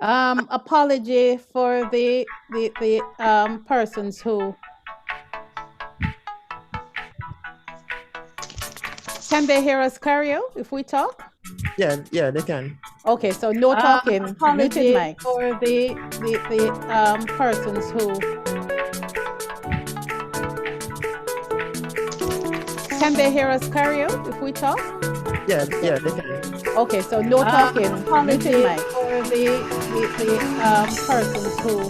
Apology for the persons who can they hear us, Cario, if we talk? Yeah, they can. Okay, so no talking. Muted Apology mic. for the persons who can they hear us, Cario, if we talk? Yeah, they can. Okay, so no talking. apology Muted mic. for the persons who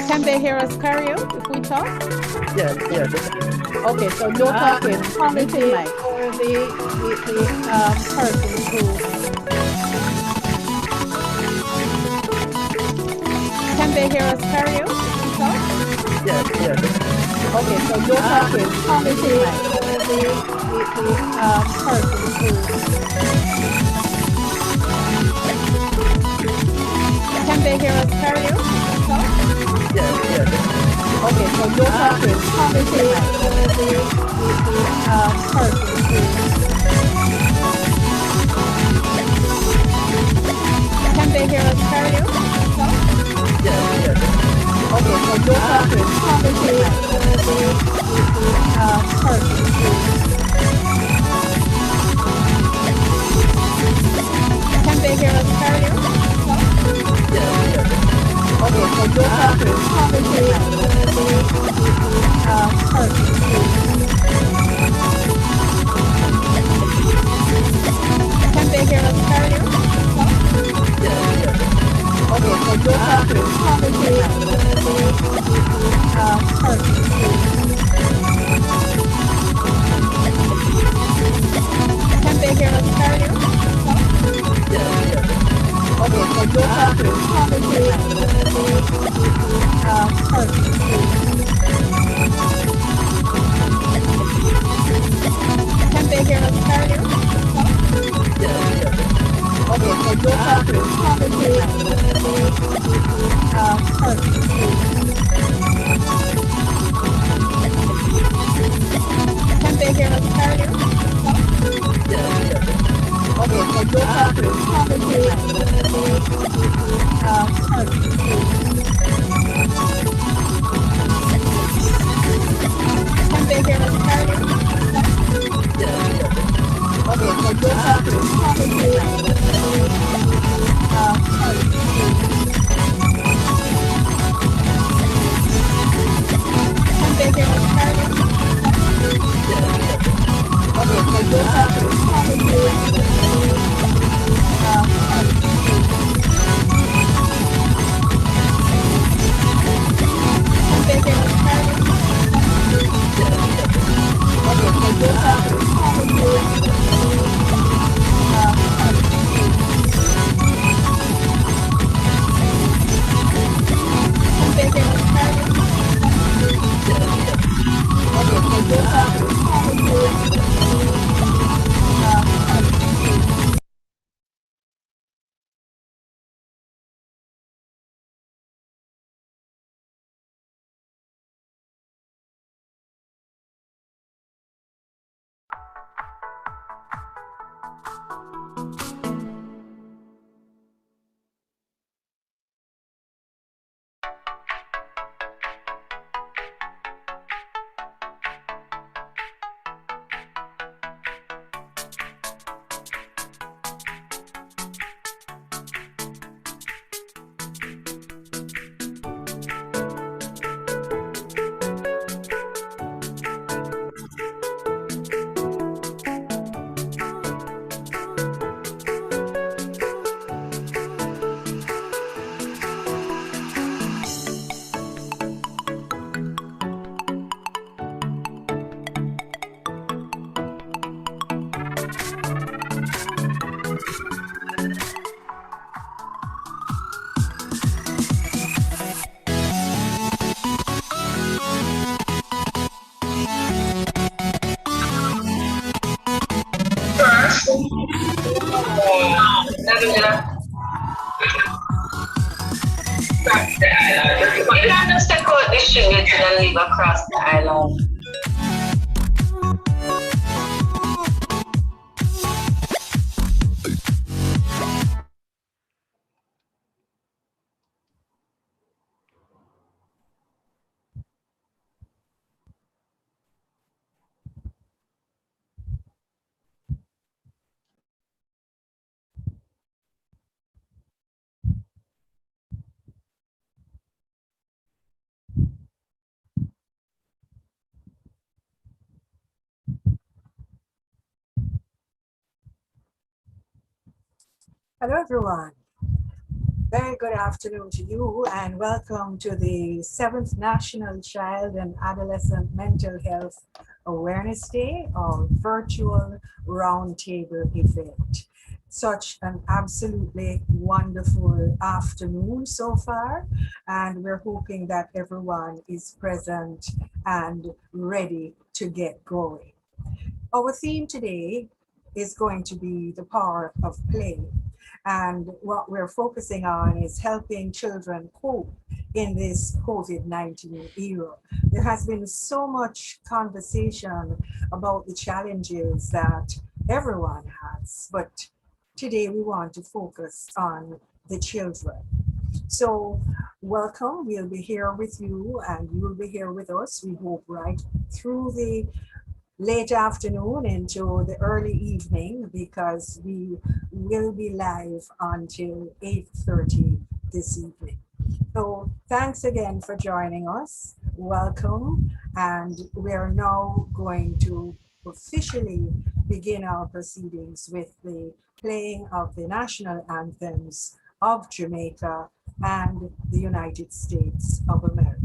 can they hear us, Cario, if we talk? Yeah, they can. Okay, so no talking. apology Muted mic. for the persons who can they hear us, Cario, if we talk? Yeah, they can. Okay, so no talking. apology Muted mic. the persons who can they hear us, Cario, if we talk? Yeah, they can. Okay, so no talking. apology Muted mic. for the persons who can they hear us, Cario, if we talk? Yeah, they can. Okay, so no talking. apology Muted mic. for the persons who can they hear us, Cario, if we talk? Yeah, they can. Okay, so no talking. apology Muted mic. the persons who can they hear us, Cario, if we talk? Yeah, they can. Okay, so no talking. apology Muted mic. the persons who can they hear us, Cario, if we talk? Yeah, they can. Okay, so no talking. apology Muted mic. the persons who can they hear us, Cario, if we talk? Yeah, they can. Okay, so no talking. apology Muted mic. the persons who can they hear us, Cario, if we talk? Yeah, they can. Okay, so no talking. apology Muted mic. the persons who can they hear us, Cario, if we talk? Yeah, they can. Okay, so no talking. apology Muted mic. the persons who can they hear us, Cario, if we talk? Yeah, they can. Okay, so no talking. apology Can they hear us, Cario? Okay, so no talking. Can they hear us, Cario? Okay, so no talking. You can just take out the sugar and leave across the island. Hello, everyone. Very good afternoon to you, and welcome to the 7th National Child and Adolescent Mental Health Awareness Day, or virtual roundtable event. Such an absolutely wonderful afternoon so far, and we're hoping that everyone is present and ready to get going. Our theme today is going to be the power of play. And what we're focusing on is helping children cope in this COVID-19 era. There has been so much conversation about the challenges that everyone has, but today we want to focus on the children. So welcome, we'll be here with you and you'll be here with us, we hope, right through the late afternoon into the early evening, because we will be live until 8:30 this evening. So thanks again for joining us. Welcome. And we are now going to officially begin our proceedings with the playing of the national anthems of Jamaica and the United States of America.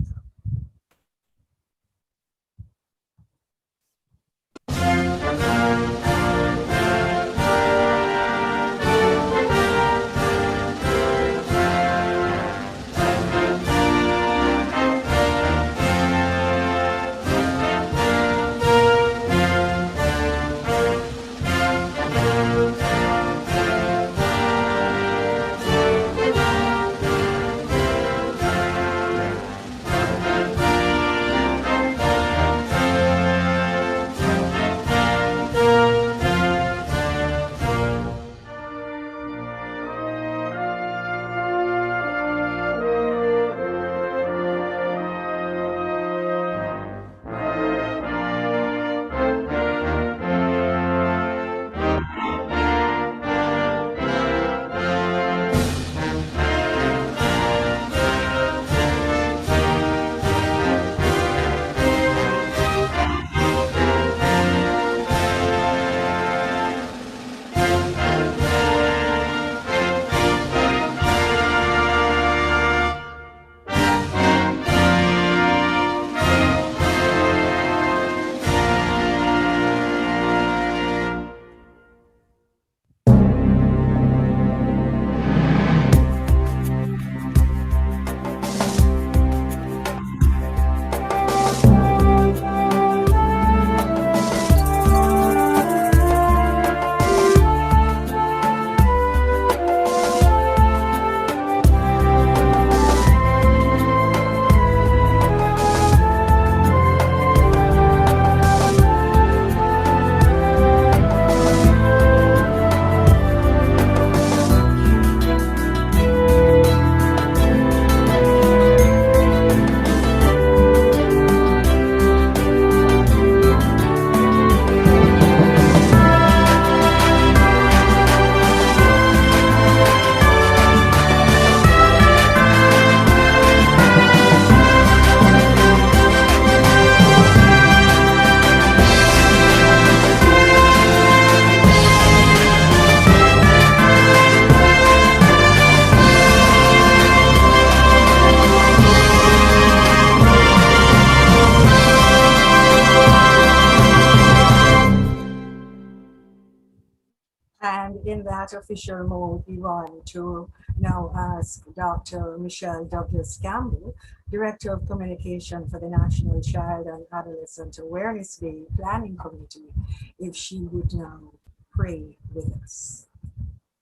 And in that official mode, we want to now ask Dr. Michelle Douglas Campbell, Director of Communication for the National Child and Adolescent Awareness Day Planning Committee, if she would now pray with us.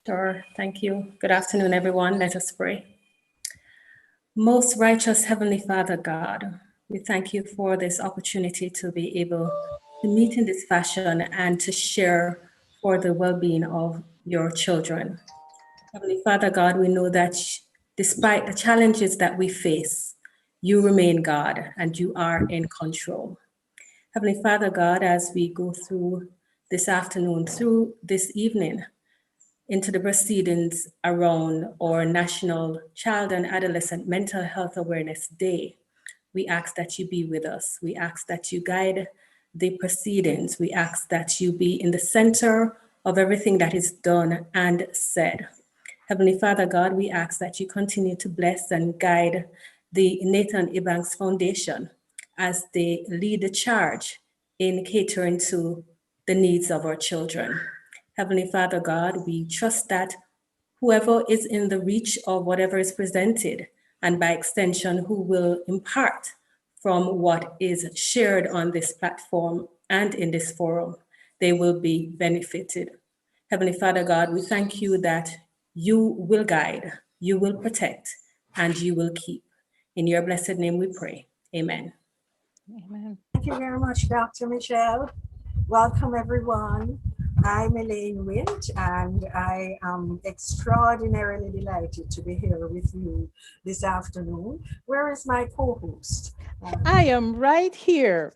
Sure, thank you. Good afternoon, everyone. Let us pray. Most righteous Heavenly Father God, we thank you for this opportunity to be able to meet in this fashion and to share for the well-being of your children. Heavenly Father God, we know that despite the challenges that we face, you remain God and you are in control. Heavenly Father God, as we go through this afternoon, through this evening, into the proceedings around our National Child and Adolescent Mental Health Awareness Day, we ask that you be with us. We ask that you guide the proceedings. We ask that you be in the center of everything that is done and said. Heavenly Father God, we ask that you continue to bless and guide the Nathan Ebanks Foundation as they lead the charge in catering to the needs of our children. Heavenly Father God, we trust that whoever is in the reach of whatever is presented, and by extension, who will impart from what is shared on this platform and in this forum, they will be benefited. Heavenly Father God, we thank you that you will guide, you will protect, and you will keep. In your blessed name we pray. Amen. Amen. Thank you very much, Dr. Michelle. Welcome, everyone. I'm Elaine Witt, and I am extraordinarily delighted to be here with you this afternoon. Where is my co-host? I am right here.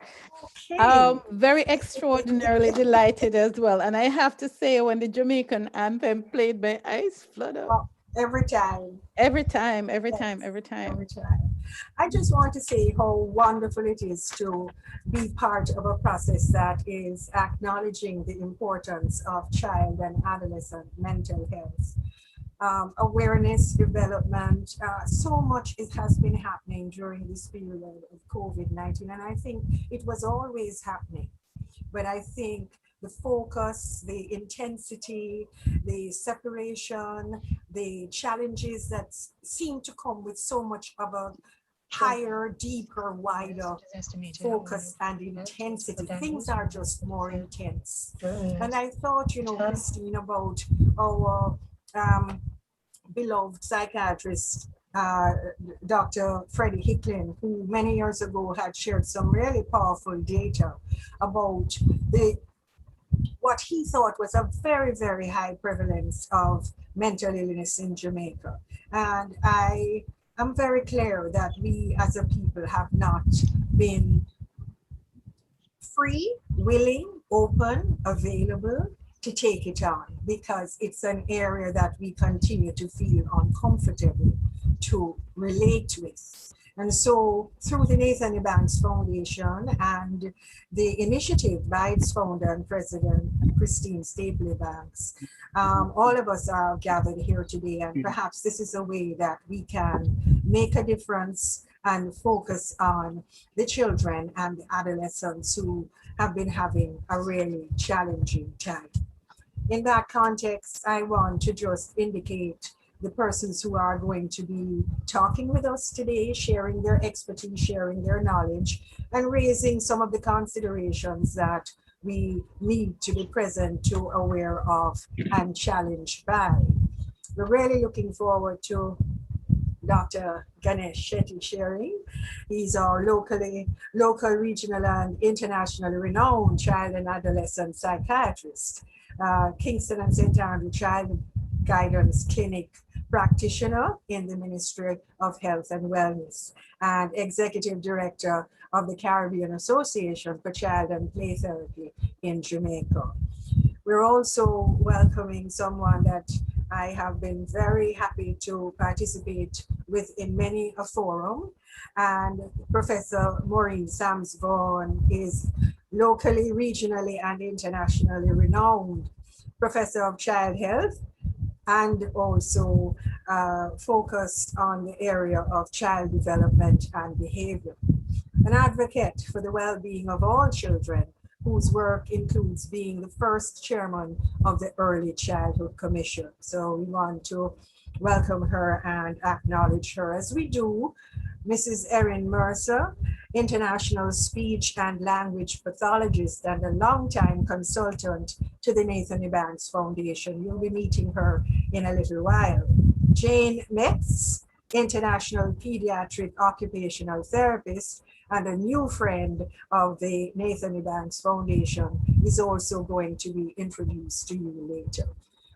Okay. Very extraordinarily delighted as well. And I have to say, when the Jamaican anthem played, my eyes flood up. Oh, every time. Every time, every Yes, time, every time. Every time. I just want to say how wonderful it is to be part of a process that is acknowledging the importance of child and adolescent mental health. Awareness development, so much has been happening during this period of COVID-19, and I think it was always happening. But I think the focus, the intensity, the separation, the challenges that seem to come with so much of a higher, deeper, wider focus and intensity. Things are just more intense. And I thought, Christine, about our beloved psychiatrist, Dr. Freddie Hicklin, who many years ago had shared some really powerful data about what he thought was a very, very high prevalence of mental illness in Jamaica. And I am very clear that we as a people have not been free, willing, open, available to take it on, because it's an area that we continue to feel uncomfortable to relate with. And so through the Nathan Ebanks Foundation and the initiative by its founder and president, Christine Stapley Banks, all of us are gathered here today, and perhaps this is a way that we can make a difference and focus on the children and the adolescents who have been having a really challenging time. In that context, I want to just indicate the persons who are going to be talking with us today, sharing their expertise, sharing their knowledge, and raising some of the considerations that we need to be present to, aware of, and challenged by. We're really looking forward to Dr. Ganesh Shetty sharing. He's our local, regional, and internationally renowned child and adolescent psychiatrist, Kingston and St. Andrew Child Guidance Clinic practitioner in the Ministry of Health and Wellness, and Executive Director of the Caribbean Association for Child and Play Therapy in Jamaica. We're also welcoming someone that I have been very happy to participate with in many a forum, and Professor Maureen Sams-Vaughan is locally, regionally, and internationally renowned professor of child health, and also focused on the area of child development and behavior. An advocate for the well-being of all children, whose work includes being the first chairman of the Early Childhood Commission. So we want to welcome her and acknowledge her, as we do Mrs. Erin Mercer, international speech and language pathologist and a longtime consultant to the Nathan Ebanks Foundation. You'll be meeting her in a little while. Jane Metz, international pediatric occupational therapist and a new friend of the Nathan Ebanks Foundation, is also going to be introduced to you later.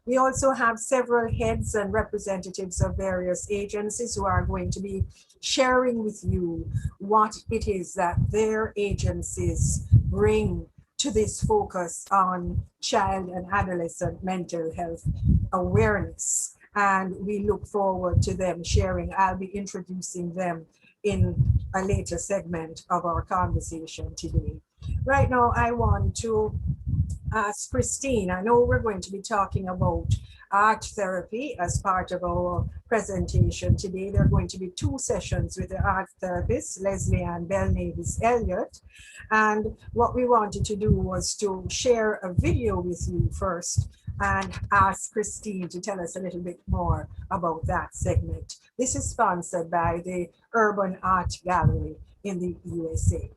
We also have several heads and representatives of various agencies who are going to be sharing with you what it is that their agencies bring to this focus on child and adolescent mental health awareness. And we look forward to them sharing. I'll be introducing them in a later segment of our conversation today. Right now, I want to ask Christine. I know we're going to be talking about art therapy as part of our presentation today. There are going to be 2 sessions with the art therapist, Leslie Ann Bell-Navis Elliott. And what we wanted to do was to share a video with you first and ask Christine to tell us a little bit more about that segment. This is sponsored by the Urban Art Gallery in the USA.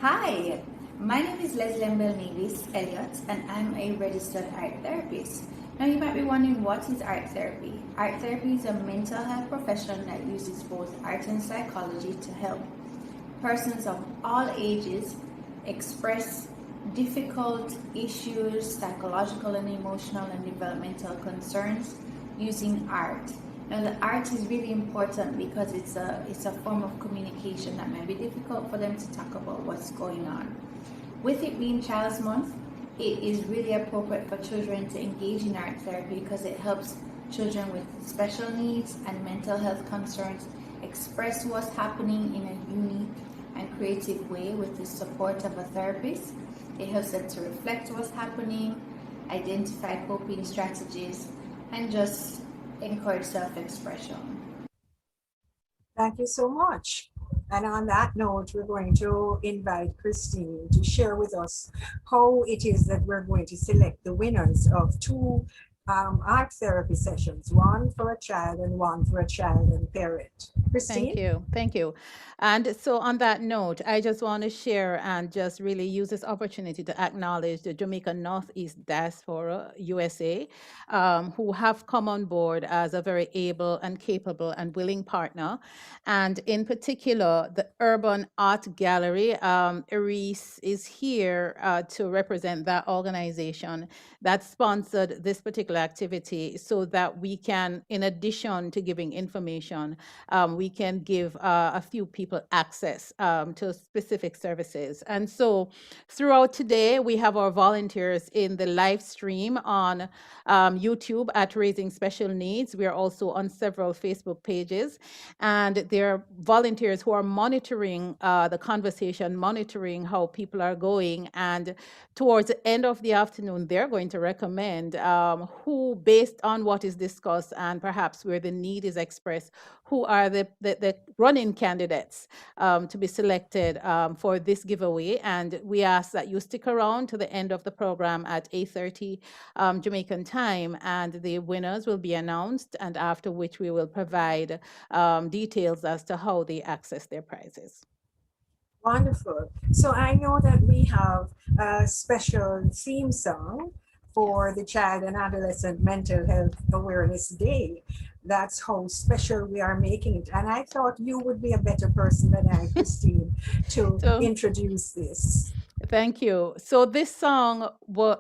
Hi, my name is Leslie Ann Bell-Navis Elliott, and I'm a registered art therapist. Now you might be wondering, what is art therapy? Art therapy is a mental health profession that uses both art and psychology to help persons of all ages express difficult issues, psychological and emotional and developmental concerns using art. Now the art is really important because it's a form of communication that might be difficult for them to talk about what's going on. With it being Child's Month, it is really appropriate for children to engage in art therapy because it helps children with special needs and mental health concerns express what's happening in a unique and creative way with the support of a therapist. It helps them to reflect what's happening, identify coping strategies, and just encourage self-expression. Thank you so much. And on that note, we're going to invite Christine to share with us how it is that we're going to select the winners of 2 art therapy sessions, one for a child and one for a child and parent. Christine? Thank you. And so on that note, I just want to share and just really use this opportunity to acknowledge the Jamaica Northeast Diaspora USA, who have come on board as a very able and capable and willing partner. And in particular, the Urban Art Gallery, Eris is here to represent that organization that sponsored this particular activity so that we can, in addition to giving information, we can give a few people access to specific services. And so throughout today, we have our volunteers in the live stream on YouTube at Raising Special Needs. We are also on several Facebook pages, and there are volunteers who are monitoring the conversation, monitoring how people are going. And towards the end of the afternoon, they're going to recommend who, based on what is discussed and perhaps where the need is expressed, who are the running candidates to be selected for this giveaway. And we ask that you stick around to the end of the program at 8:30 Jamaican time, and the winners will be announced, and after which we will provide details as to how they access their prizes. Wonderful. So I know that we have a special theme song for the Child and Adolescent Mental Health Awareness Day. That's how special we are making it. And I thought you would be a better person than I, Christine, to introduce this. Thank you. So this song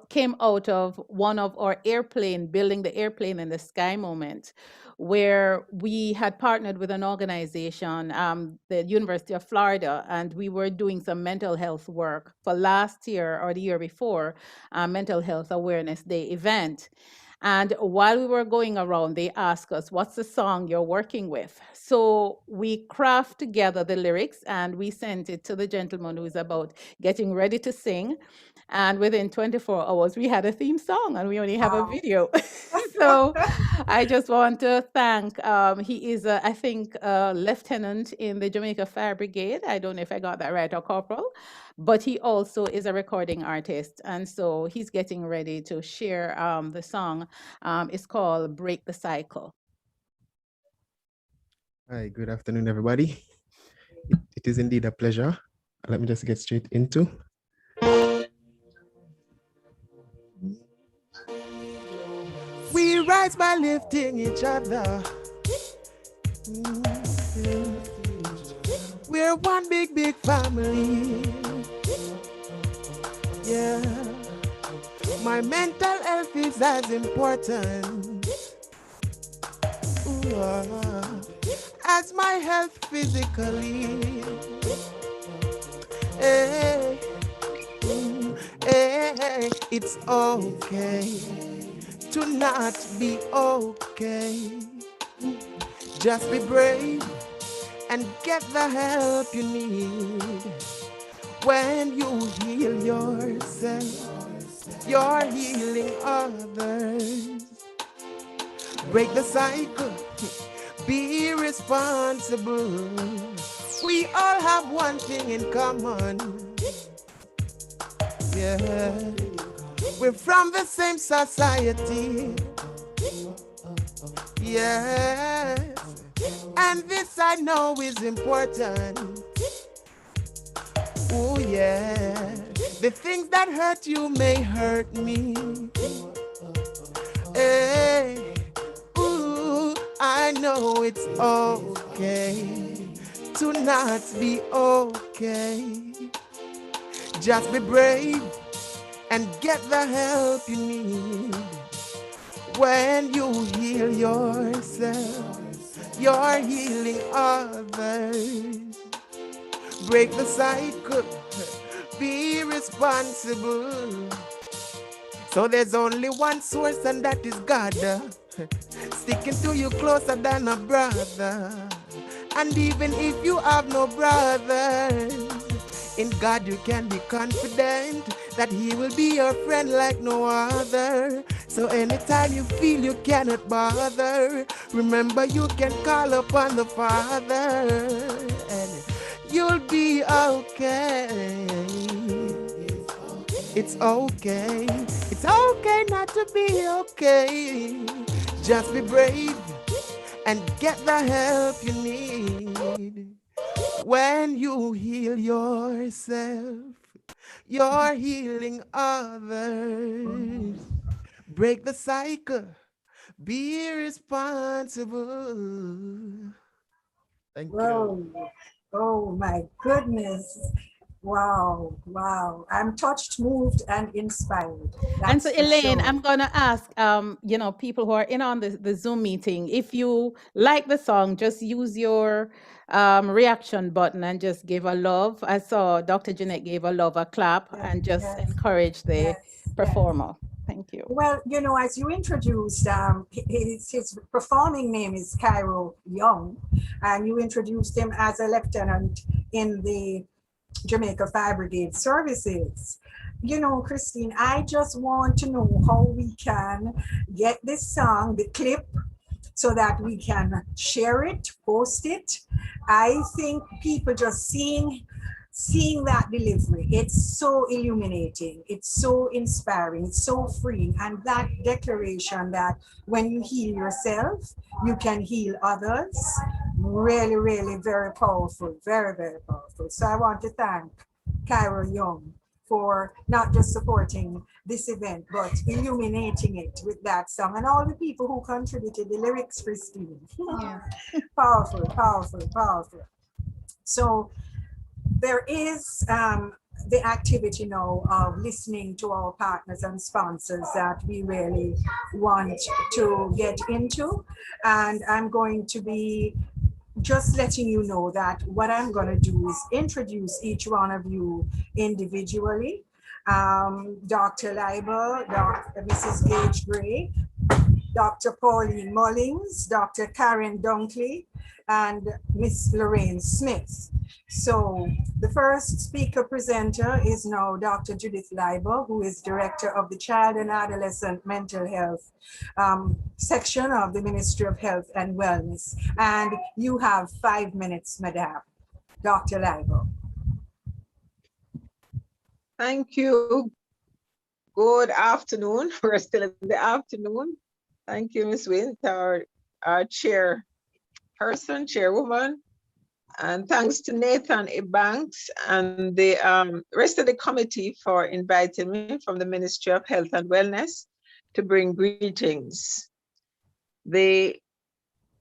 came out of one of our building the airplane in the sky moment, where we had partnered with an organization, the University of Florida, and we were doing some mental health work for last year or the year before, Mental Health Awareness Day event. And while we were going around, they asked us, what's the song you're working with? So we craft together the lyrics and we sent it to the gentleman who is about getting ready to sing. And within 24 hours, we had a theme song and we only have a video. So I just want to thank, he is, I think, a lieutenant in the Jamaica Fire Brigade. I don't know if I got that right, or corporal, but he also is a recording artist. And so he's getting ready to share the song. It's called Break the Cycle. Hi, good afternoon, everybody. It is indeed a pleasure. Let me just get straight into. We rise by lifting each other. We're one big family. Yeah. My mental health is as important as my health physically. Hey, hey, it's okay to not be okay. Just be brave, and get the help you need. When you heal yourself, you're healing others. Break the cycle, be responsible. We all have one thing in common. Yeah, we're from the same society. Yes, and this I know is important. Oh yeah, the things that hurt you may hurt me. Hey, ooh, I know it's okay to not be okay. Just be brave and get the help you need. When you heal yourself, you're healing others. Break the cycle, be responsible. So there's only one source, and that is God. Sticking to you closer than a brother. And even if you have no brothers, in God you can be confident that He will be your friend like no other. So anytime you feel you cannot bother, remember you can call upon the Father, and you'll be okay. It's okay. It's okay not to be okay. Just be brave and get the help you need. When you heal yourself, you're healing others. Break the cycle. Be responsible. Thank you. Whoa. Oh my goodness. Wow, wow. I'm touched, moved, and inspired. And so, That's for Elaine, sure. I'm going to ask, people who are in on the Zoom meeting, if you like the song, just use your reaction button and just give a love. I saw Dr. Jeanette gave a love, a clap, Yes, and just yes, encourage the yes, yes. performer. Thank you. Well, you know, as you introduced, his performing name is Cairo Young, and you introduced him as a lieutenant in the Jamaica Fire Brigade Services. You know, Christine, I just want to know how we can get this song, the clip, so that we can share it, post it. I think people just seeing that delivery, it's so illuminating, it's so inspiring, it's so freeing. And that declaration that when you heal yourself, you can heal others, really, really very powerful, very, very powerful. So I want to thank Cairo Young for not just supporting this event, but illuminating it with that song, and all the people who contributed the lyrics, Christine. Yeah. Powerful, powerful, powerful. So there is the activity now of listening to our partners and sponsors that we really want to get into. And I'm going to be just letting you know that what I'm going to do is introduce each one of you individually. Dr. Leiber, Mrs. Gage Gray, Dr. Pauline Mullings, Dr. Karen Dunkley, and Miss Lorraine Smith. So the first speaker presenter is now Dr. Judith Leiber, who is Director of the Child and Adolescent Mental Health section of the Ministry of Health and Wellness. And you have 5 minutes, Madam. Dr. Leiber. Thank you. Good afternoon. We're still in the afternoon. Thank you, Ms. Wint, our chairwoman. And thanks to Nathan Ebanks and the rest of the committee for inviting me from the Ministry of Health and Wellness to bring greetings. The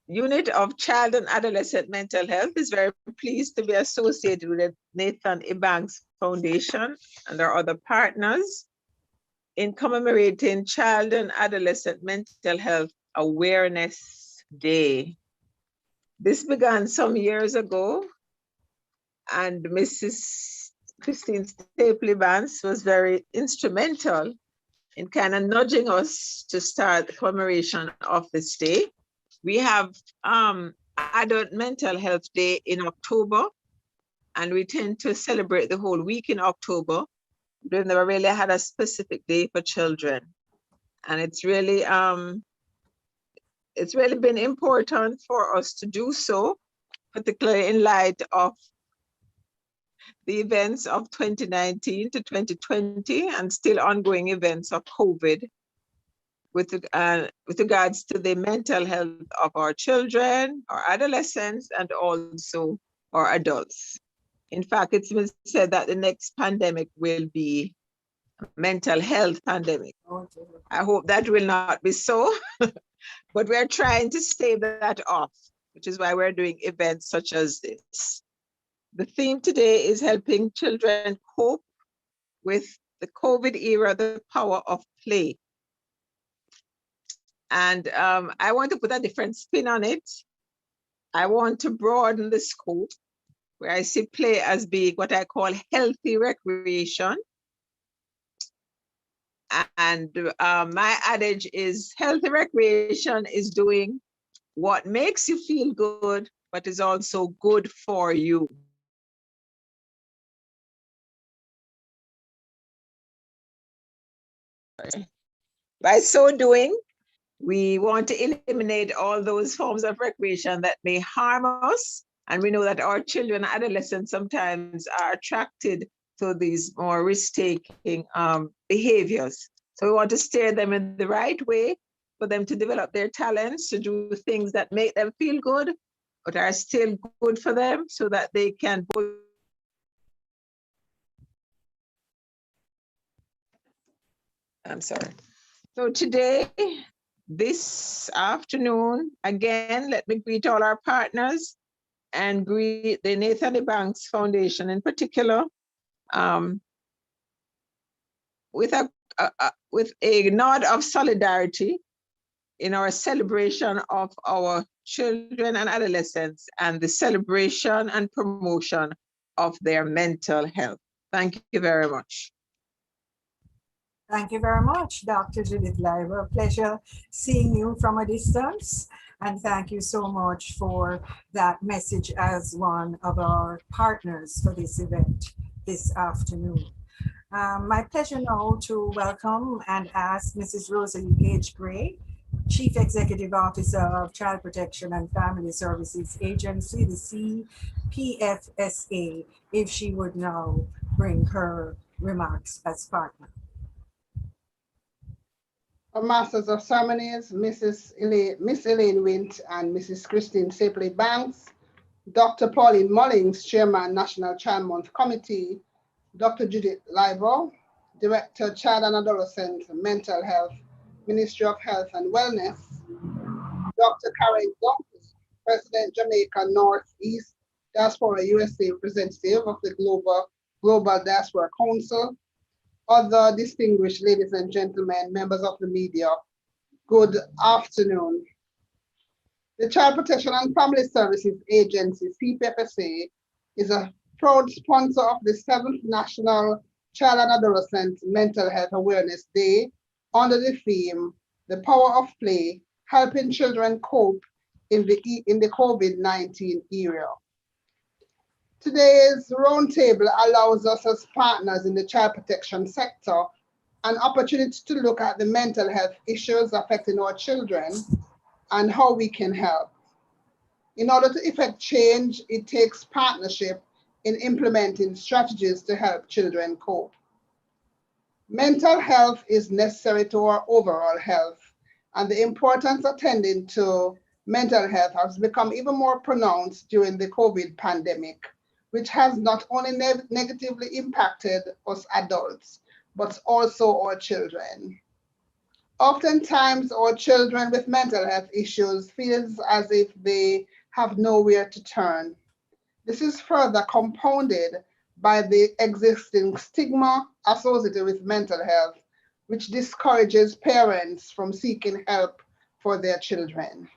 Unit of Child and Adolescent Mental Health is very pleased to be associated with the Nathan Ebanks Foundation and our other partners in commemorating Child and Adolescent Mental Health Awareness Day. This began some years ago, and Mrs. Christine Stapley-Vance was very instrumental in kind of nudging us to start the commemoration of this day. We have Adult Mental Health Day in October, and we tend to celebrate the whole week in October. We've never really had a specific day for children, and it's really been important for us to do so, particularly in light of the events of 2019 to 2020 and still ongoing events of COVID with regards to the mental health of our children, our adolescents, and also our adults. In fact, it's been said that the next pandemic will be a mental health pandemic. I hope that will not be so, but we're trying to stave that off, which is why we're doing events such as this. The theme today is helping children cope with the COVID era, the power of play. And I want to put a different spin on it. I want to broaden the scope, where I see play as being what I call healthy recreation. And my adage is healthy recreation is doing what makes you feel good, but is also good for you. By so doing, we want to eliminate all those forms of recreation that may harm us. And we know that our children and adolescents sometimes are attracted to these more risk-taking behaviors. So we want to steer them in the right way for them to develop their talents, to do things that make them feel good, but are still good for them so that they can both. I'm sorry. So today, this afternoon, again, let me greet all our partners and greet the Nathan E. Banks Foundation in particular, with a nod of solidarity in our celebration of our children and adolescents and the celebration and promotion of their mental health. Thank you very much. Thank you very much, Dr. Judith Leiber. Pleasure seeing you from a distance. And thank you so much for that message as one of our partners for this event this afternoon. My pleasure now to welcome and ask Mrs. Rosalie Page Gray, Chief Executive Officer of Child Protection and Family Services Agency, the CPFSA, if she would now bring her remarks as partner. Our Masters of Ceremonies, Miss Elaine Wint and Mrs. Christine Sapley Banks, Dr. Pauline Mullings, Chairman, National Child Month Committee, Dr. Judith Leiber, Director, Child and Adolescent Mental Health, Ministry of Health and Wellness, Dr. Karen Duncan, President, Jamaica Northeast Diaspora USA representative of the Global Diaspora Council, other distinguished ladies and gentlemen, members of the media, good afternoon. The Child Protection and Family Services Agency, CPFSA, is a proud sponsor of the 7th National Child and Adolescent Mental Health Awareness Day under the theme, The Power of Play, Helping Children Cope in the COVID-19 era. Today's roundtable allows us as partners in the child protection sector an opportunity to look at the mental health issues affecting our children and how we can help. In order to effect change, it takes partnership in implementing strategies to help children cope. Mental health is necessary to our overall health, and the importance of attending to mental health has become even more pronounced during the COVID pandemic, which has not only negatively impacted us adults, but also our children. Oftentimes, our children with mental health issues feel as if they have nowhere to turn. This is further compounded by the existing stigma associated with mental health, which discourages parents from seeking help for their children.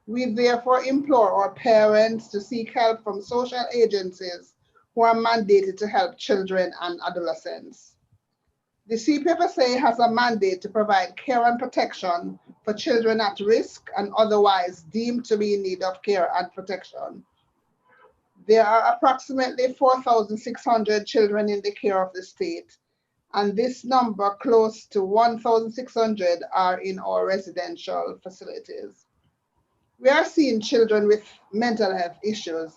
We therefore implore our parents to seek help from social agencies who are mandated to help children and adolescents. The CPFSA has a mandate to provide care and protection for children at risk and otherwise deemed to be in need of care and protection. There are approximately 4,600 children in the care of the state, and this number, close to 1,600, are in our residential facilities. We are seeing children with mental health issues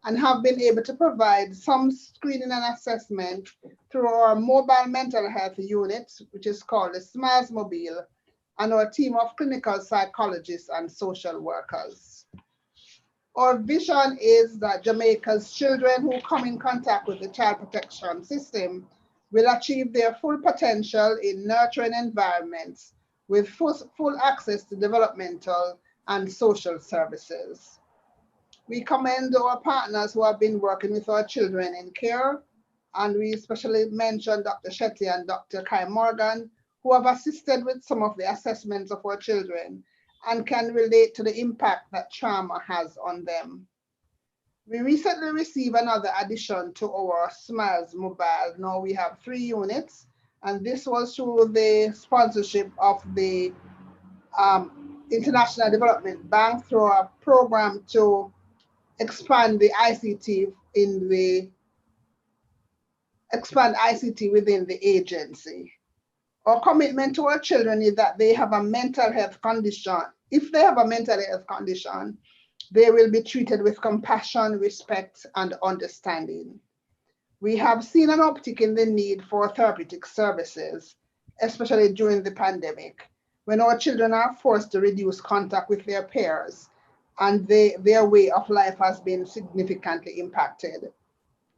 and have been able to provide some screening and assessment through our mobile mental health unit, which is called the SMILES Mobile, and our team of clinical psychologists and social workers. Our vision is that Jamaica's children who come in contact with the child protection system will achieve their full potential in nurturing environments with full access to developmental and social services. We commend our partners who have been working with our children in care, and we especially mention Dr. Shetty and Dr. Kai Morgan, who have assisted with some of the assessments of our children and can relate to the impact that trauma has on them. We recently received another addition to our SMILES mobile. Now we have 3 units, and this was through the sponsorship of the International Development Bank through a program to expand the ICT within the agency. Our commitment to our children is that they have a mental health condition. If they have a mental health condition, they will be treated with compassion, respect, and understanding. We have seen an uptick in the need for therapeutic services, especially during the pandemic, when our children are forced to reduce contact with their peers and their way of life has been significantly impacted.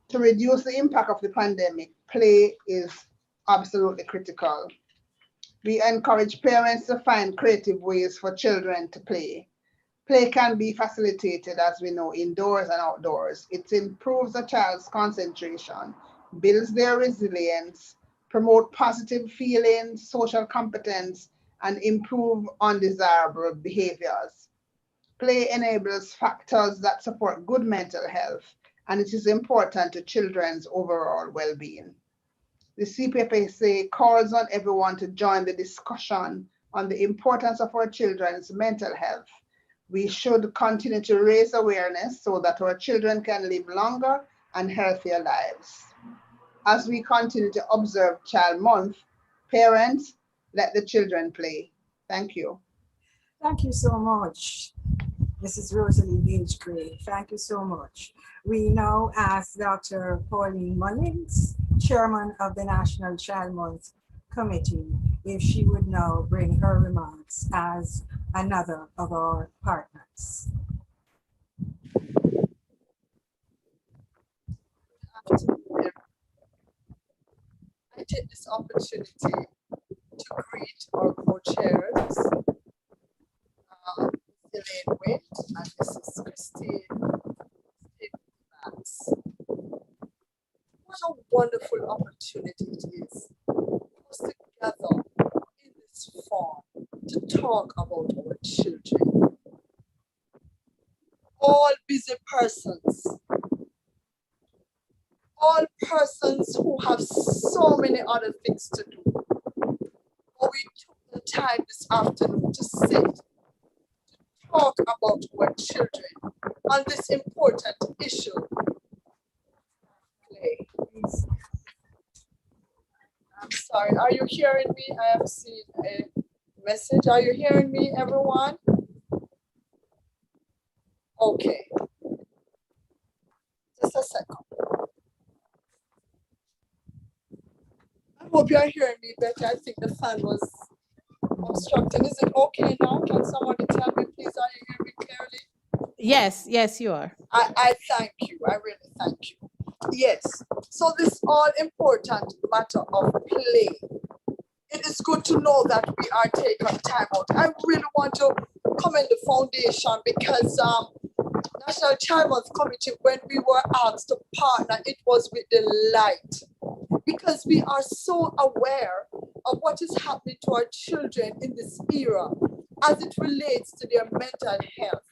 To reduce the impact of the pandemic, play is absolutely critical. We encourage parents to find creative ways for children to play. Play can be facilitated, as we know, indoors and outdoors. It improves a child's concentration, builds their resilience, promote positive feelings, social competence, and improve undesirable behaviors. Play enables factors that support good mental health, and it is important to children's overall well-being. The CPFSA calls on everyone to join the discussion on the importance of our children's mental health. We should continue to raise awareness so that our children can live longer and healthier lives. As we continue to observe Child Month, parents, let the children play. Thank you. Thank you so much, Mrs. Rosalie Gage-Gray. Thank you so much. We now ask Dr. Pauline Mullins, Chairman of the National Child Month Committee, if she would now bring her remarks as another of our partners. I take this opportunity to greet our co-chairs, Elaine Witt and Mrs. Christine Max. What a wonderful opportunity it is for us to gather in this forum to talk about our children. All busy persons, all persons who have so many other things to do. But we took the time this afternoon to sit, to talk about our children on this important issue. Play. I'm sorry, are you hearing me? I have seen a message. Are you hearing me, everyone? Okay. Just a second. I hope you are hearing me better. I think the fan was obstructing. Is it okay now? Can somebody tell me, please, are you hearing me clearly? Yes, yes, you are. I thank you. I really thank you. Yes. So this all important matter of play. It is good to know that we are taking time out. I really want to commend the foundation because National Child Month Committee, when we were asked to partner, it was with delight because we are so aware of what is happening to our children in this era as it relates to their mental health.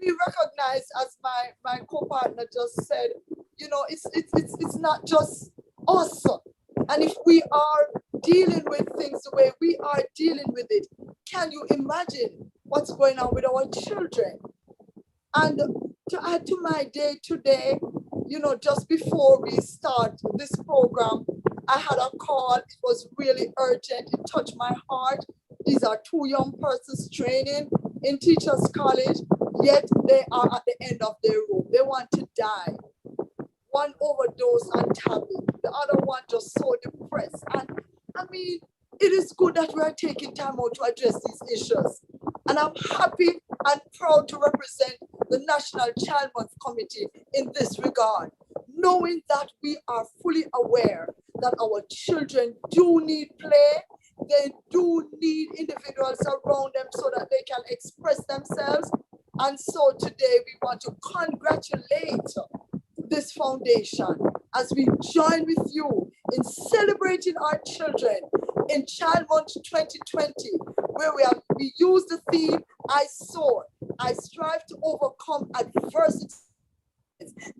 We recognize, as my co-partner just said, you know, it's not just us And if we are dealing with things the way we are dealing with it, can you imagine what's going on with our children? And to add to my day today, just before we start this program, I had a call. It was really urgent. It touched my heart. These are two young persons training in Teachers College, yet they are at the end of their rope. They want to die. One overdose on tablet, the other one just so depressed. And I mean, it is good that we are taking time out to address these issues. And I'm happy and proud to represent the National Child Month Committee in this regard, knowing that we are fully aware that our children do need play, they do need individuals around them so that they can express themselves. And so today we want to congratulate this foundation as we join with you in celebrating our children in Child Month 2020, where we use the theme, I soar, I strive to overcome adversity.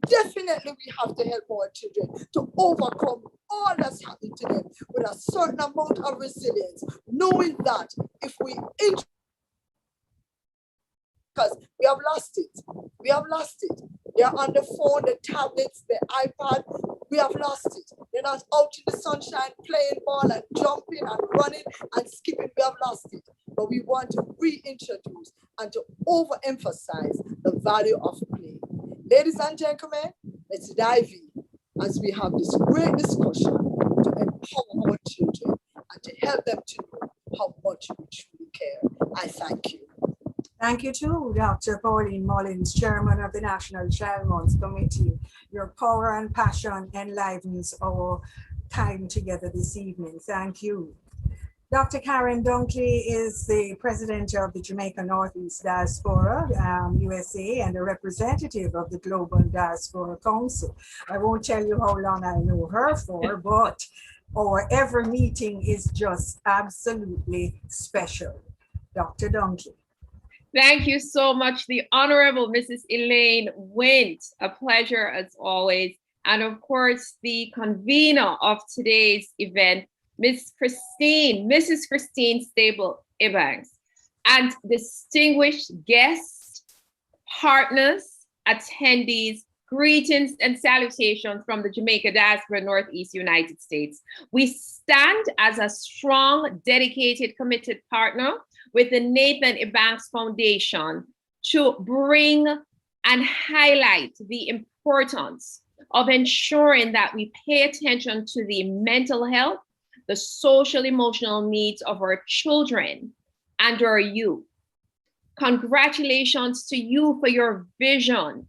Definitely we have to help our children to overcome all that's happened to them with a certain amount of resilience, knowing that if we because we have lost it. They're on the phone, the tablets, the iPad. We have lost it. They're not out in the sunshine playing ball and jumping and running and skipping. We have lost it. But we want to reintroduce and to overemphasize the value of play. Ladies and gentlemen, let's dive in as we have this great discussion to empower our children and to help them to know how much we truly care. I thank you. Thank you too, Dr. Pauline Mullins, Chairman of the National Child Month Committee. Your power and passion enlivens our time together this evening. Thank you. Dr. Karen Dunkley is the president of the Jamaica Northeast Diaspora, USA, and a representative of the Global Diaspora Council. I won't tell you how long I know her for, but our every meeting is just absolutely special. Dr. Dunkley. Thank you so much, the Honorable Mrs. Elaine Wint. A pleasure as always. And of course, the convener of today's event, Mrs. Christine Stable Ebanks, and distinguished guests, partners, attendees, greetings and salutations from the Jamaica Diaspora Northeast United States. We stand as a strong, dedicated, committed partner with the Nathan Ebanks Foundation to bring and highlight the importance of ensuring that we pay attention to the mental health, the social emotional needs of our children and our youth. Congratulations to you for your vision,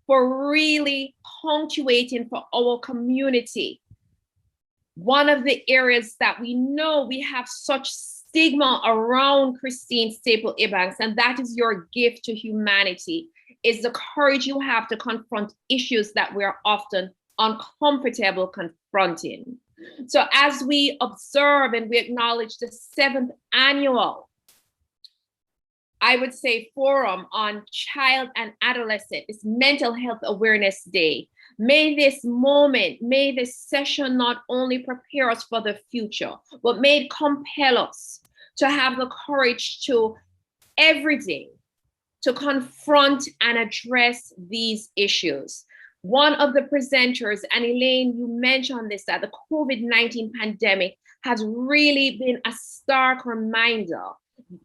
for really punctuating for our community. One of the areas that we know we have such stigma around Christine Staple Ebanks, and that is your gift to humanity, is the courage you have to confront issues that we're often uncomfortable confronting. So as we observe and we acknowledge the 7th annual, I would say, Forum on Child and Adolescent, it's Mental Health Awareness Day. May this moment, may this session not only prepare us for the future, but may it compel us to have the courage to every day to confront and address these issues. One of the presenters, and Elaine, you mentioned this, that the COVID-19 pandemic has really been a stark reminder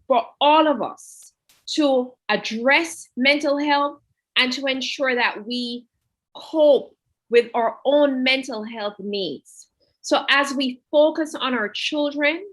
for all of us to address mental health and to ensure that we cope with our own mental health needs. So as we focus on our children,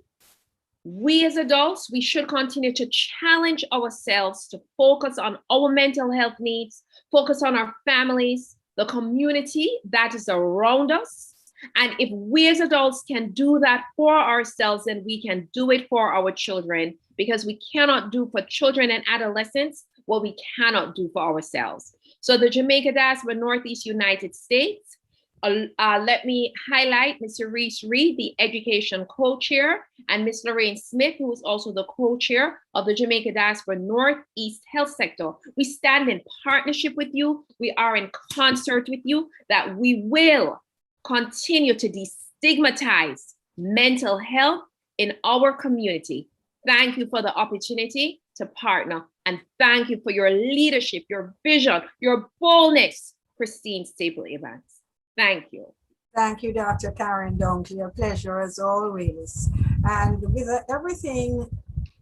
we as adults, we should continue to challenge ourselves to focus on our mental health needs, focus on our families, the community that is around us. And if we as adults can do that for ourselves, then we can do it for our children, because we cannot do for children and adolescents what we cannot do for ourselves. So the Jamaica Diaspora Northeast United States, let me highlight Mr. Reese Reed, the education co-chair, and Ms. Lorraine Smith, who is also the co-chair of the Jamaica Diaspora Northeast Health Sector. We stand in partnership with you. We are in concert with you that we will continue to stigmatize mental health in our community. Thank you for the opportunity to partner, and thank you for your leadership, your vision, your boldness, Christine Staple Evans. Thank you. Thank you, Dr. Karen Donkey. A pleasure as always. And with everything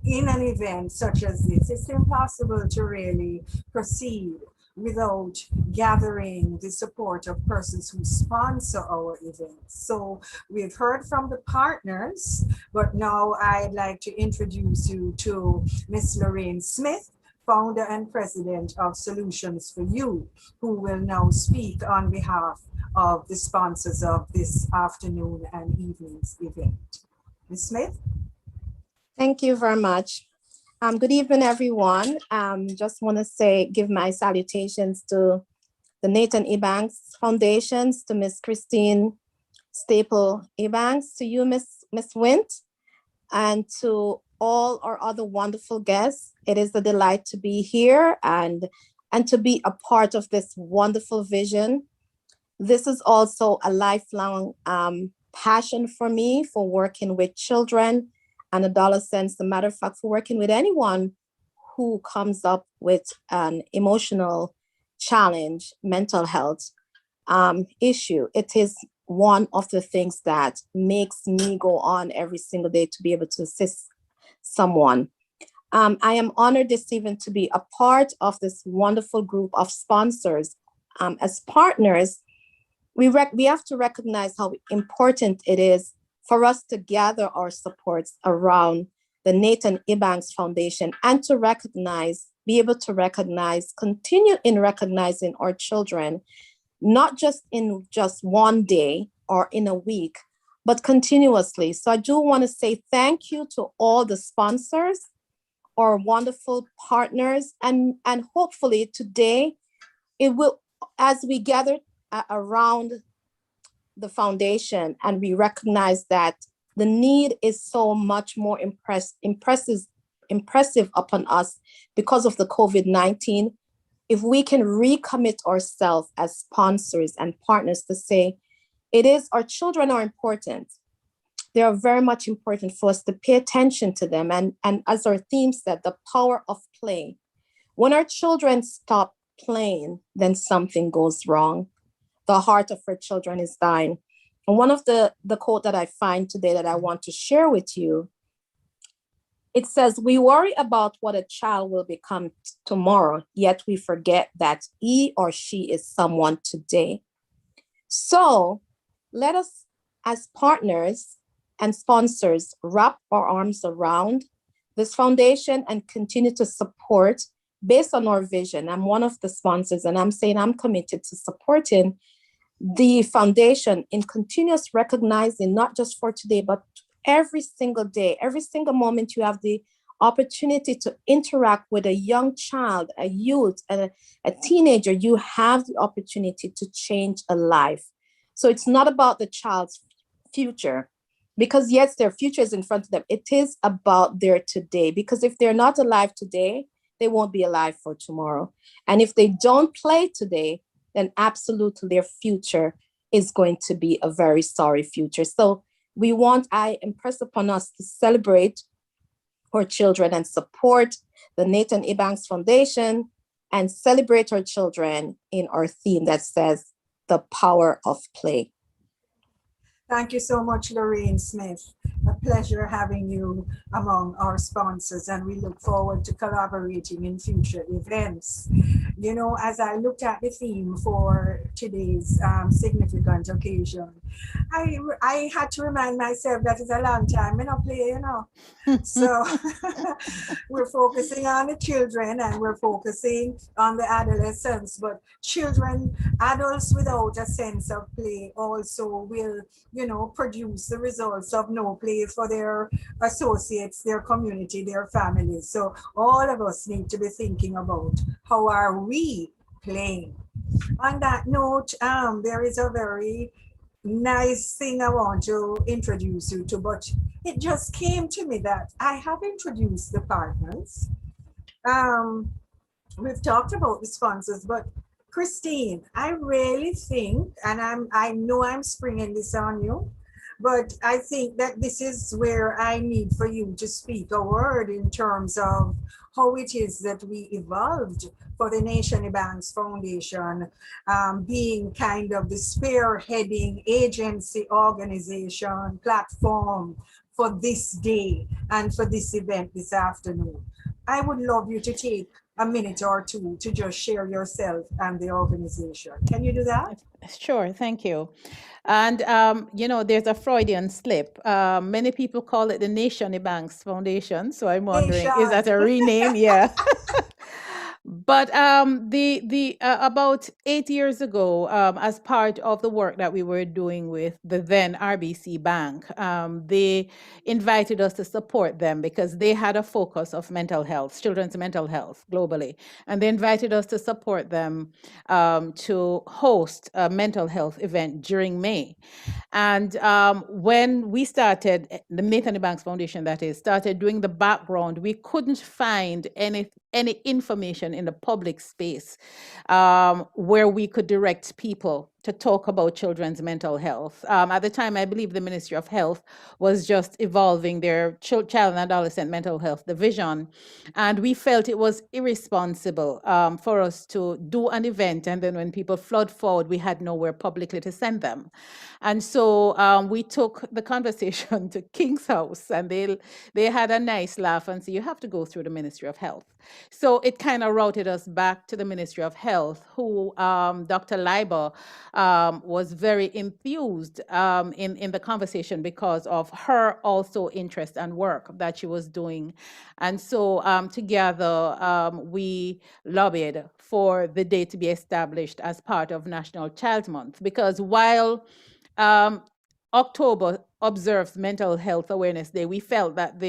in an event such as this, it's impossible to really proceed without gathering the support of persons who sponsor our events. So we've heard from the partners, but now I'd like to introduce you to Miss Lorraine Smith, founder and president of Solutions for You, who will now speak on behalf of the sponsors of this afternoon and evening's event. Ms. Smith? Thank you very much. Good evening, everyone. Just want to give my salutations to the Nathan Ebanks Foundations, to Miss Christine Staple Ebanks, to you, Miss Wint, and to all our other wonderful guests. It is a delight to be here and to be a part of this wonderful vision. This is also a lifelong passion for me, for working with children and adolescents. As a matter of fact, for working with anyone who comes up with an emotional challenge, mental health issue. It is one of the things that makes me go on every single day to be able to assist someone. I am honored this evening to be a part of this wonderful group of sponsors. As partners, we have to recognize how important it is for us to gather our supports around the Nathan Ebanks Foundation and to be able to recognize, continue in recognizing our children, not just in just one day or in a week, but continuously. So I do want to say thank you to all the sponsors, our wonderful partners, and hopefully today it will, as we gather around the foundation and we recognize that the need is so much more impressive upon us because of the COVID-19, if we can recommit ourselves as sponsors and partners to say, it is, our children are important. They are very much important for us to pay attention to them. And as our theme said, the power of play. When our children stop playing, then something goes wrong. The heart of our children is dying. And one of the quote that I find today that I want to share with you, it says, we worry about what a child will become tomorrow, yet we forget that he or she is someone today. So let us, as partners and sponsors, wrap our arms around this foundation and continue to support based on our vision. I'm one of the sponsors, and I'm saying I'm committed to supporting the foundation in continuous recognizing, not just for today, but every single day, every single moment you have the opportunity to interact with a young child, a youth, a teenager, you have the opportunity to change a life. So it's not about the child's future, because yes, their future is in front of them. It is about their today, because if they're not alive today, they won't be alive for tomorrow. And if they don't play today, then absolutely their future is going to be a very sorry future. So I impress upon us to celebrate our children and support the Nathan Ebanks Foundation and celebrate our children in our theme that says the power of play. Thank you so much, Lorraine Smith. A pleasure having you among our sponsors, and we look forward to collaborating in future events. You know, as I looked at the theme for today's significant occasion, I had to remind myself that it's a long time I don't play, you know. So we're focusing on the children and we're focusing on the adolescents, but children, adults without a sense of play also will, you know, produce the results of no play for their associates, their community, their families. So all of us need to be thinking about how are we playing. On that note, there is a very nice thing I want to introduce you to, but it just came to me that I have introduced the partners. We've talked about the sponsors, but Christine, I really think, and I know I'm springing this on you, But I think that this is where I need for you to speak a word in terms of how it is that we evolved for the Nation Banks Foundation, being kind of the spearheading agency, organization, platform for this day and for this event this afternoon. I would love you to take a minute or two to just share yourself and the organization. Can you do that? Sure, thank you. And, there's a Freudian slip. Many people call it the Nation Banks Foundation. So I'm wondering, is that a rename? Yeah. But about 8 years ago, as part of the work that we were doing with the then RBC Bank, they invited us to support them because they had a focus of mental health, children's mental health globally. And they invited us to support them to host a mental health event during May. And when we started, the Nathan Banks Foundation, that is, started doing the background, we couldn't find any information in the public space where we could direct people to talk about children's mental health. At the time, I believe the Ministry of Health was just evolving their child and adolescent mental health division. And we felt it was irresponsible for us to do an event, and then when people flood forward, we had nowhere publicly to send them. And so we took the conversation to King's House, and they had a nice laugh and said, you have to go through the Ministry of Health. So it kind of routed us back to the Ministry of Health, who Dr. Leiber was very enthused in the conversation because of her also interest and work that she was doing. And so together we lobbied for the day to be established as part of National Child Month, because while October observes Mental Health Awareness Day, we felt that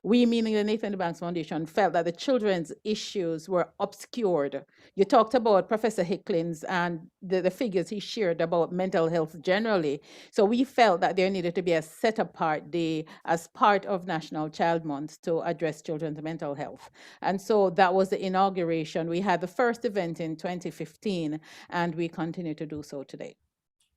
we meaning the Nathan Banks Foundation, felt that the children's issues were obscured. You talked about Professor Hicklin's and the figures he shared about mental health generally. So we felt that there needed to be a set apart day as part of National Child Month to address children's mental health. And so that was the inauguration. We had the first event in 2015, and we continue to do so today.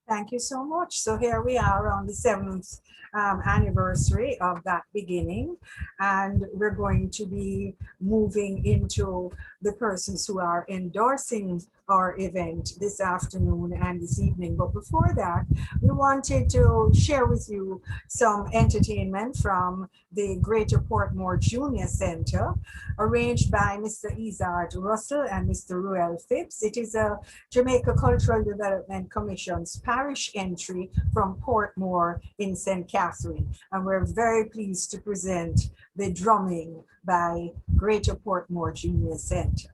Thank you so much. So here we are on the 7th anniversary of that beginning, and we're going to be moving into the persons who are endorsing our event this afternoon and this evening. But before that, we wanted to share with you some entertainment from the Greater Portmore Junior Center, arranged by Mr. Izard Russell and Mr. Ruel Phipps. It is a Jamaica Cultural Development Commission's parish entry from Portmore in St. Catherine. And we're very pleased to present the drumming by Greater Portmore Junior Center.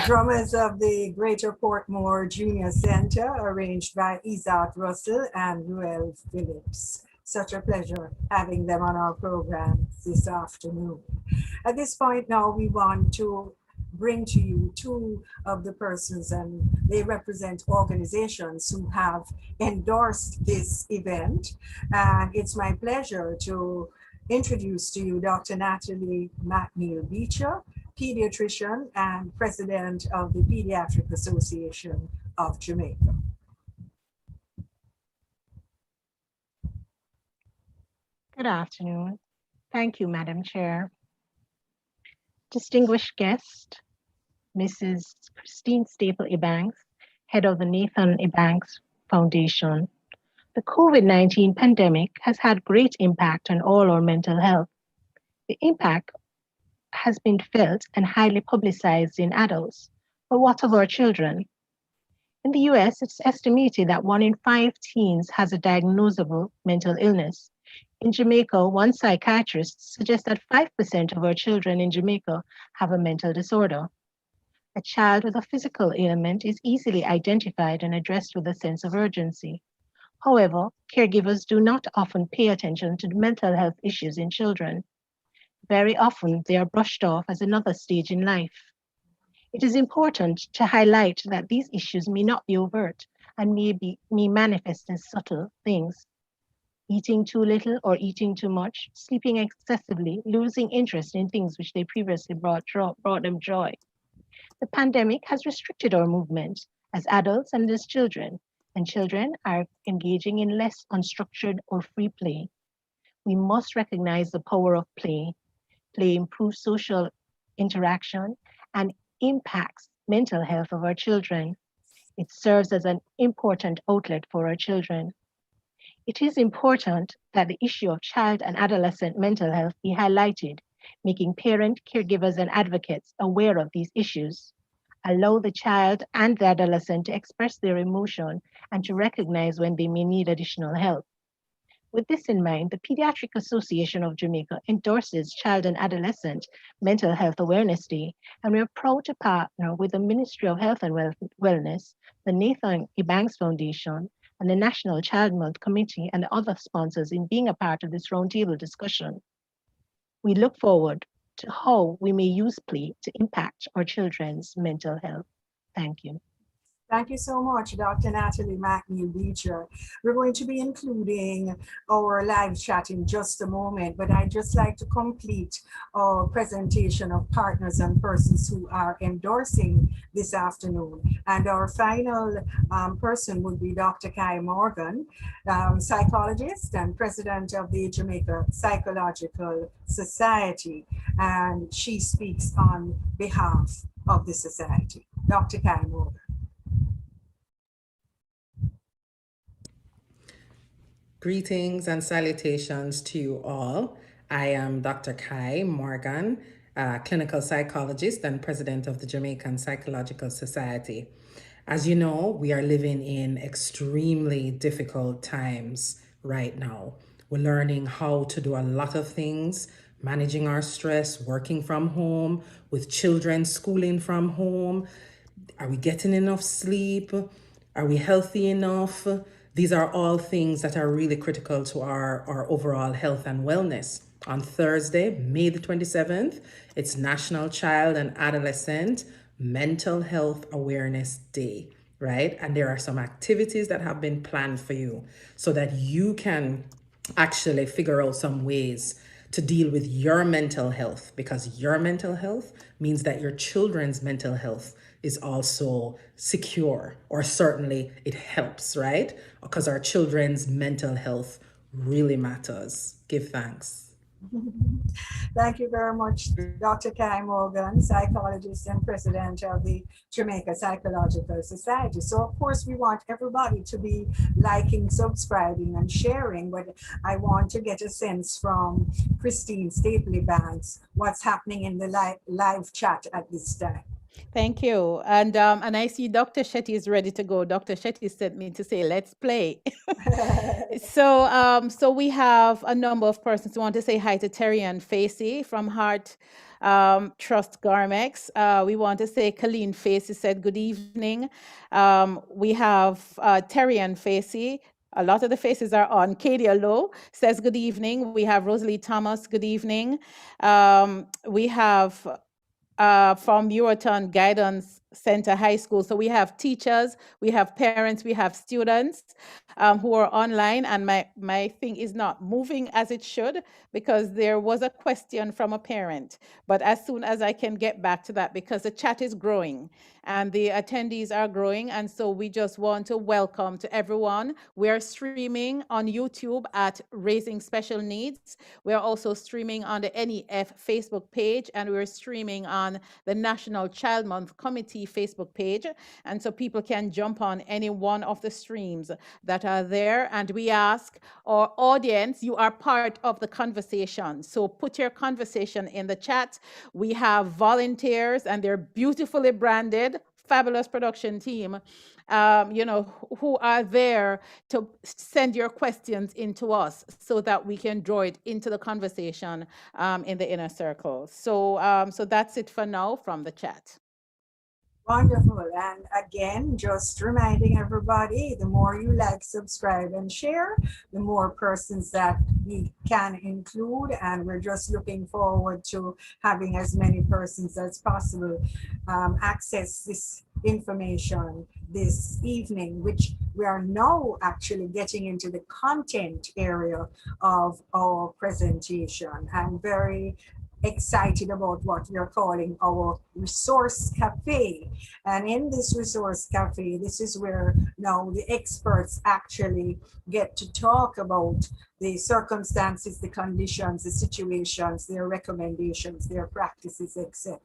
Drummers of the Greater Portmore Junior Center, arranged by Isaac Russell and Ruel Phillips. Such a pleasure having them on our program this afternoon. At this point now, we want to bring to you two of the persons, and they represent organizations who have endorsed this event. And it's my pleasure to introduce to you Dr. Natalie McNeil Beecher, pediatrician and president of the Pediatric Association of Jamaica. Good afternoon. Thank you, Madam Chair. Distinguished guest, Mrs. Christine Staple Ebanks, head of the Nathan Ebanks Foundation. The COVID-19 pandemic has had great impact on all our mental health. The impact has been felt and highly publicized in adults, but what of our children? In the US, it's estimated that 1 in 5 teens has a diagnosable mental illness. In Jamaica, one psychiatrist suggests that 5% of our children in Jamaica have a mental disorder. A child with a physical ailment is easily identified and addressed with a sense of urgency. However, caregivers do not often pay attention to the mental health issues in children. Very often, they are brushed off as another stage in life. It is important to highlight that these issues may not be overt and may manifest as subtle things. Eating too little or eating too much, sleeping excessively, losing interest in things which they previously brought them joy. The pandemic has restricted our movement as adults and as children, and children are engaging in less unstructured or free play. We must recognize the power of play. Play improves social interaction and impacts mental health of our children. It serves as an important outlet for our children. It is important that the issue of child and adolescent mental health be highlighted, making parent, caregivers, and advocates aware of these issues. Allow the child and the adolescent to express their emotion and to recognize when they may need additional help. With this in mind, the Pediatric Association of Jamaica endorses Child and Adolescent Mental Health Awareness Day, and we are proud to partner with the Ministry of Health and Wellness, the Nathan Ebanks Foundation, and the National Child Month Committee and other sponsors in being a part of this roundtable discussion. We look forward to how we may use play to impact our children's mental health. Thank you. Thank you so much, Dr. Natalie McNeil Beecher. We're going to be including our live chat in just a moment, but I'd just like to complete our presentation of partners and persons who are endorsing this afternoon. And our final person would be Dr. Kai Morgan, psychologist and president of the Jamaica Psychological Society. And she speaks on behalf of the society. Dr. Kai Morgan. Greetings and salutations to you all. I am Dr. Kai Morgan, clinical psychologist and president of the Jamaican Psychological Society. As you know, we are living in extremely difficult times right now. We're learning how to do a lot of things, managing our stress, working from home, with children schooling from home. Are we getting enough sleep? Are we healthy enough? These are all things that are really critical to our overall health and wellness. On Thursday, May the 27th, it's National Child and Adolescent Mental Health Awareness Day, right? And there are some activities that have been planned for you so that you can actually figure out some ways to deal with your mental health, because your mental health means that your children's mental health is also secure, or certainly it helps, right? Because our children's mental health really matters. Give thanks. Thank you very much, Dr. Kai Morgan, psychologist and president of the Jamaica Psychological Society. So of course we want everybody to be liking, subscribing and sharing, but I want to get a sense from Christine Stapley Banks, what's happening in the live chat at this time. Thank you. And I see Dr. Shetty is ready to go. Dr. Shetty sent me to say, let's play. So we have a number of persons who want to say hi to Terry and Facey from Heart Trust Garmex. We want to say Colleen Facey said good evening. We have Terry and Facey. A lot of the faces are on. Katie Lowe says good evening. We have Rosalie Thomas, good evening. We have from Euroton Guidance Center High School. So we have teachers, we have parents, we have students who are online, and my thing is not moving as it should because there was a question from a parent. But as soon as I can get back to that, because the chat is growing and the attendees are growing, and so we just want to welcome to everyone. We are streaming on YouTube at Raising Special Needs. We are also streaming on the NEF Facebook page, and we're streaming on the National Child Month Committee Facebook page. And so people can jump on any one of the streams that are there. And we ask our audience, you are part of the conversation. So put your conversation in the chat. We have volunteers, and they're beautifully branded, fabulous production team, who are there to send your questions into us so that we can draw it into the conversation in the inner circle. So that's it for now from the chat. Wonderful. And again, just reminding everybody, the more you like, subscribe, and share, the more persons that we can include. And we're just looking forward to having as many persons as possible access this information this evening, which we are now actually getting into the content area of our presentation. I'm very excited about what we are calling our resource cafe. And in this resource cafe, this is where now the experts actually get to talk about the circumstances, the conditions, the situations, their recommendations, their practices, etc.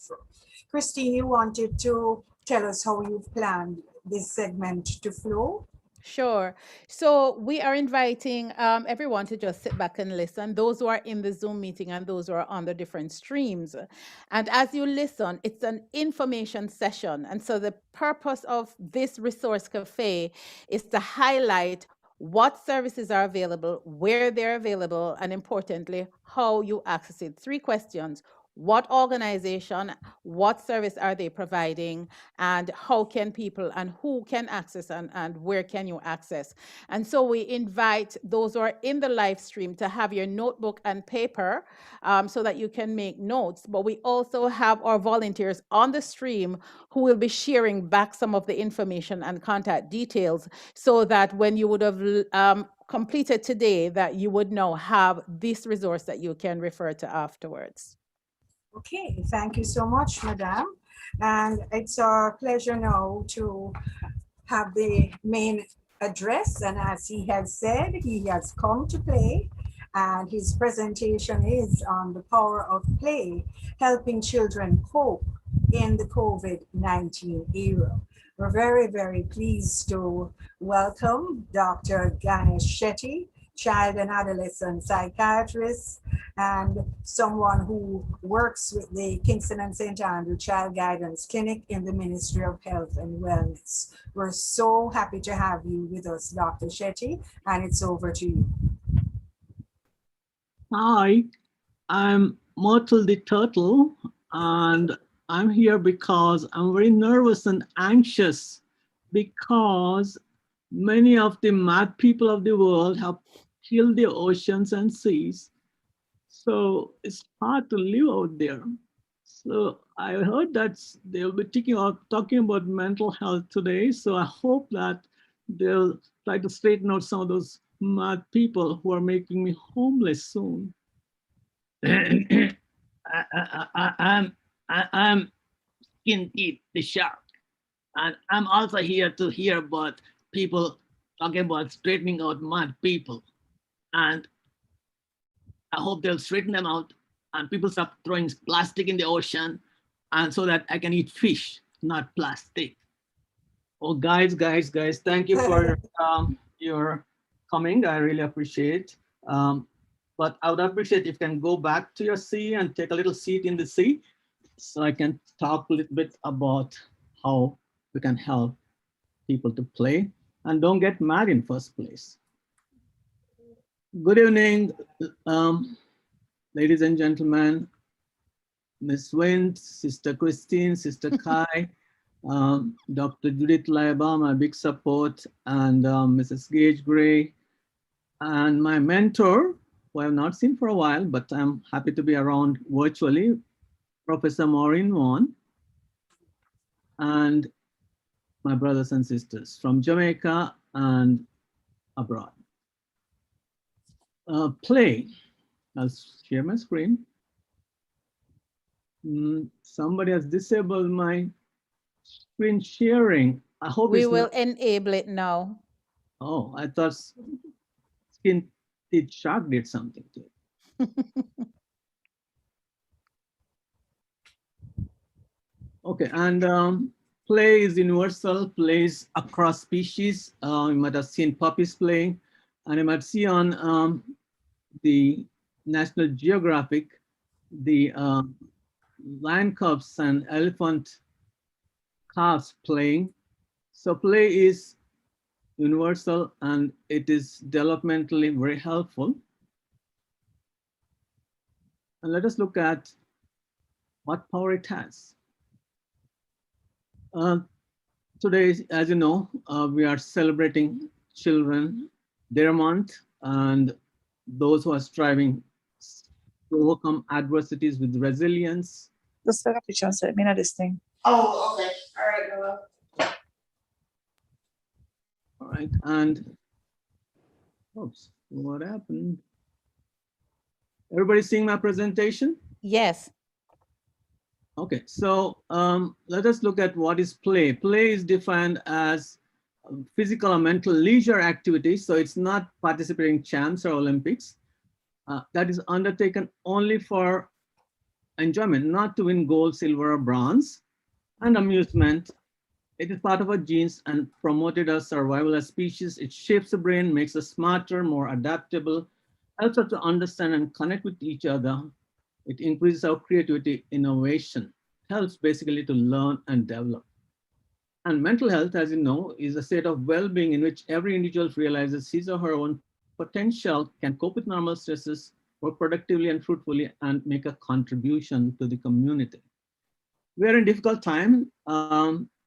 Christine, you wanted to tell us how you've planned this segment to flow? Sure. So we are inviting everyone to just sit back and listen, those who are in the Zoom meeting and those who are on the different streams. And as you listen, it's an information session. And so the purpose of this resource cafe is to highlight what services are available, where they're available, and importantly, how you access it. 3 questions. What organization, what service are they providing, and how can people and who can access and where can you access? And so we invite those who are in the live stream to have your notebook and paper so that you can make notes. But we also have our volunteers on the stream who will be sharing back some of the information and contact details so that when you would have completed today, that you would now have this resource that you can refer to afterwards. Okay, thank you so much, Madam. And it's our pleasure now to have the main address. And as he has said, he has come to play. And his presentation is on the power of play, helping children cope in the COVID-19 era. We're very, very pleased to welcome Dr. Ganesh Shetty, child and adolescent psychiatrist, and someone who works with the Kingston and St. Andrew Child Guidance Clinic in the Ministry of Health and Wellness. We're so happy to have you with us, Dr. Shetty, and it's over to you. Hi, I'm Myrtle the Turtle, and I'm here because I'm very nervous and anxious because many of the mad people of the world have killed the oceans and seas. So it's hard to live out there. So I heard that they'll be talking about mental health today. So I hope that they'll try to straighten out some of those mad people who are making me homeless soon. I'm Skin Teeth the Shark. And I'm also here to hear about people talking about straightening out mad people. And I hope they'll straighten them out and people stop throwing plastic in the ocean and so that I can eat fish, not plastic. Oh, guys, thank you for your coming. I really appreciate. But I would appreciate if you can go back to your sea and take a little seat in the sea so I can talk a little bit about how we can help people to play and don't get mad in first place. Good evening, ladies and gentlemen, Ms. Wint, Sister Christine, Sister Kai, Dr. Judith Laiba, my big support, and Mrs. Gage Gray, and my mentor, who I have not seen for a while, but I'm happy to be around virtually, Professor Maureen Vaughan, and my brothers and sisters from Jamaica and abroad. Play. I'll share my screen. Somebody has disabled my screen sharing. I hope we will enable it now. Oh, I thought Skin Teeth Shark did something to it. Okay, and play is universal, plays across species. You might have seen puppies playing, and you might see on the National Geographic, the lion cubs and elephant calves playing. So play is universal and it is developmentally very helpful. And let us look at what power it has. Today, as you know, we are celebrating children, their month, and those who are striving to overcome adversities with resilience. Just take a picture and set me in this thing. Oh, okay. All right, Noah. All right, and oops, what happened? Everybody seeing my presentation? Yes. Okay, so let us look at what is play. Play is defined as physical or mental leisure activity, so it's not participating in champs or Olympics. That is undertaken only for enjoyment, not to win gold, silver, or bronze, and amusement. It is part of our genes and promoted our survival as species. It shapes the brain, makes us smarter, more adaptable, helps us to understand and connect with each other. It increases our creativity, innovation, helps basically to learn and develop. And mental health, as you know, is a state of well-being in which every individual realizes his or her own potential, can cope with normal stresses, work productively and fruitfully, and make a contribution to the community. We are in difficult time.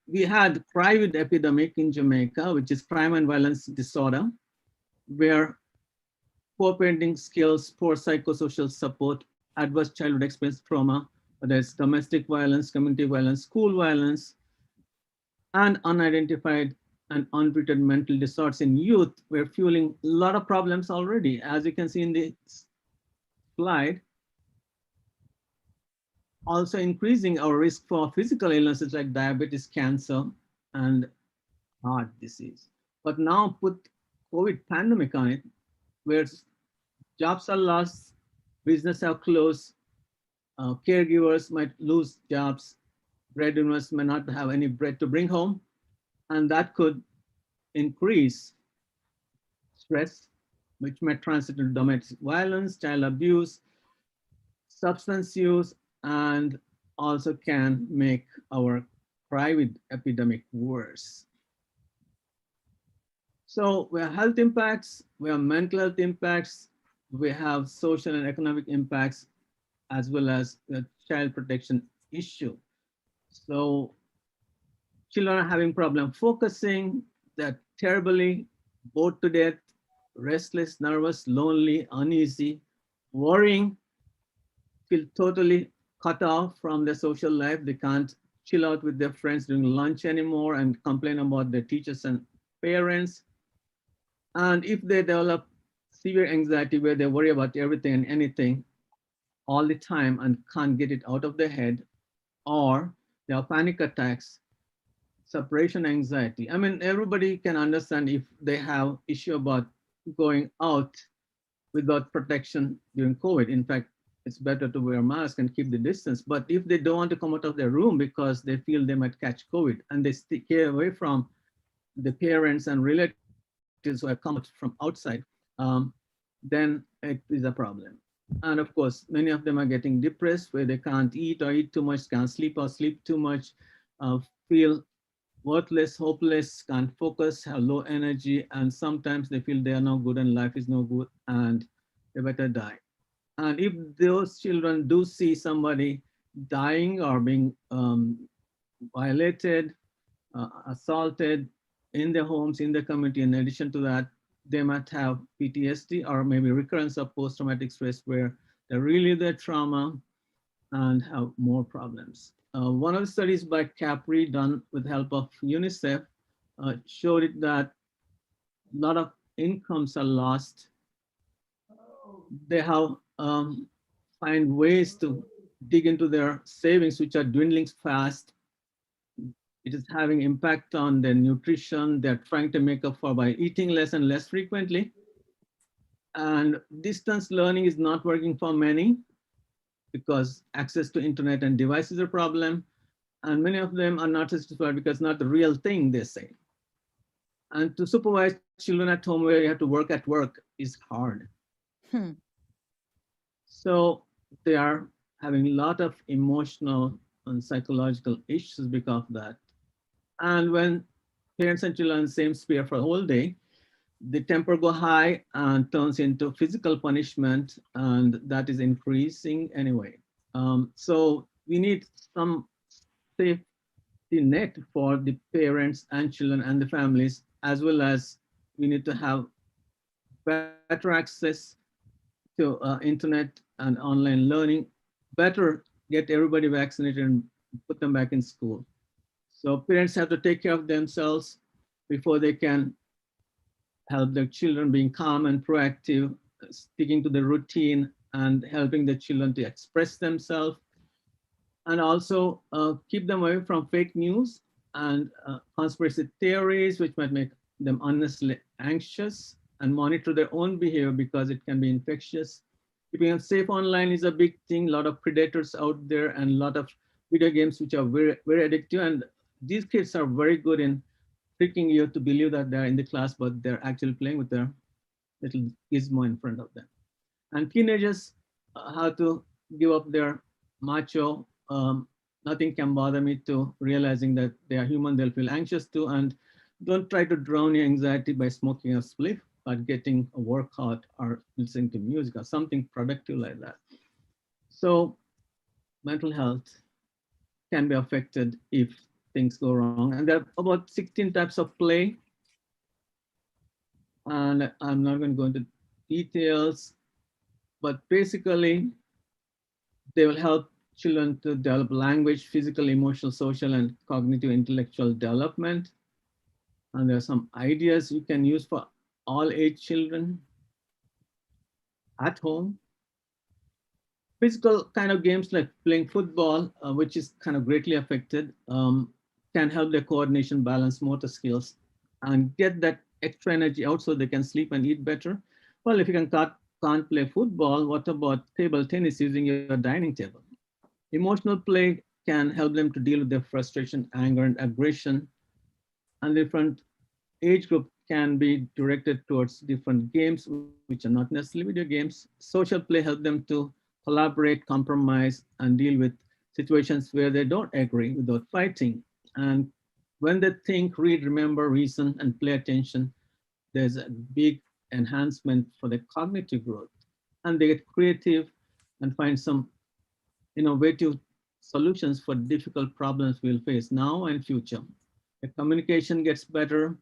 We had private epidemic in Jamaica, which is crime and violence disorder, where poor parenting skills, poor psychosocial support, adverse childhood experience trauma, whether it's domestic violence, community violence, school violence, and unidentified and untreated mental disorders in youth were fueling a lot of problems already. As you can see in the slide, also increasing our risk for physical illnesses like diabetes, cancer, and heart disease. But now put COVID pandemic on it, where jobs are lost, business are closed, caregivers might lose jobs, breadwinners may not have any bread to bring home, and that could increase stress, which may translate to domestic violence, child abuse, substance use, and also can make our private epidemic worse. So we have health impacts, we have mental health impacts, we have social and economic impacts, as well as the child protection issue. So children are having problem focusing, they're terribly bored to death, restless, nervous, lonely, uneasy, worrying, feel totally cut off from their social life. They can't chill out with their friends during lunch anymore and complain about their teachers and parents. And if they develop severe anxiety where they worry about everything and anything all the time and can't get it out of their head, or they have panic attacks, separation anxiety. I mean, everybody can understand if they have issue about going out without protection during COVID. In fact, it's better to wear a mask and keep the distance. But if they don't want to come out of their room because they feel they might catch COVID and they stay away from the parents and relatives who have come from outside, then it is a problem. And of course, many of them are getting depressed where they can't eat or eat too much, can't sleep or sleep too much, feel worthless, hopeless, can't focus, have low energy, and sometimes they feel they are no good and life is no good and they better die. And if those children do see somebody dying or being violated, assaulted in their homes, in the community, in addition to that, they might have PTSD or maybe recurrence of post-traumatic stress where they relive their trauma and have more problems. One of the studies by Capri done with help of UNICEF showed it that a lot of incomes are lost. They have find ways to dig into their savings, which are dwindling fast. It is having impact on their nutrition. They're trying to make up for by eating less and less frequently. And distance learning is not working for many because access to internet and devices is a problem. And many of them are not satisfied because it's not the real thing, they say. And to supervise children at home where you have to work at work is hard. So they are having a lot of emotional and psychological issues because of that. And when parents and children are in the same sphere for a whole day, the temper go high and turns into physical punishment, and that is increasing anyway. So we need some safety net for the parents and children and the families, as well as we need to have better access to internet and online learning, better get everybody vaccinated and put them back in school. So parents have to take care of themselves before they can help their children being calm and proactive, sticking to the routine and helping the children to express themselves. And also keep them away from fake news and conspiracy theories, which might make them unnecessarily anxious, and monitor their own behavior because it can be infectious. Keeping them safe online is a big thing. A lot of predators out there and a lot of video games which are very, very addictive. And these kids are very good in tricking you to believe that they're in the class, but they're actually playing with their little gizmo in front of them. And teenagers have to give up their macho, nothing can bother me, to realizing that they are human, they'll feel anxious too, and don't try to drown your anxiety by smoking a spliff, but getting a workout or listening to music or something productive like that. So mental health can be affected if things go wrong. And there are about 16 types of play. And I'm not going to go into details, but basically they will help children to develop language, physical, emotional, social, and cognitive intellectual development. And there are some ideas you can use for all age children at home. Physical kind of games like playing football, which is kind of greatly affected, can help their coordination, balance, motor skills, and get that extra energy out so they can sleep and eat better. Well, if you can't play football, what about table tennis using your dining table? Emotional play can help them to deal with their frustration, anger, and aggression. And different age group can be directed towards different games, which are not necessarily video games. Social play help them to collaborate, compromise, and deal with situations where they don't agree without fighting. And when they think, read, remember, reason, and pay attention, there's a big enhancement for the cognitive growth. And they get creative and find some innovative solutions for difficult problems we'll face now and future. The communication gets better,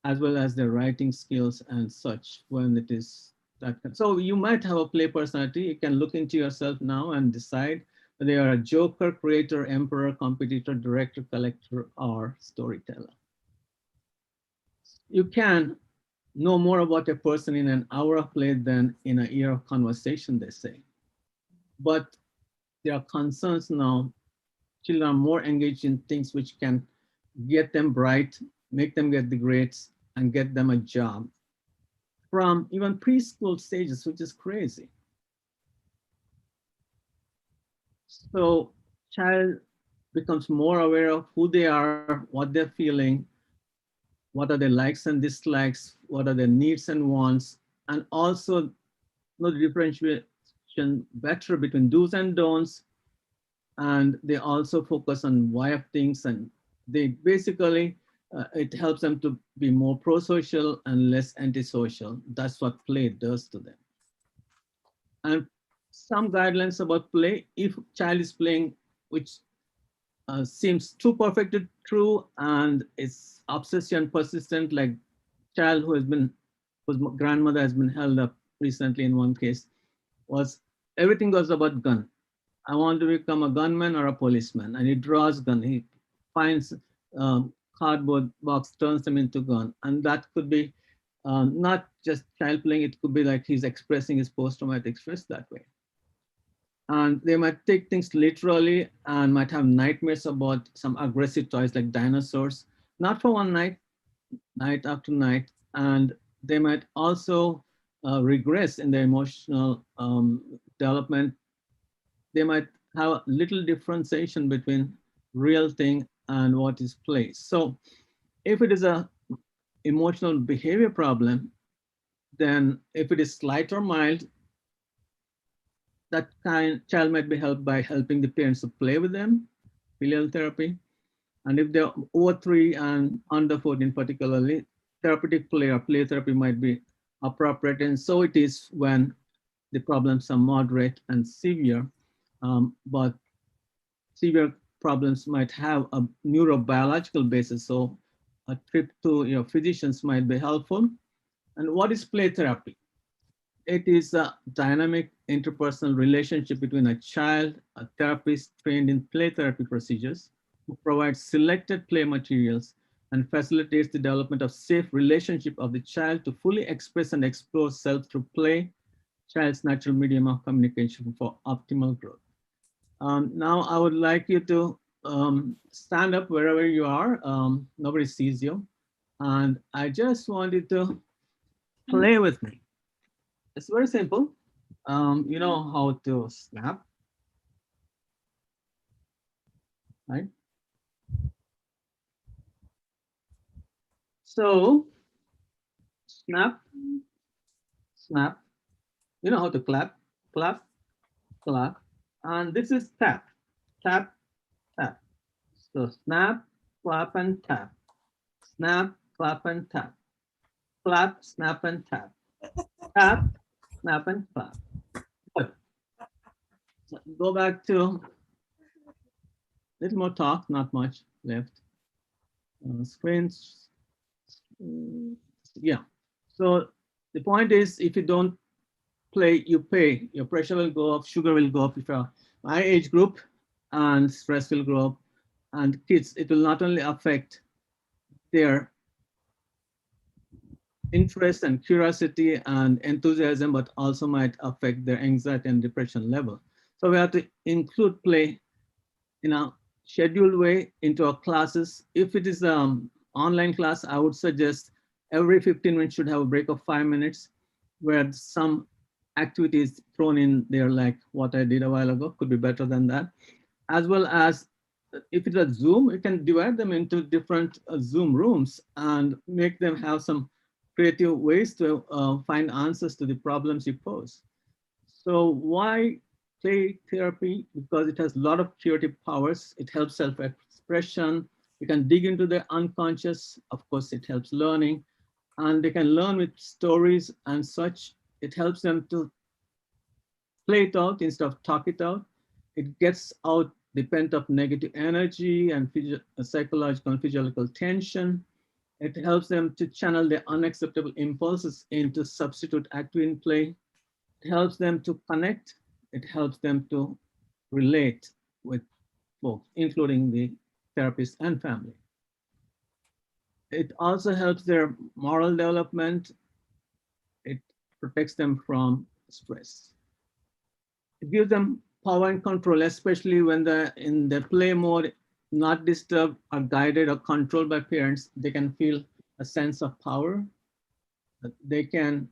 as well as their writing skills and such when it is that. So you might have a play personality. You can look into yourself now and decide whether you are a joker, creator, emperor, competitor, director, collector, or storyteller. You can know more about a person in an hour of play than in a year of conversation, they say. But there are concerns now. Children are more engaged in things which can get them bright, make them get the grades, and get them a job from even preschool stages, which is crazy. So child becomes more aware of who they are, what they're feeling, what are their likes and dislikes, what are their needs and wants, and also know the distinction better between do's and don'ts. And they also focus on why of things, and they basically, it helps them to be more pro-social and less antisocial. That's what play does to them. And some guidelines about play: if child is playing, which seems too perfectly true and is obsession persistent, like child whose grandmother has been held up recently in one case, was everything was about gun. I want to become a gunman or a policeman, and he draws gun. He finds cardboard box, turns them into gun, and that could be not just child playing. It could be like he's expressing his post-traumatic stress that way. And they might take things literally and might have nightmares about some aggressive toys like dinosaurs, not for one night, night after night. And they might also regress in their emotional development. They might have little differentiation between real thing and what is play. So if it is a emotional behavior problem, then if it is slight or mild, that child might be helped by helping the parents to play with them, filial therapy. And if they're over 3 and under 14 particularly, therapeutic play or play therapy might be appropriate. And so it is when the problems are moderate and severe, but severe problems might have a neurobiological basis. So a trip to your physicians might be helpful. And what is play therapy? It is a dynamic interpersonal relationship between a child, a therapist trained in play therapy procedures, who provides selected play materials and facilitates the development of safe relationship of the child to fully express and explore self through play, child's natural medium of communication for optimal growth. Now I would like you to stand up wherever you are. Nobody sees you. And I just want you to play with me. It's very simple. You know how to snap, right? So snap, snap. You know how to clap, clap, clap. And this is tap, tap, tap. So snap, clap, and tap. Snap, clap, and tap. Clap, snap, and tap. Tap, snap, and clap. Good. So go back to a little more talk, not much left. Screens. Yeah. So the point is, if you don't play, you pay. Your pressure will go up, sugar will go up if you're my age group, and stress will grow up. And kids, it will not only affect their interest and curiosity and enthusiasm, but also might affect their anxiety and depression level. So we have to include play in a scheduled way into our classes. If it is an online class, I would suggest every 15 minutes should have a break of 5 minutes where some activities thrown in there, like what I did a while ago, could be better than that. As well as if it's a Zoom, you can divide them into different Zoom rooms and make them have some creative ways to find answers to the problems you pose. So why play therapy? Because it has a lot of curative powers. It helps self-expression. You can dig into the unconscious. Of course, it helps learning. And they can learn with stories and such. It helps them to play it out instead of talk it out. It gets out the pent-up negative energy and psychological and physiological tension. It helps them to channel their unacceptable impulses into substitute activity in play. It helps them to connect. It helps them to relate with folks, including the therapist and family. It also helps their moral development. It protects them from stress. It gives them power and control, especially when they're in the play mode, not disturbed or guided or controlled by parents. They can feel a sense of power. They can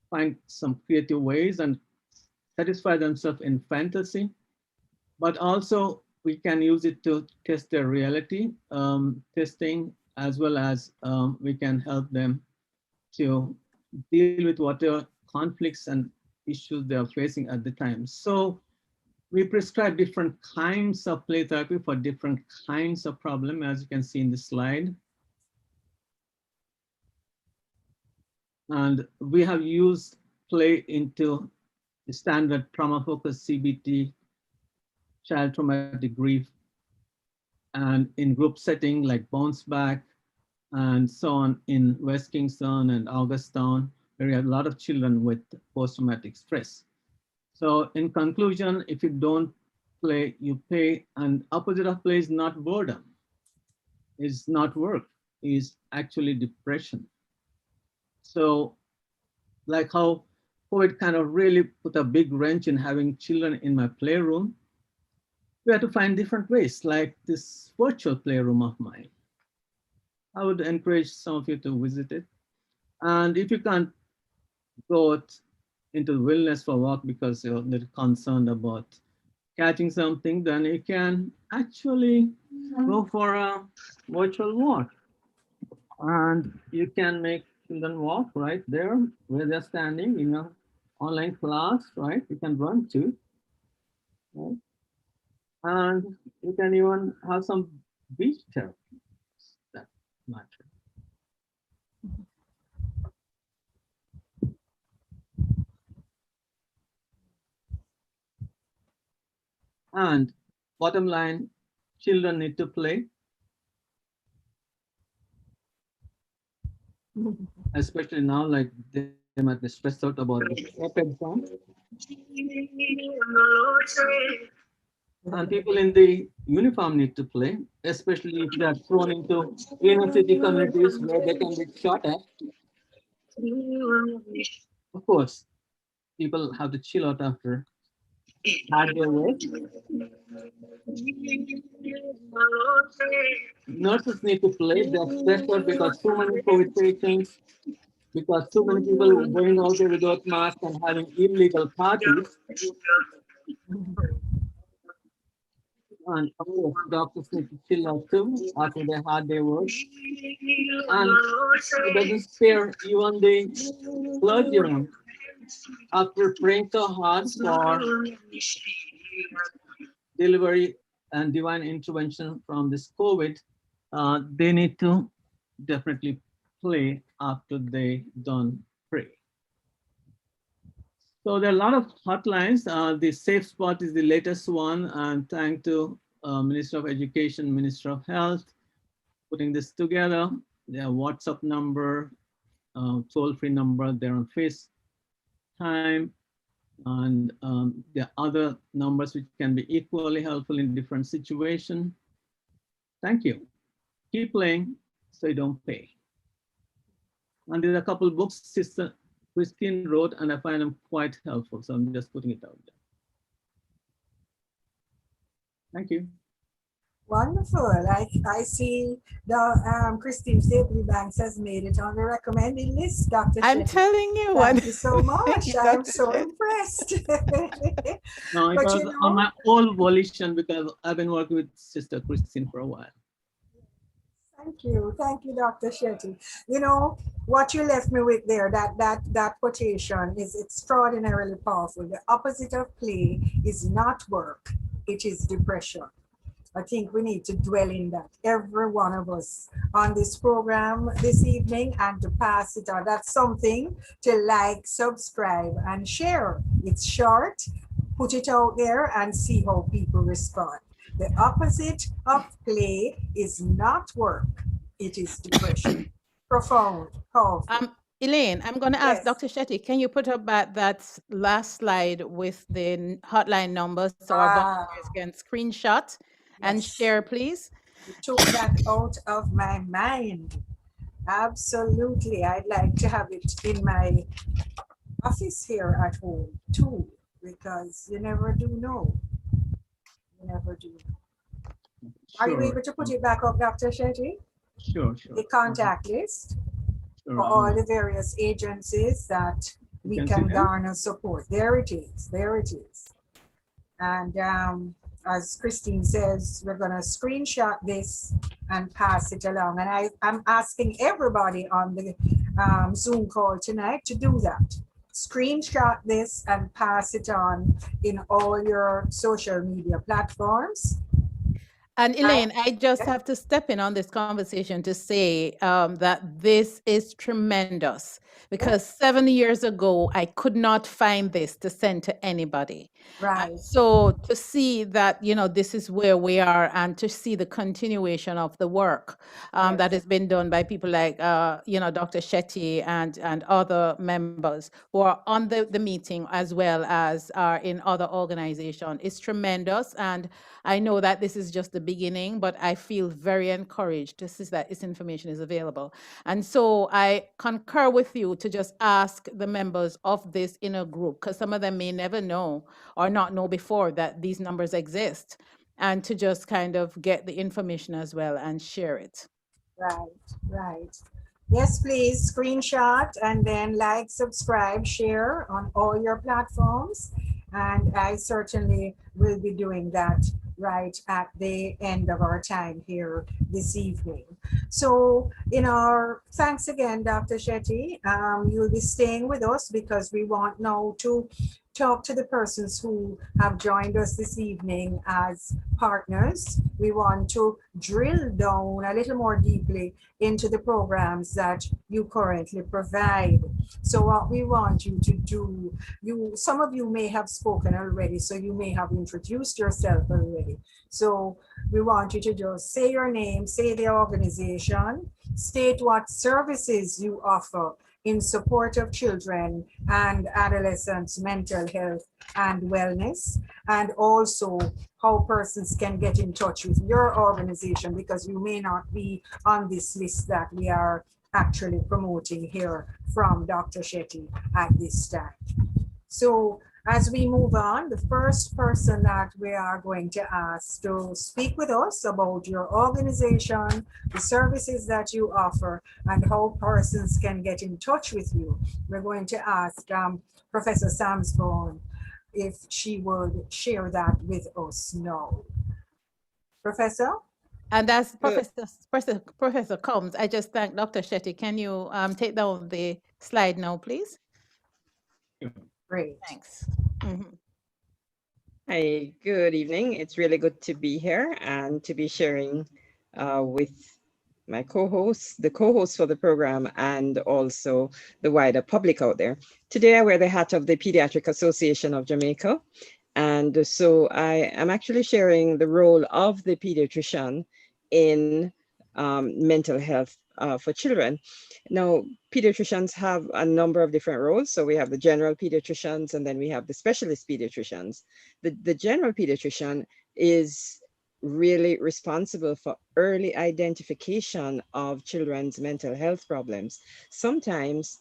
find some creative ways and satisfy themselves in fantasy, but also we can use it to test their reality testing, as well as we can help them to deal with whatever conflicts and issues they are facing at the time. So we prescribe different kinds of play therapy for different kinds of problem, as you can see in the slide. And we have used play into the standard trauma-focused CBT, child traumatic grief, and in group setting like Bounce Back and so on in West Kingston and Augustown, where we have a lot of children with post-traumatic stress. So in conclusion, if you don't play, you pay, and opposite of play is not boredom, is not work, is actually depression. So like how COVID kind of really put a big wrench in having children in my playroom, we had to find different ways, like this virtual playroom of mine. I would encourage some of you to visit it. And if you can't go into the wilderness for a walk because you're a little concerned about catching something, then you can actually go for a virtual walk. And you can make children walk right there where they're standing in an online class, right? You can run too, right? And you can even have some beach therapy. That matter. And bottom line, children need to play. Especially now, like they might be stressed out about the exam. And people in the uniform need to play, especially if they are thrown into inner city communities where they can be shot at. Of course, people have to chill out after hard day work. Nurses need to play. They're stressed out because so many COVID patients, because so many people going out there without masks and having illegal parties. And of course, doctors need to chill out too after their hard day work. And it doesn't spare even the clergymen after praying so hard for delivery and divine intervention from this COVID. They need to definitely play after they done pray. So there are a lot of hotlines. The Safe Spot is the latest one, and thanks to Minister of Education, Minister of Health, putting this together. Their WhatsApp number, toll-free number, they're on FaceTime, and there are other numbers which can be equally helpful in different situations. Thank you. Keep playing so you don't pay. And there's a couple books Sister Christine wrote, and I find them quite helpful. So I'm just putting it out there. Thank you. Wonderful. I see the Christine Stapley Banks has made it on the recommended list, Dr. I'm Shetty. telling you. Thank you so much. You, I'm Dr. so Shetty. impressed. No, it But was you know, on my own volition because I've been working with Sister Christine for a while. Thank you, Dr. Shetty. You know, what you left me with there, that quotation is extraordinarily powerful. The opposite of play is not work, it is depression. I think we need to dwell in that, every one of us on this program this evening, and to pass it on. That's something to like, subscribe, and share. It's short, put it out there and see how people respond. The opposite of play is not work, it is depression. Profound, powerful. Elaine, I'm going to ask Yes. Dr. Shetty, can you put up that last slide with the hotline numbers so our volunteers can screenshot and share, please? You took that out of my mind. Absolutely. I'd like to have it in my office here at home too, because you never do know. You never do know. Are you able to put it back up, Dr. Shetty? Sure. The contact list for all the various agencies that we can garner support. There it is. And as Christine says, we're going to screenshot this and pass it along. And I'm asking everybody on the Zoom call tonight to do that. screenshot this and pass it on in all your social media platforms. And Elaine, I just have to step in on this conversation to say that this is tremendous because 7 years ago, I could not find this to send to anybody. Right. So to see that, this is where we are and to see the continuation of the work that has been done by people like, Dr. Shetty and other members who are on the meeting as well as are in other organizations is tremendous. And I know that this is just the beginning, but I feel very encouraged to see that this information is available. And so I concur with you to just ask the members of this inner group, because some of them may never know or not know before that these numbers exist, and to just kind of get the information as well and share it. Right. Yes, please screenshot and then like, subscribe, share on all your platforms. And I certainly will be doing that right at the end of our time here this evening. So thanks again, Dr. Shetty. You'll be staying with us because we want now to talk to the persons who have joined us this evening as partners. We want to drill down a little more deeply into the programs that you currently provide. So what we want you to do, some of you may have spoken already, so you may have introduced yourself already. So we want you to just say your name, say the organization, state what services you offer in support of children and adolescents' mental health and wellness, and also how persons can get in touch with your organization, because you may not be on this list that we are actually promoting here from Dr. Shetty at this time. So as we move on, the first person that we are going to ask to speak with us about your organization, the services that you offer, and how persons can get in touch with you, we're going to ask Professor Samsbone if she would share that with us now. Professor? And as Professor comes, I just thank Dr. Shetty. Can you take down the slide now, please? Great. Thanks. Hi, good evening. It's really good to be here and to be sharing with my co-hosts, the co-hosts for the program, and also the wider public out there. Today, I wear the hat of the Pediatric Association of Jamaica. And so I am actually sharing the role of the pediatrician in mental health for children. Now, pediatricians have a number of different roles. So we have the general pediatricians, and then we have the specialist pediatricians. The general pediatrician is really responsible for early identification of children's mental health problems. Sometimes,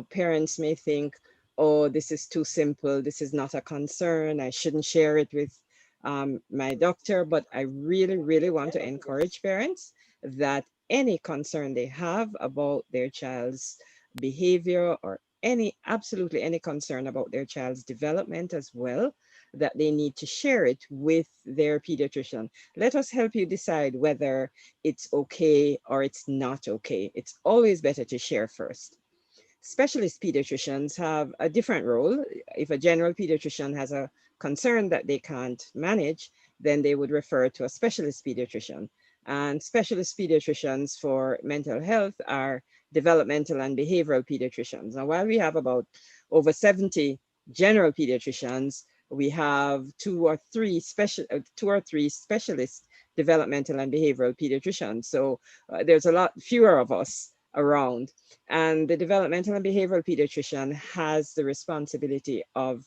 parents may think, oh, this is too simple, this is not a concern, I shouldn't share it with my doctor. But I really, really want to encourage parents that any concern they have about their child's behavior or absolutely any concern about their child's development as well, that they need to share it with their pediatrician. Let us help you decide whether it's okay or it's not okay. It's always better to share first. Specialist pediatricians have a different role. If a general pediatrician has a concern that they can't manage, then they would refer to a specialist pediatrician. And specialist pediatricians for mental health are developmental and behavioral pediatricians. Now, while we have about over 70 general pediatricians, we have two or three specialist developmental and behavioral pediatricians. So there's a lot fewer of us around. And the developmental and behavioral pediatrician has the responsibility of,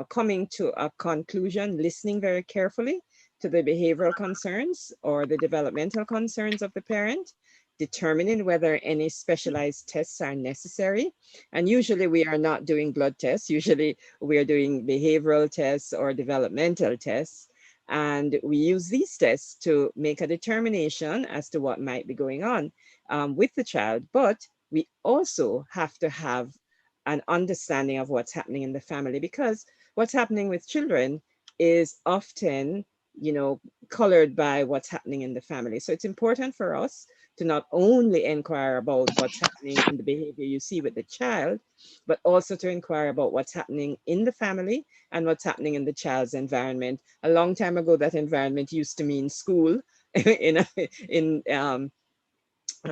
coming to a conclusion, listening very carefully to the behavioral concerns or the developmental concerns of the parent, determining whether any specialized tests are necessary. And usually we are not doing blood tests. Usually we are doing behavioral tests or developmental tests. And we use these tests to make a determination as to what might be going on with the child. But we also have to have an understanding of what's happening in the family, because what's happening with children is often, colored by what's happening in the family. So it's important for us to not only inquire about what's happening in the behavior you see with the child, but also to inquire about what's happening in the family and what's happening in the child's environment. A long time ago, that environment used to mean school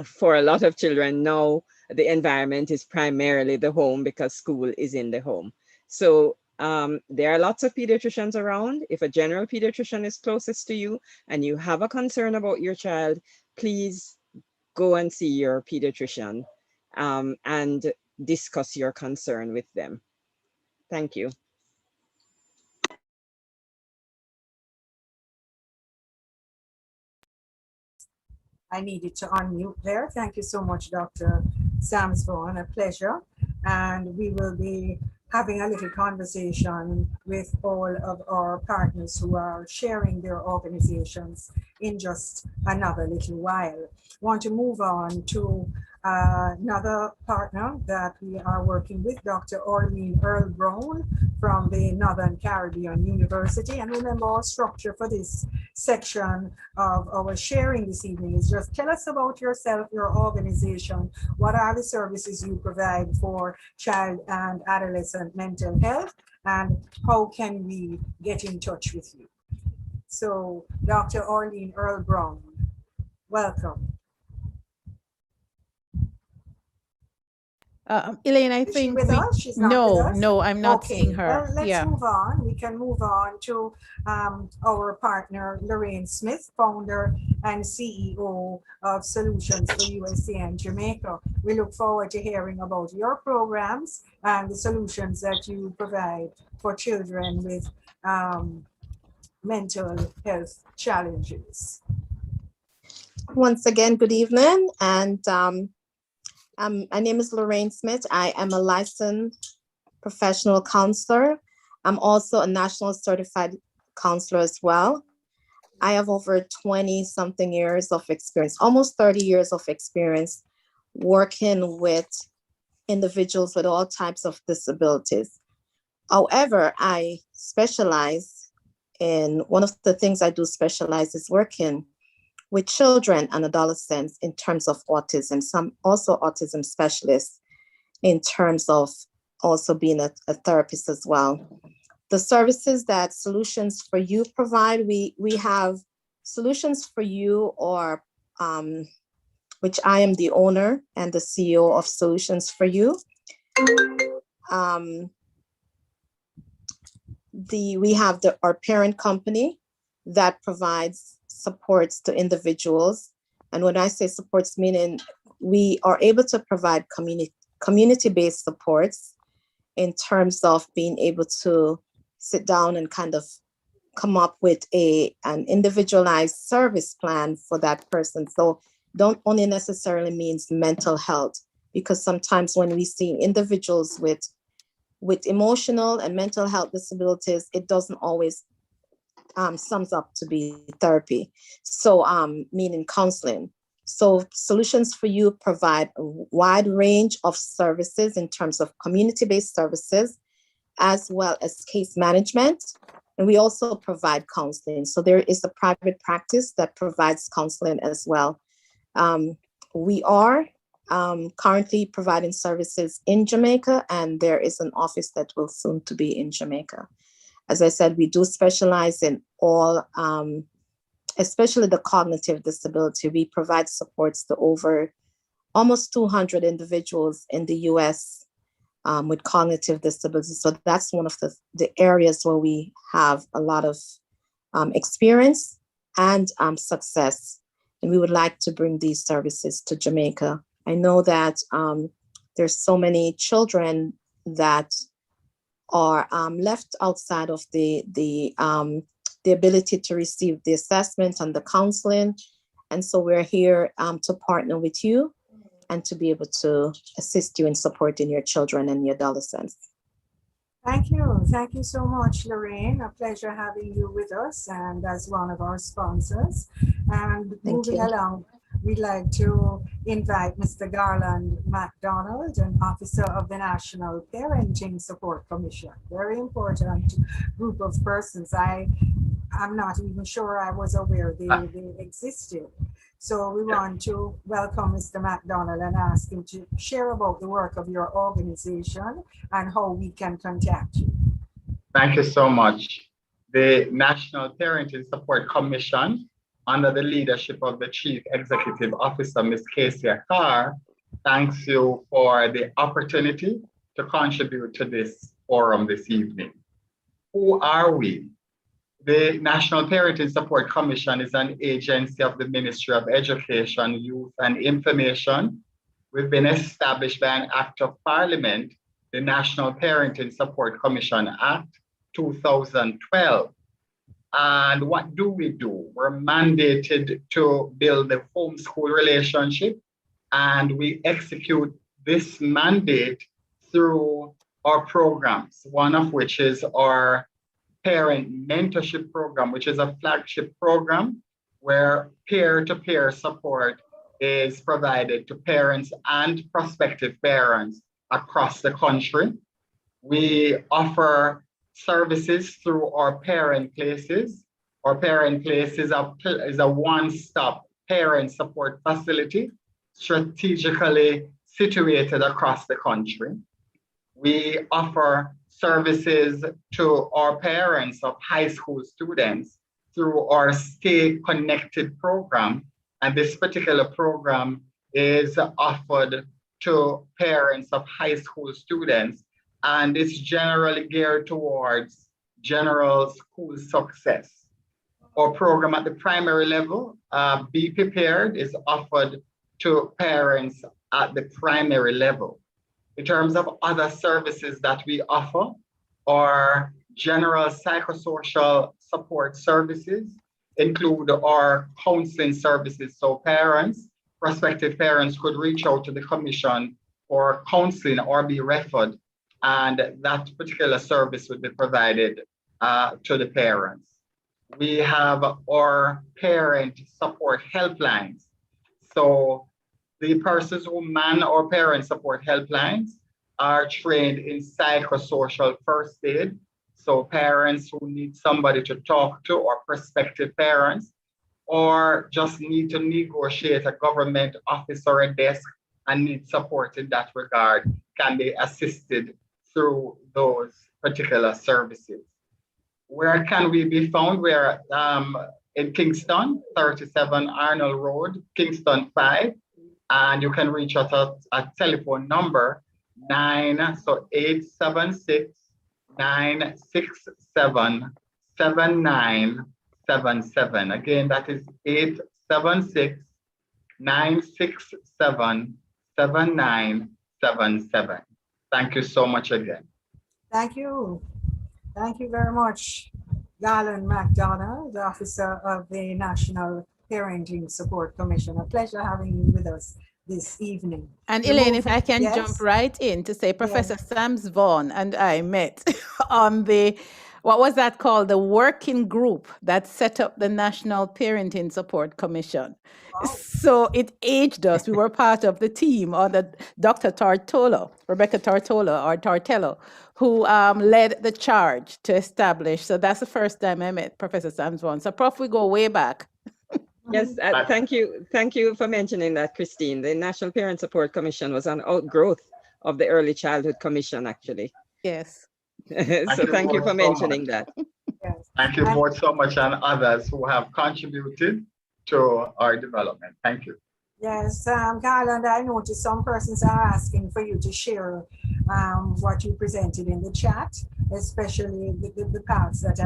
for a lot of children. Now the environment is primarily the home because school is in the home. So there are lots of pediatricians around. If a general pediatrician is closest to you and you have a concern about your child, please go and see your pediatrician and discuss your concern with them. Thank you. I needed to unmute there. Thank you so much, Dr. Samsvon, a pleasure. And we will be having a little conversation with all of our partners who are sharing their organizations in just another little while. Want to move on to another partner that we are working with, Dr. Orleen Earl Brown from the Northern Caribbean University. And remember, our structure for this section of our sharing this evening is just tell us about yourself, your organization, what are the services you provide for child and adolescent mental health, and how can we get in touch with you. So Dr. Orleen Earl Brown, welcome. Elaine, I Is think she with us? She's not with us? no, I'm not Okay, seeing her. well, let's move on. We can move on to our partner, Lorraine Smith, founder and CEO of Solutions for USA and Jamaica. We look forward to hearing about your programs and the solutions that you provide for children with mental health challenges. Once again, good evening. And my name is Lorraine Smith. I am a licensed professional counselor. I'm also a national certified counselor as well. I have over 20 something years of experience, almost 30 years of experience working with individuals with all types of disabilities. However, I specialize in, one of the things I do specialize is working with children and adolescents in terms of autism, some also autism specialists in terms of also being a therapist as well. The services that Solutions for You provide, we have Solutions for You, or which I am the owner and the CEO of Solutions for You. We have our parent company that provides supports to individuals. And when I say supports, meaning we are able to provide community-based supports in terms of being able to sit down and kind of come up with an individualized service plan for that person. So don't only necessarily means mental health, because sometimes when we see individuals with emotional and mental health disabilities, it doesn't always sums up to be therapy. So meaning counseling. So Solutions for You provide a wide range of services in terms of community-based services, as well as case management. And we also provide counseling. So there is a private practice that provides counseling as well. We are currently providing services in Jamaica, and there is an office that will soon to be in Jamaica. As I said, we do specialize in all, especially the cognitive disability. We provide supports to over almost 200 individuals in the US with cognitive disabilities. So that's one of the areas where we have a lot of experience and success. And we would like to bring these services to Jamaica. I know that there's so many children that are left outside of the ability to receive the assessment and the counseling. And so we're here to partner with you and to be able to assist you in supporting your children and your adolescents. Thank you. Thank you so much, Lorraine. A pleasure having you with us and as one of our sponsors. And moving along, we'd like to invite Mr. Garland MacDonald, an officer of the National Parenting Support Commission. Very important group of persons. I'm not even sure I was aware they existed. So we want to welcome Mr. McDonald and ask him to share about the work of your organization and how we can contact you. Thank you so much. The National Parenting Support Commission, under the leadership of the Chief Executive Officer, Ms. Casey Carr, thanks you for the opportunity to contribute to this forum this evening. Who are we? The National Parenting Support Commission is an agency of the Ministry of Education, Youth and Information. We've been established by an Act of Parliament, the National Parenting Support Commission Act 2012. And what do? We're mandated to build the homeschool relationship, and we execute this mandate through our programs, one of which is our Parent Mentorship Program, which is a flagship program where peer-to-peer support is provided to parents and prospective parents across the country. We offer services through our parent places. Our parent place is a one-stop parent support facility strategically situated across the country. We offer services to our parents of high school students through our Stay Connected program. And this particular program is offered to parents of high school students, and it's generally geared towards general school success. Our program at the primary level, Be Prepared, is offered to parents at the primary level. In terms of other services that we offer, our general psychosocial support services include our counseling services. So parents, prospective parents could reach out to the commission for counseling or be referred, and that particular service would be provided to the parents. We have our parent support helplines. So the persons who man our parent support helplines are trained in psychosocial first aid. So parents who need somebody to talk to, or prospective parents, or just need to negotiate a government office or a desk and need support in that regard, can be assisted through those particular services. Where can we be found? We're in Kingston, 37 Arnold Road, Kingston 5. And you can reach us at a telephone number 876-967-7977. Again, that is 876-967-7977. Thank you so much again. Thank you. Thank you very much, Garland McDonald, the officer of the National Parenting Support Commission. A pleasure having you with us this evening. And Elaine, if I can jump right in to say, Professor Sams Vaughan and I met on the, what was that called? The working group that set up the National Parenting Support Commission. Wow. So it aged us. We were part of the team under Dr. Rebecca Tortello, who led the charge to establish. So that's the first time I met Professor Sams Vaughan. So Prof, we go way back. Yes, thank you. Thank you for mentioning that, Christine. The National Parent Support Commission was an outgrowth of the Early Childhood Commission, actually. Yes. So thank you for mentioning that. Yes. Thank you both so much, and others who have contributed to our development. Thank you. Yes, Garland, I noticed some persons are asking for you to share what you presented in the chat, especially the parts that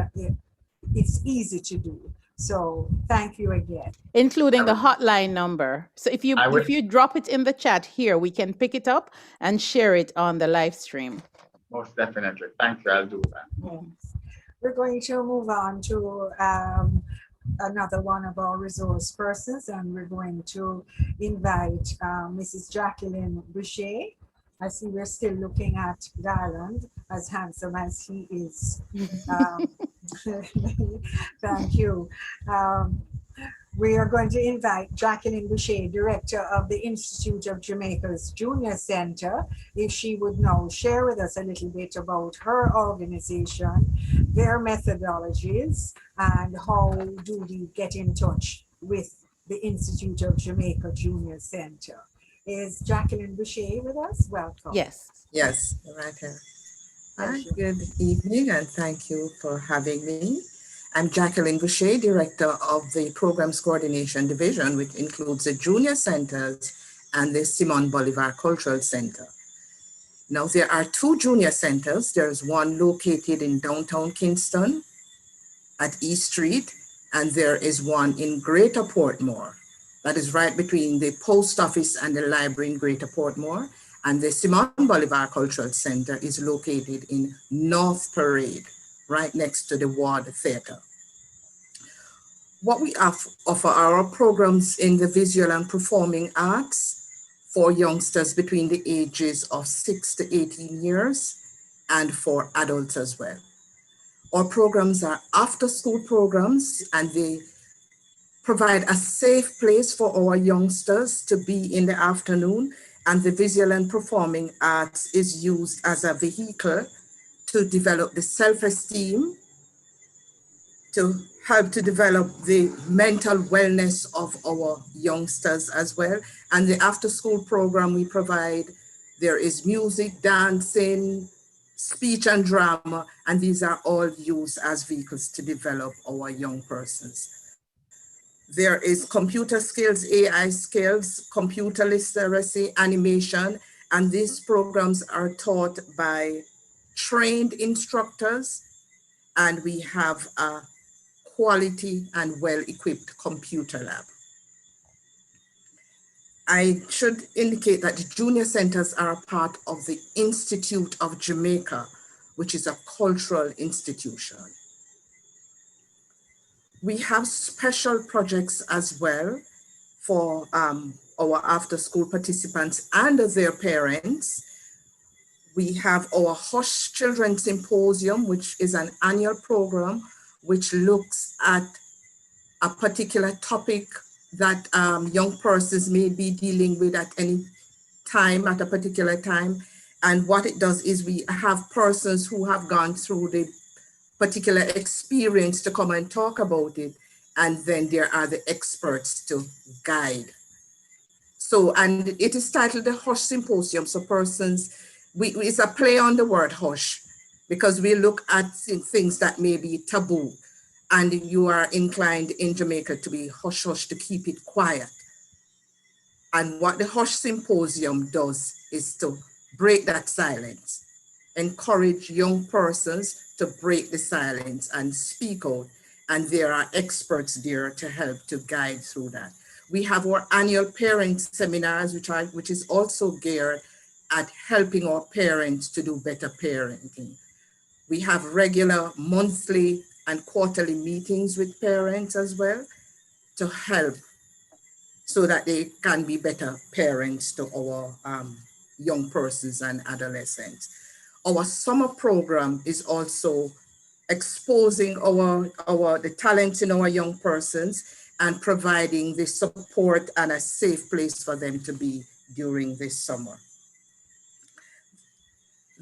it's easy to do. So thank you again. Including the hotline number. So if you drop it in the chat here, we can pick it up and share it on the live stream. Most definitely. Thank you. I'll do that. Yes. We're going to move on to another one of our resource persons, and we're going to invite Mrs. Jacqueline Boucher. I see we're still looking at Garland, as handsome as he is. Thank you. We are going to invite Jacqueline Boucher, Director of the Institute of Jamaica's Junior Center, if she would now share with us a little bit about her organization, their methodologies, and how do we get in touch with the Institute of Jamaica Junior Center. Is Jacqueline Boucher with us? Welcome. Yes. Yes, right here. Hi, Thank you. good evening, and thank you for having me. I'm Jacqueline Boucher, Director of the Programs Coordination Division, which includes the Junior Centers and the Simon Bolivar Cultural Center. Now, there are two junior centers. There's one located in downtown Kingston at East Street, and there is one in Greater Portmore. That is right between the post office and the library in Greater Portmore. And the Simon Bolivar Cultural Center is located in North Parade, right next to the Ward Theater. What we offer are our programs in the visual and performing arts for youngsters between the ages of 6 to 18 years and for adults as well. Our programs are after-school programs, and they provide a safe place for our youngsters to be in the afternoon, and the visual and performing arts is used as a vehicle to develop the self-esteem, to help to develop the mental wellness of our youngsters as well. And the after-school program we provide, there is music, dancing, speech and drama, and these are all used as vehicles to develop our young persons. There is computer skills, AI skills, computer literacy, animation, and these programs are taught by trained instructors, and we have a quality and well-equipped computer lab. I should indicate that the junior centers are a part of the Institute of Jamaica, which is a cultural institution. We have special projects as well for our after-school participants and their parents. We have our Hush Children Symposium, which is an annual program which looks at a particular topic that young persons may be dealing with at any time, at a particular time. And what it does is we have persons who have gone through the particular experience to come and talk about it. And then there are the experts to guide. So, and it is titled the Hush Symposium. So persons, it's a play on the word hush, because we look at things that may be taboo, and you are inclined in Jamaica to be hush hush, to keep it quiet. And what the Hush Symposium does is to break that silence, encourage young persons to break the silence and speak out. And there are experts there to help to guide through that. We have our annual parent seminars, which is also geared at helping our parents to do better parenting. We have regular monthly and quarterly meetings with parents as well to help so that they can be better parents to our young persons and adolescents. Our summer program is also exposing the talents in our young persons and providing the support and a safe place for them to be during this summer.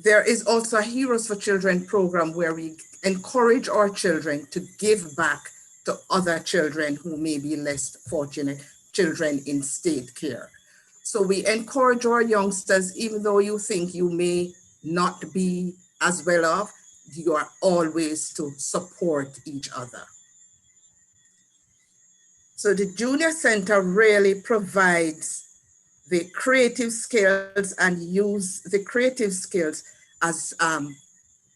There is also a Heroes for Children program where we encourage our children to give back to other children who may be less fortunate, children in state care. So we encourage our youngsters, even though you think you may not be as well off, you are always to support each other. So the Junior Center really provides the creative skills and use the creative skills as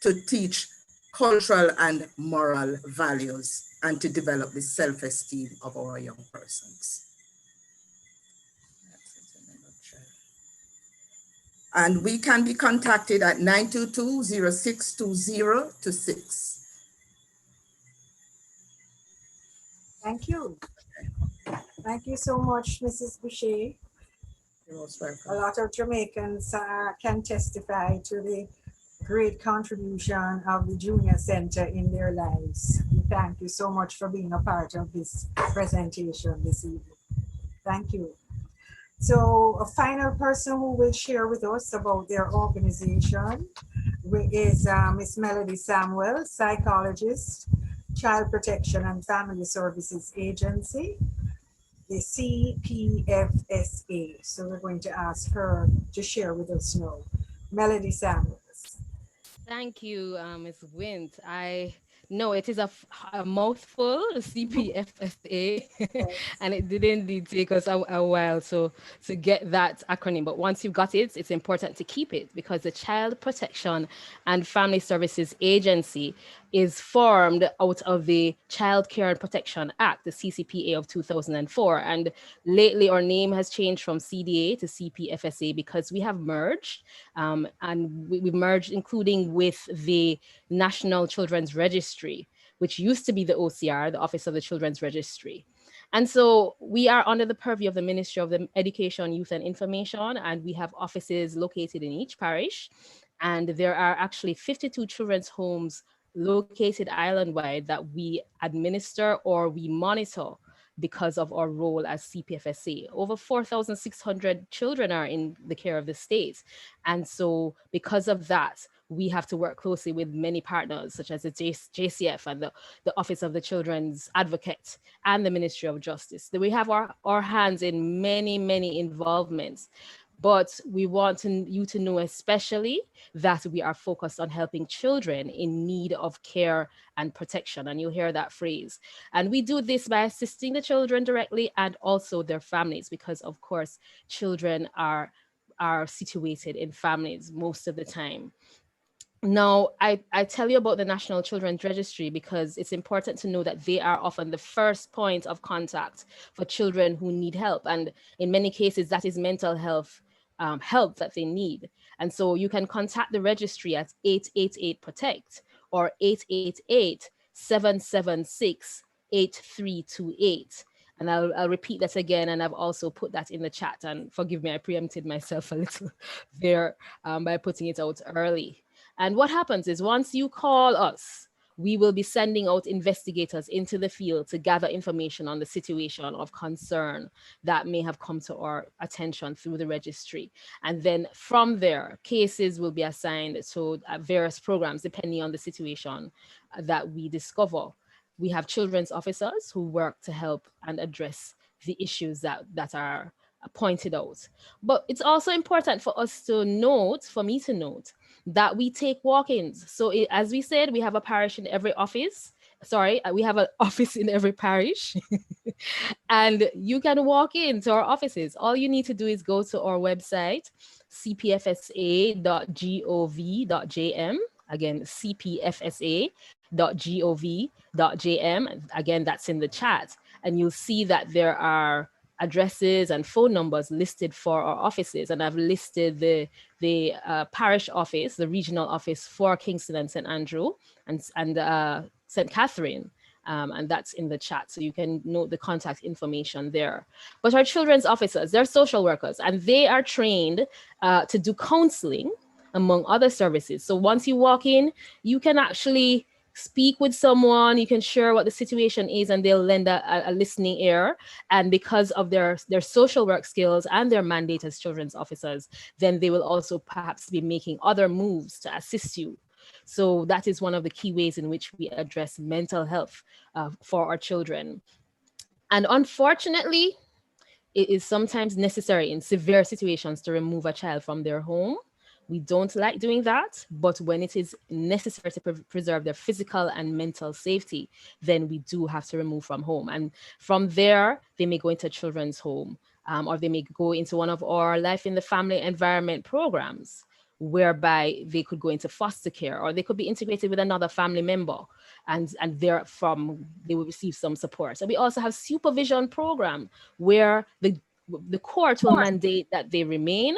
to teach cultural and moral values and to develop the self-esteem of our young persons. And we can be contacted at 922-0620-6. Thank you. Thank you so much, Mrs. Boucher. You're most welcome. A lot of Jamaicans can testify to the great contribution of the Junior Center in their lives. We thank you so much for being a part of this presentation this evening. Thank you. So a final person who will share with us about their organization is Miss Melody Samuel, Psychologist, Child Protection and Family Services Agency. the CPFSA. So we're going to ask her to share with us now. Melody Samuels. Thank you, Ms. Wint. I know it is a mouthful, CPFSA, and it did indeed take us a while to get that acronym. But once you've got it, it's important to keep it because the Child Protection and Family Services Agency is formed out of the Child Care and Protection Act, the CCPA of 2004. And lately our name has changed from CDA to CPFSA because we have merged, and we've merged including with the National Children's Registry, which used to be the OCR, the Office of the Children's Registry. And so we are under the purview of the Ministry of the Education, Youth and Information, and we have offices located in each parish. And there are actually 52 children's homes located island-wide that we administer or we monitor because of our role as CPFSA. Over 4,600 children are in the care of the state. And so because of that, we have to work closely with many partners, such as the JCF and the Office of the Children's Advocate and the Ministry of Justice. We have our hands in many, many involvements. But we want you to know especially that we are focused on helping children in need of care and protection. And you'll hear that phrase. And we do this by assisting the children directly and also their families, because of course, children are situated in families most of the time. Now, I tell you about the National Children's Registry because it's important to know that they are often the first point of contact for children who need help. And in many cases, that is mental health help that they need. And so you can contact the registry at 888-PROTECT or 888-776-8328. And I'll repeat that again. And I've also put that in the chat. And forgive me, I preempted myself a little there by putting it out early. And what happens is once you call us, we will be sending out investigators into the field to gather information on the situation of concern that may have come to our attention through the registry. And then from there, cases will be assigned to various programs depending on the situation that we discover. We have children's officers who work to help and address the issues that are pointed out. But it's also important for us to note, for me to note, that we take walk-ins. So as we said, we have a parish in every office. Sorry, we have an office in every parish. And you can walk into our offices. All you need to do is go to our website, cpfsa.gov.jm. Again, cpfsa.gov.jm. Again, that's in the chat. And you'll see that there are addresses and phone numbers listed for our offices. And I've listed the parish office, the regional office for Kingston and St. Andrew and St. Catherine. And that's in the chat. So you can note the contact information there. But our children's officers, they're social workers, and they are trained to do counseling, among other services. So once you walk in, you can actually speak with someone, you can share what the situation is, and they'll lend a listening ear. And because of their social work skills and their mandate as children's officers, then they will also perhaps be making other moves to assist you. So that is one of the key ways in which we address mental health for our children. And unfortunately, it is sometimes necessary in severe situations to remove a child from their home. We don't like doing that, but when it is necessary to preserve their physical and mental safety, then we do have to remove from home. And from there, they may go into a children's home, or they may go into one of our Life in the Family Environment programs, whereby they could go into foster care, or they could be integrated with another family member, and therefrom they will receive some support. So we also have supervision program where the court will mandate that they remain,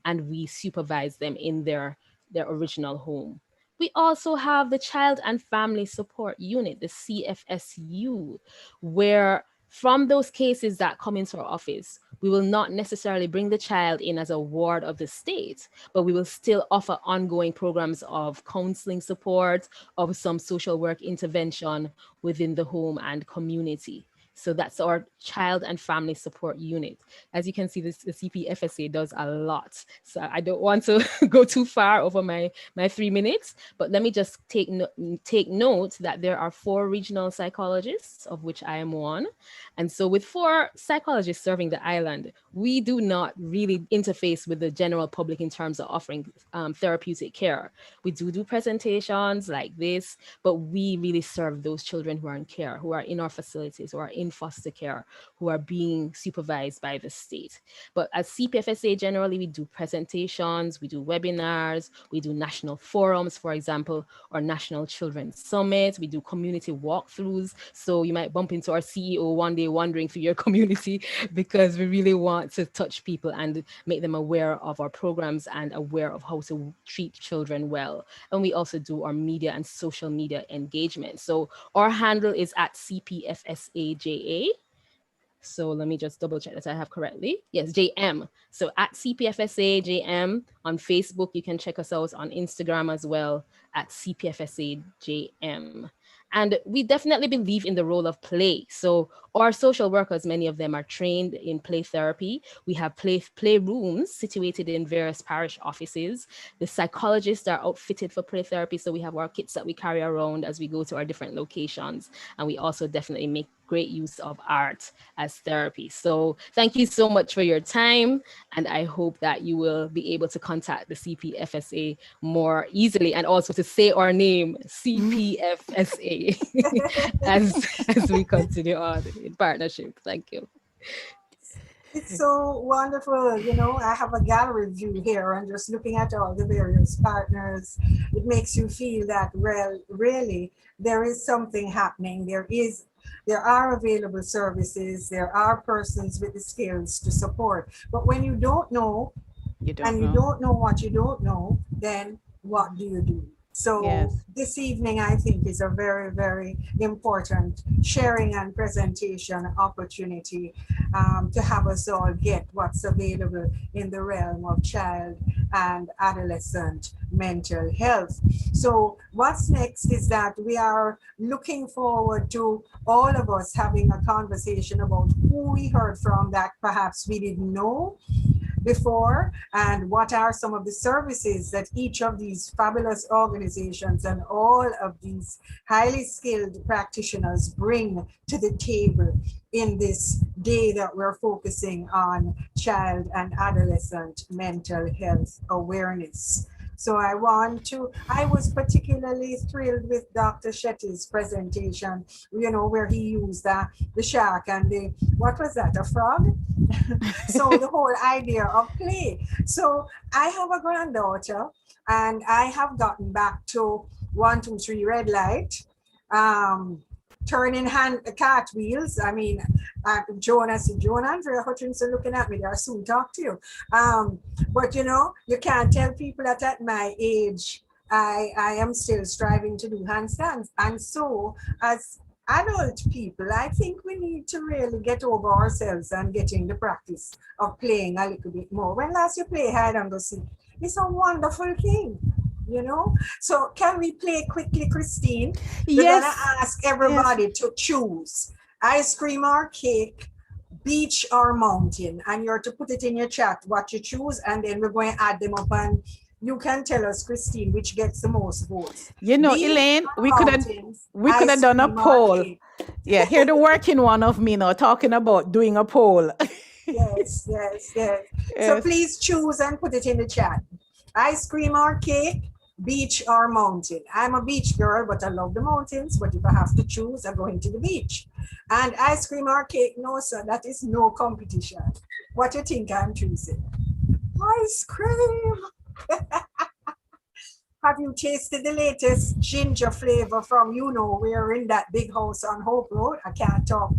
and we supervise them in their original home. We also have the Child and Family Support Unit, the CFSU, where from those cases that come into our office, we will not necessarily bring the child in as a ward of the state, but we will still offer ongoing programs of counseling support, of some social work intervention within the home and community. So that's our Child and Family Support Unit. As you can see, the CPFSA does a lot. So I don't want to go too far over my 3 minutes, but let me just take note that there are 4 regional psychologists, of which I am one. And so with 4 psychologists serving the island, we do not really interface with the general public in terms of offering therapeutic care. We do presentations like this, but we really serve those children who are in care, who are in our facilities, who are in foster care, who are being supervised by the state. But as CPFSA, generally, we do presentations, we do webinars, we do national forums, for example, or National Children's Summit, we do community walkthroughs. So you might bump into our CEO one day wandering through your community, because we really want to touch people and make them aware of our programs and aware of how to treat children well. And we also do our media and social media engagement. So our handle is at CPFSAJA. So let me just double check that I have correctly. Yes, JM. So at CPFSA JM on Facebook. You can check us out on Instagram as well at CPFSA JM. And we definitely believe in the role of play. So our social workers, many of them are trained in play therapy. We have play rooms situated in various parish offices. The psychologists are outfitted for play therapy. So we have our kits that we carry around as we go to our different locations. And we also definitely make great use of art as therapy. So thank you so much for your time. And I hope that you will be able to contact the CPFSA more easily, and also to say our name, CPFSA, as we continue on in partnership. Thank you. It's so wonderful. You know, I have a gallery view here, and just looking at all the various partners, it makes you feel that, well, really, there is something happening. There are available services. There are persons with the skills to support. But when you don't know, you don't know what you don't know, then what do you do? So this evening, I think, is a very, very important sharing and presentation opportunity to have us all get what's available in the realm of child and adolescent mental health. So what's next is that we are looking forward to all of us having a conversation about who we heard from that perhaps we didn't know before, and what are some of the services that each of these fabulous organizations and all of these highly skilled practitioners bring to the table in this day that we're focusing on child and adolescent mental health awareness. So I was particularly thrilled with Dr. Shetty's presentation, you know, where he used the shark and what was that, a frog? So the whole idea of play. So I have a granddaughter, and I have gotten back to 1, 2, 3 red light, turning cartwheels. I mean, Jonah and Andrea Hutchins are looking at me. They'll soon talk to you. But you know, you can't tell people that at my age, I am still striving to do handstands. And so as adult people, I think we need to really get over ourselves and get in the practice of playing a little bit more. When last you play hide and go seek? It's a wonderful thing, you know? So can we play quickly, Christine? We're gonna ask everybody to choose ice cream or cake, beach or mountain, and you're to put it in your chat what you choose, and then we're going to add them up, and you can tell us, Christine, which gets the most votes. You know, Beach Elaine, or we could have ice done a cream or poll. cake? Yeah, here the working one of me now talking about doing a poll. Yes. So please choose and put it in the chat. Ice cream or cake, beach or mountain. I'm a beach girl, but I love the mountains. But if I have to choose, I'm going to the beach. And ice cream or cake, no, sir, that is no competition. What do you think I'm choosing? Ice cream. Have you tasted the latest ginger flavor from, you know, we're in that big house on Hope Road? I can't talk.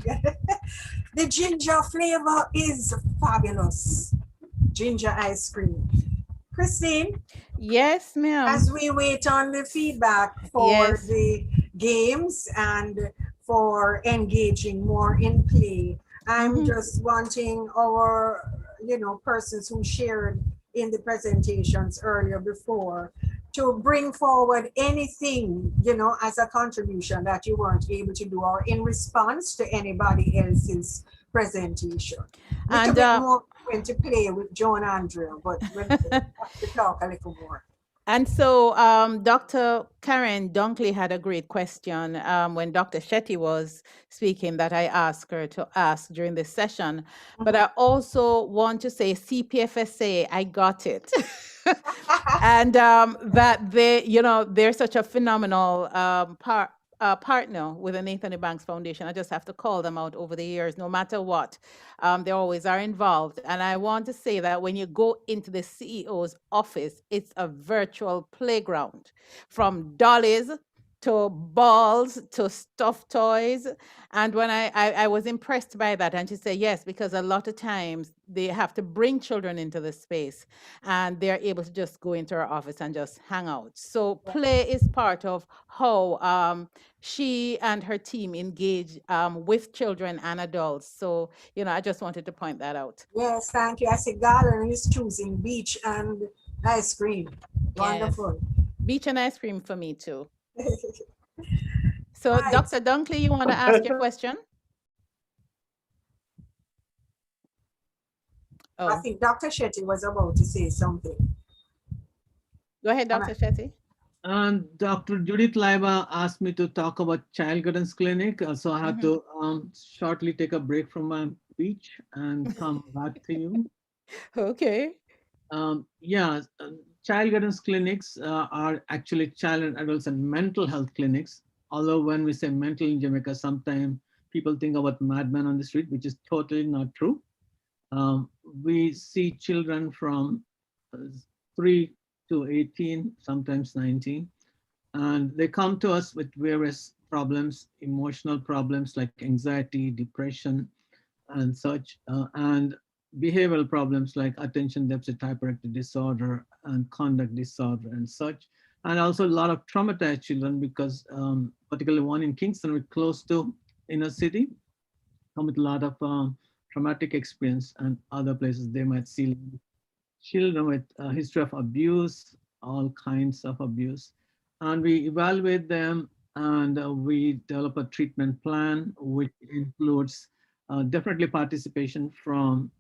The ginger flavor is fabulous. Ginger ice cream. Christine? Yes, ma'am. As we wait on the feedback for the games and for engaging more in play, I'm just wanting our, you know, persons who shared in the presentations earlier before to bring forward anything, you know, as a contribution that you weren't able to do or in response to anybody else's presentation. A little bit more going to play with John Andrew, but we'll have to talk a little more. And so Dr. Karen Dunkley had a great question when Dr. Shetty was speaking that I asked her to ask during this session. But I also want to say CPFSA, I got it. And that they, you know, they're such a phenomenal partner with the Nathan E. Banks Foundation. I just have to call them out over the years, no matter what. They always are involved. And I want to say that when you go into the CEO's office, it's a virtual playground, from dollies to balls to stuffed toys. And when I was impressed by that, and she said, yes, because a lot of times they have to bring children into the space and they're able to just go into our office and just hang out. So play is part of how she and her team engage with children and adults. So, you know, I just wanted to point that out. Yes, thank you. I see Garland is choosing beach and ice cream. Wonderful. Yes. Beach and ice cream for me too. So, Right. Dr. Dunkley, you want to ask your question? Oh. I think Dr. Shetty was about to say something. Go ahead, Dr. Shetty. And Dr. Judith Laiba asked me to talk about child guidance clinic. So I had to shortly take a break from my beach and come back to you. Okay. Yeah, child guidance clinics are actually child and adolescent mental health clinics. Although when we say mental in Jamaica, sometimes people think about madmen on the street, which is totally not true. We see children from 3 to 18, sometimes 19, and they come to us with various problems, emotional problems like anxiety, depression, and such, and behavioral problems like attention deficit hyperactivity disorder and conduct disorder and such. And also a lot of traumatized children because particularly one in Kingston, we're close to inner city, come with a lot of traumatic experience, and other places they might see children with a history of abuse, all kinds of abuse. And we evaluate them and we develop a treatment plan, which includes definitely participation from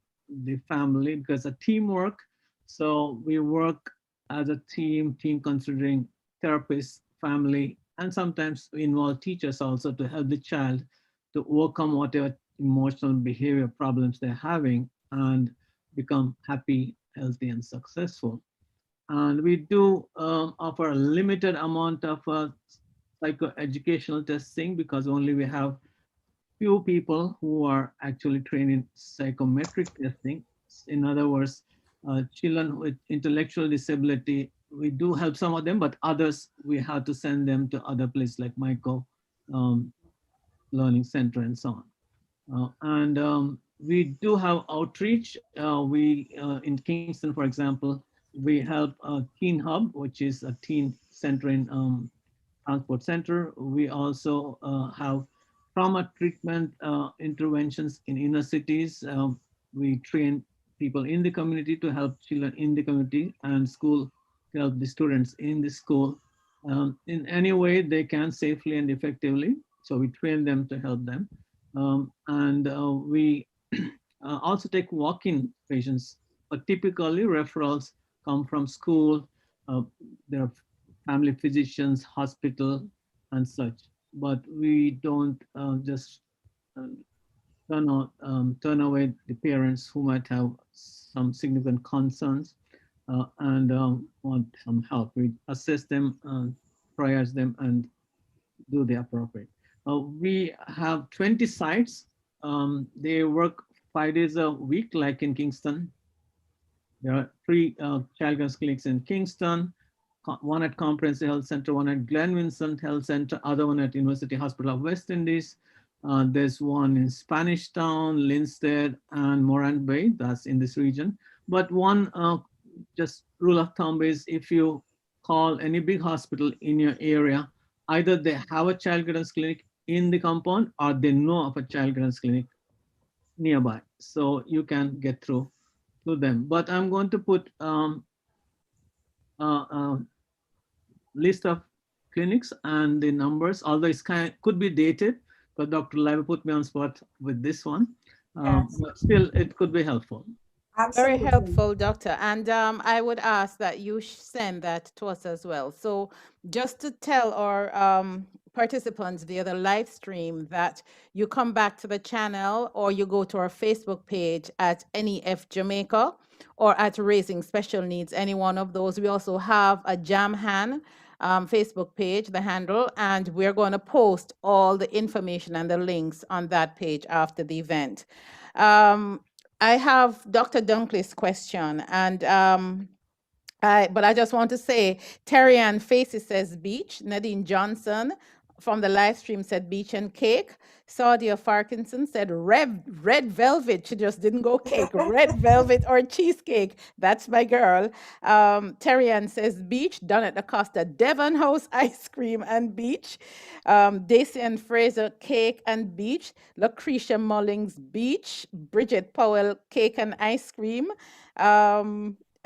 the family because of teamwork. So we work as a team considering therapists, family, and sometimes we involve teachers also to help the child to overcome whatever emotional behavior problems they're having and become happy, healthy, and successful. And we do offer a limited amount of psychoeducational testing because only we have few people who are actually trained in psychometric testing. In other words, children with intellectual disability, we do help some of them, but others we have to send them to other places like Micro Learning Center and so on. We do have outreach. In Kingston, for example, we help a teen hub, which is a teen center in transport center. We also have trauma treatment interventions in inner cities. We train people in the community to help children in the community, and school to help the students in the school in any way they can safely and effectively. So we train them to help them. We also take walk-in patients, but typically referrals come from school, their family physicians, hospital, and such. But we don't just turn away the parents who might have some significant concerns and want some help. We assess them, triage them, and do the appropriate. We have 20 sites. They work 5 days a week, like in Kingston. There are 3 child guidance clinics in Kingston, one at Comprehensive Health Center, one at Glen Vincent Health Center, other one at University Hospital of West Indies. There's one in Spanish Town, Linstead, and Morant Bay, that's in this region. But one just rule of thumb is if you call any big hospital in your area, either they have a child guidance clinic in the compound or they know of a child guidance clinic nearby. So you can get through to them. But I'm going to put list of clinics and the numbers, although it's could be dated, but Dr. Leva put me on spot with this one. Yes. But still, it could be helpful. Very Absolutely. helpful, Doctor. And I would ask that you send that to us as well. So just to tell our participants via the live stream that you come back to the channel or you go to our Facebook page at NEF Jamaica or at Raising Special Needs, any one of those. We also have a Jamhan Facebook page, the handle, and we're going to post all the information and the links on that page after the event. I have Dr. Dunkley's question, and but I just want to say, Terry Ann Facey says beach. Nadine Johnson from the live stream said beach and cake. Saudia Farkinson said red velvet. She just didn't go cake. Red velvet or cheesecake. That's my girl. Terry Ann says beach. Done at the Costa Devon House ice cream and beach. Daisy and Fraser cake and beach. Lucretia Mullings beach. Bridget Powell cake and ice cream.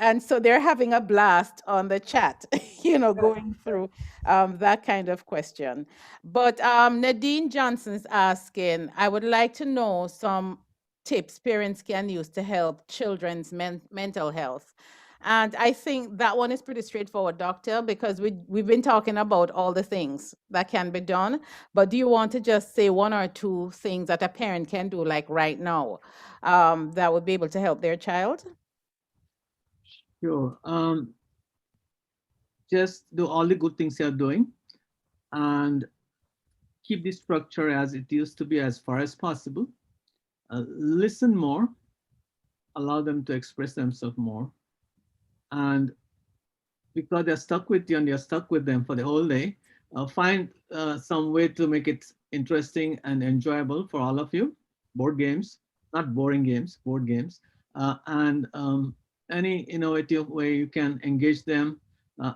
And so they're having a blast on the chat, going through that kind of question. But Nadine Johnson's asking, I would like to know some tips parents can use to help children's mental health. And I think that one is pretty straightforward, Doctor, because we've been talking about all the things that can be done. But do you want to just say one or two things that a parent can do, like right now, that would be able to help their child? Sure. Just do all the good things you're doing and keep the structure as it used to be as far as possible. Listen more, allow them to express themselves more. And because they're stuck with you and you're stuck with them for the whole day, find some way to make it interesting and enjoyable for all of you. Board games, not boring games, board games. And any innovative way you can engage them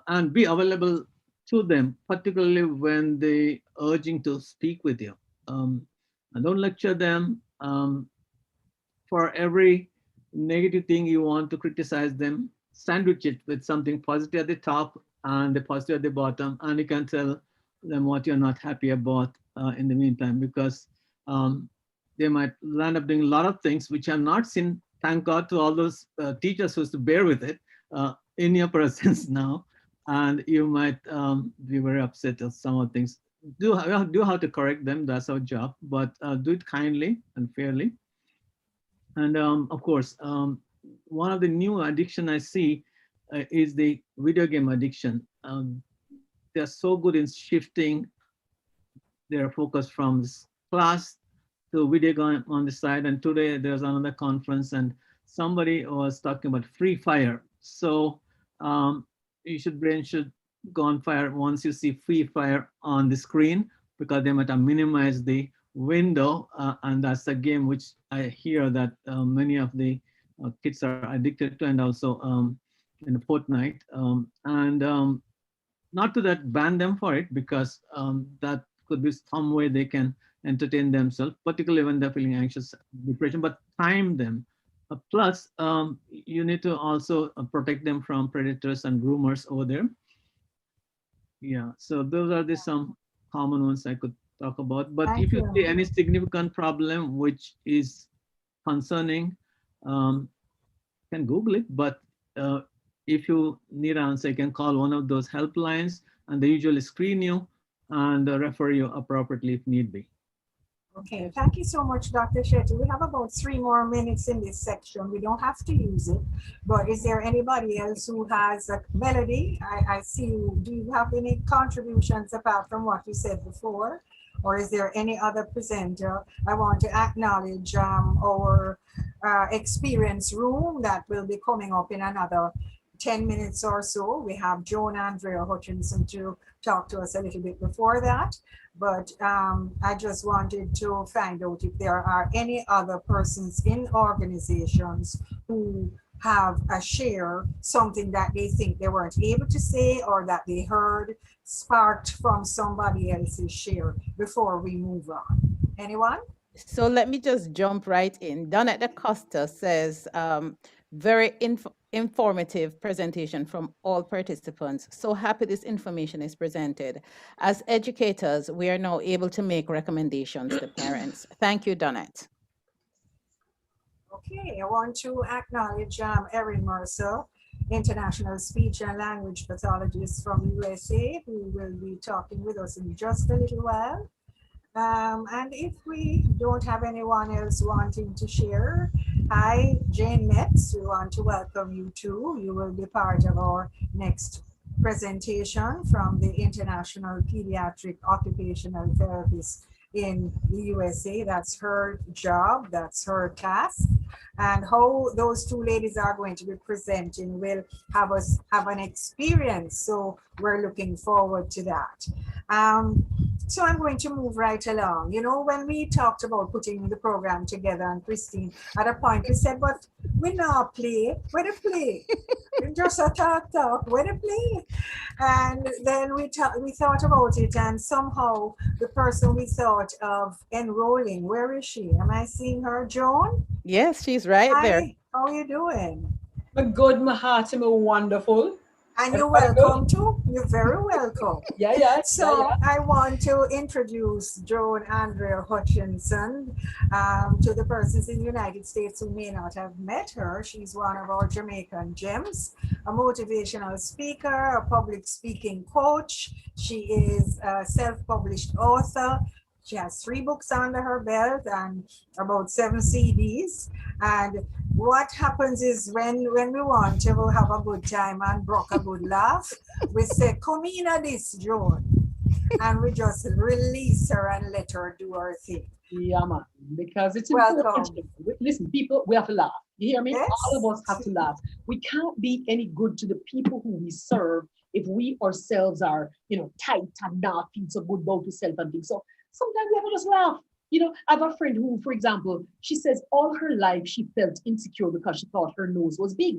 and be available to them, particularly when they urging to speak with you. And don't lecture them. For every negative thing you want to criticize them, sandwich it with something positive at the top and the positive at the bottom, and you can tell them what you're not happy about in the meantime, because they might land up doing a lot of things which are not seen. Thank God to all those teachers who used to bear with it in your presence now, and you might be very upset at some of the things. Do how to correct them, that's our job, but do it kindly and fairly. And of course, one of the new addiction I see is the video game addiction. They're so good in shifting their focus from class to video game on the side. And today there's another conference and somebody was talking about free fire. So brain should go on fire once you see free fire on the screen, because they might have minimized the window, and that's a game which I hear that many of the kids are addicted to, and also in the Fortnite. Not to that ban them for it, because that could be some way they can entertain themselves, particularly when they're feeling anxious, depression, but time them. Plus, you need to also protect them from predators and groomers over there. Yeah, so those are some common ones I could talk about. But if you see any significant problem which is concerning, you can Google it. But if you need an answer, you can call one of those helplines, and they usually screen you and refer you appropriately if need be. Okay, thank you so much, Dr. Shetty. We have about 3 more minutes in this section. We don't have to use it, but is there anybody else who has a melody? I see you. Do you have any contributions apart from what you said before? Or is there any other presenter? I want to acknowledge our experience room that will be coming up in another 10 minutes or so. We have Joan Andrea Hutchinson to talk to us a little bit before that. But I just wanted to find out if there are any other persons in organizations who have a share, something that they think they weren't able to say or that they heard sparked from somebody else's share before we move on. Anyone? So let me just jump right in. Donette Costa says, Very informative presentation from all participants. So happy this information is presented. As educators, we are now able to make recommendations to parents. Thank you, Donette. Okay, I want to acknowledge Erin Mercer, international speech and language pathologist from USA, who will be talking with us in just a little while. And if we don't have anyone else wanting to share, hi, Jane Metz, we want to welcome you too. You will be part of our next presentation from the International Pediatric Occupational Therapist in the USA. That's her job, that's her task. And how those two ladies are going to be presenting will have us have an experience. So we're looking forward to that. So I'm going to move right along. You know, when we talked about putting the program together, and Christine, at a point we said, but we not play, where to play? Just a talk, where to play? And then we thought about it, and somehow the person we thought of enrolling, where is she? Am I seeing her, Joan? Yes, she's right there. How are you doing? My good, my heart, and my wonderful. And you're welcome too. You're very welcome. Yeah. So I want to introduce Joan Andrea Hutchinson to the persons in the United States who may not have met her. She's one of our Jamaican gems, a motivational speaker, a public speaking coach. She is a self-published author. She has 3 books under her belt and about 7 CDs. And what happens is when we want to have a good time and broke a good laugh, we say, come in at this, Joan. And we just release her and let her do her thing. Yeah, man. Because it's important. Welcome. Listen, people, we have to laugh. You hear me? Yes. All of us have to laugh. We can't be any good to the people who we serve if we ourselves are, tight and not feel so good about yourself and things. So sometimes we have to just laugh. I have a friend who, for example, she says all her life she felt insecure because she thought her nose was big.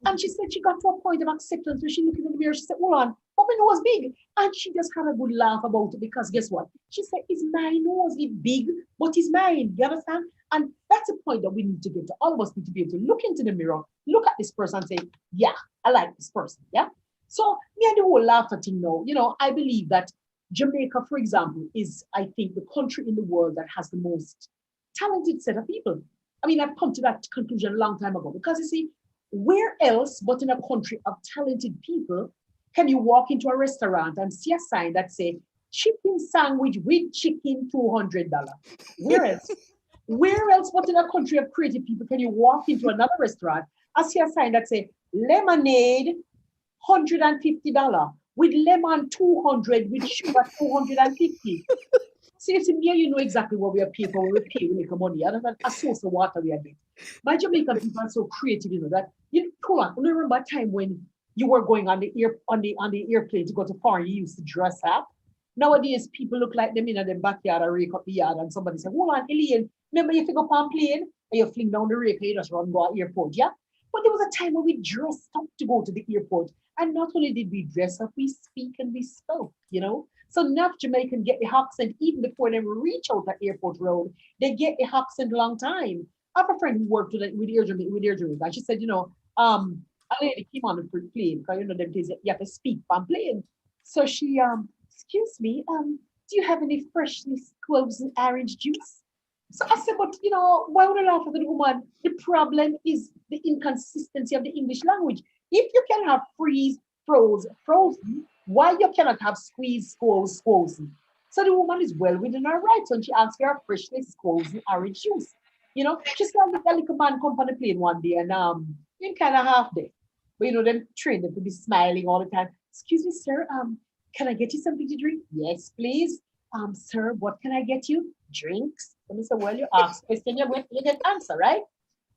And she said she got to a point of acceptance where she looked in the mirror, she said, hold on, but my nose big. And she just had a good laugh about it because guess what? She said, is my nose big, but it's mine. You understand? And that's a point that we need to get to. All of us need to be able to look into the mirror, look at this person and say, yeah, I like this person. Yeah. So me and the whole laughter thing now, I believe that Jamaica, for example, is, I think, the country in the world that has the most talented set of people. I mean, I've come to that conclusion a long time ago because you see, where else but in a country of talented people can you walk into a restaurant and see a sign that say chicken sandwich with chicken $200? Where else? Where else but in a country of creative people can you walk into another restaurant and see a sign that say lemonade $150 with lemon 200 with sugar 250? See, it's me, you know exactly what we are paying for. We pay, we make money. Other than a source of water we are getting. My Jamaican people are so creative, that. Hold on, remember a time when you were going on the airplane to go to foreign, you used to dress up. Nowadays, people look like them in their backyard or rake up the yard, and somebody said, hold on, Elaine, remember you go on plane and you fling down the rake and you just run go to the airport, yeah? But there was a time when we dressed up to go to the airport. And not only did we dress up, we speak and we spoke, So enough Jamaicans get the accent even before they reach out the airport road. They get the accent a long time. I have a friend who worked with Air Jamaica. She said, a lady came on the plane because them days you have to speak on plane. So she, excuse me, do you have any freshly squeezed orange juice? So I said, but why would I laugh at the woman? The problem is the inconsistency of the English language. If you can have frozen, why you cannot have squeezed, frozen? So the woman is well within her rights when she asked for a freshly squeezed orange juice. She saw the little man come on the plane one day and in kind of half day. But them trained them to be smiling all the time. Excuse me, sir, can I get you something to drink? Yes, please. Sir, what can I get you? Drinks. And I said, well, you ask question, you get answer, right?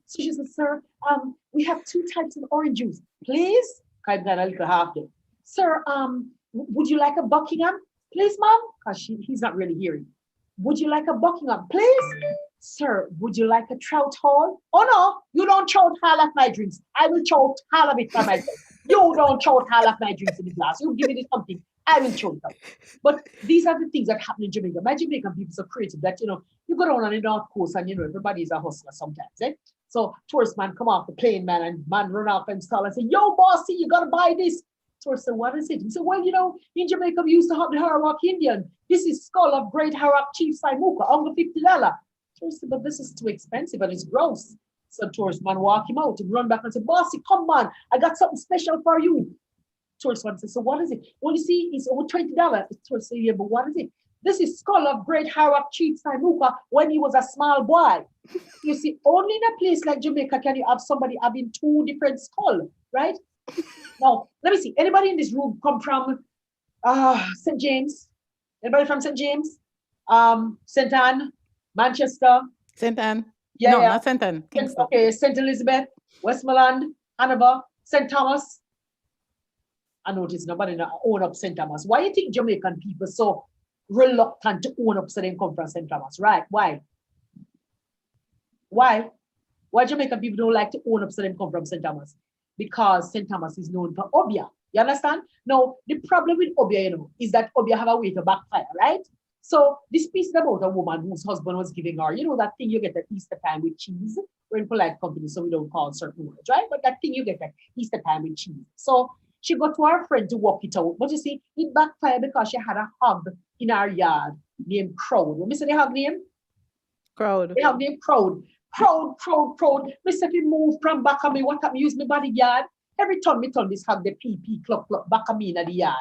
So she said, sir, we have 2 types of orange juice. Please? Kind of a little half day. Sir, would you like a Buckingham? Please, ma'am? Because he's not really hearing. Would you like a Buckingham? Please? Sir, would you like a Trout Hall? Oh, no, you don't chout all of my drinks. I will chout all of it by myself. You don't chout all of my drinks in the glass. You give me something I will throw it out. But these are the things that happen in Jamaica. My Jamaican people are so creative that, you go down on the North Coast and, everybody's a hustler sometimes, eh? So tourist man come off the plane, man, and man run off and stall and say, yo, bossy, you got to buy this. Tourist said, what is it? He said, well, in Jamaica, we used to have the Harawak Indian. This is skull of great Harawak Chief Saimuka, under $50. Tourist said, but this is too expensive and it's gross. So tourist man walk him out and run back and say, bossy, come on, I got something special for you. Tourist man said, so what is it? Well, you see, it's over $20. Tourist said, yeah, but what is it? This is skull of great Harawak Chief Saimuka when he was a small boy. You see, only in a place like Jamaica can you have somebody having two different skulls, right? Now, let me see. Anybody in this room come from St. James? Anybody from St. James? St. Anne? Manchester? St. Anne? Yeah, no, yeah. not St. Anne. Kingston. Okay, St. Elizabeth, Westmoreland, Hanover, St. Thomas. I noticed nobody own up St. Thomas. Why do you think Jamaican people so reluctant to own up so they come from St. Thomas? Right? Why? Why Jamaican people don't like to own up so they come from St. Thomas? Because St. Thomas is known for Obia. You understand? Now, the problem with Obia, is that Obia have a way to backfire, right? So this piece is about a woman whose husband was giving her, that thing you get at Easter time with cheese. We're in polite company, so we don't call certain words, right? But that thing you get at Easter time with cheese. So she got to her friend to work it out. But you see, it backfired because she had a hog in her yard named Crowd. What the hog name? Crowd. They have named Crowd. Crowd. Mr. If move from back of me, what up, use my body yard. Every time me turn this hog, the pee, cluck, back of me in the yard.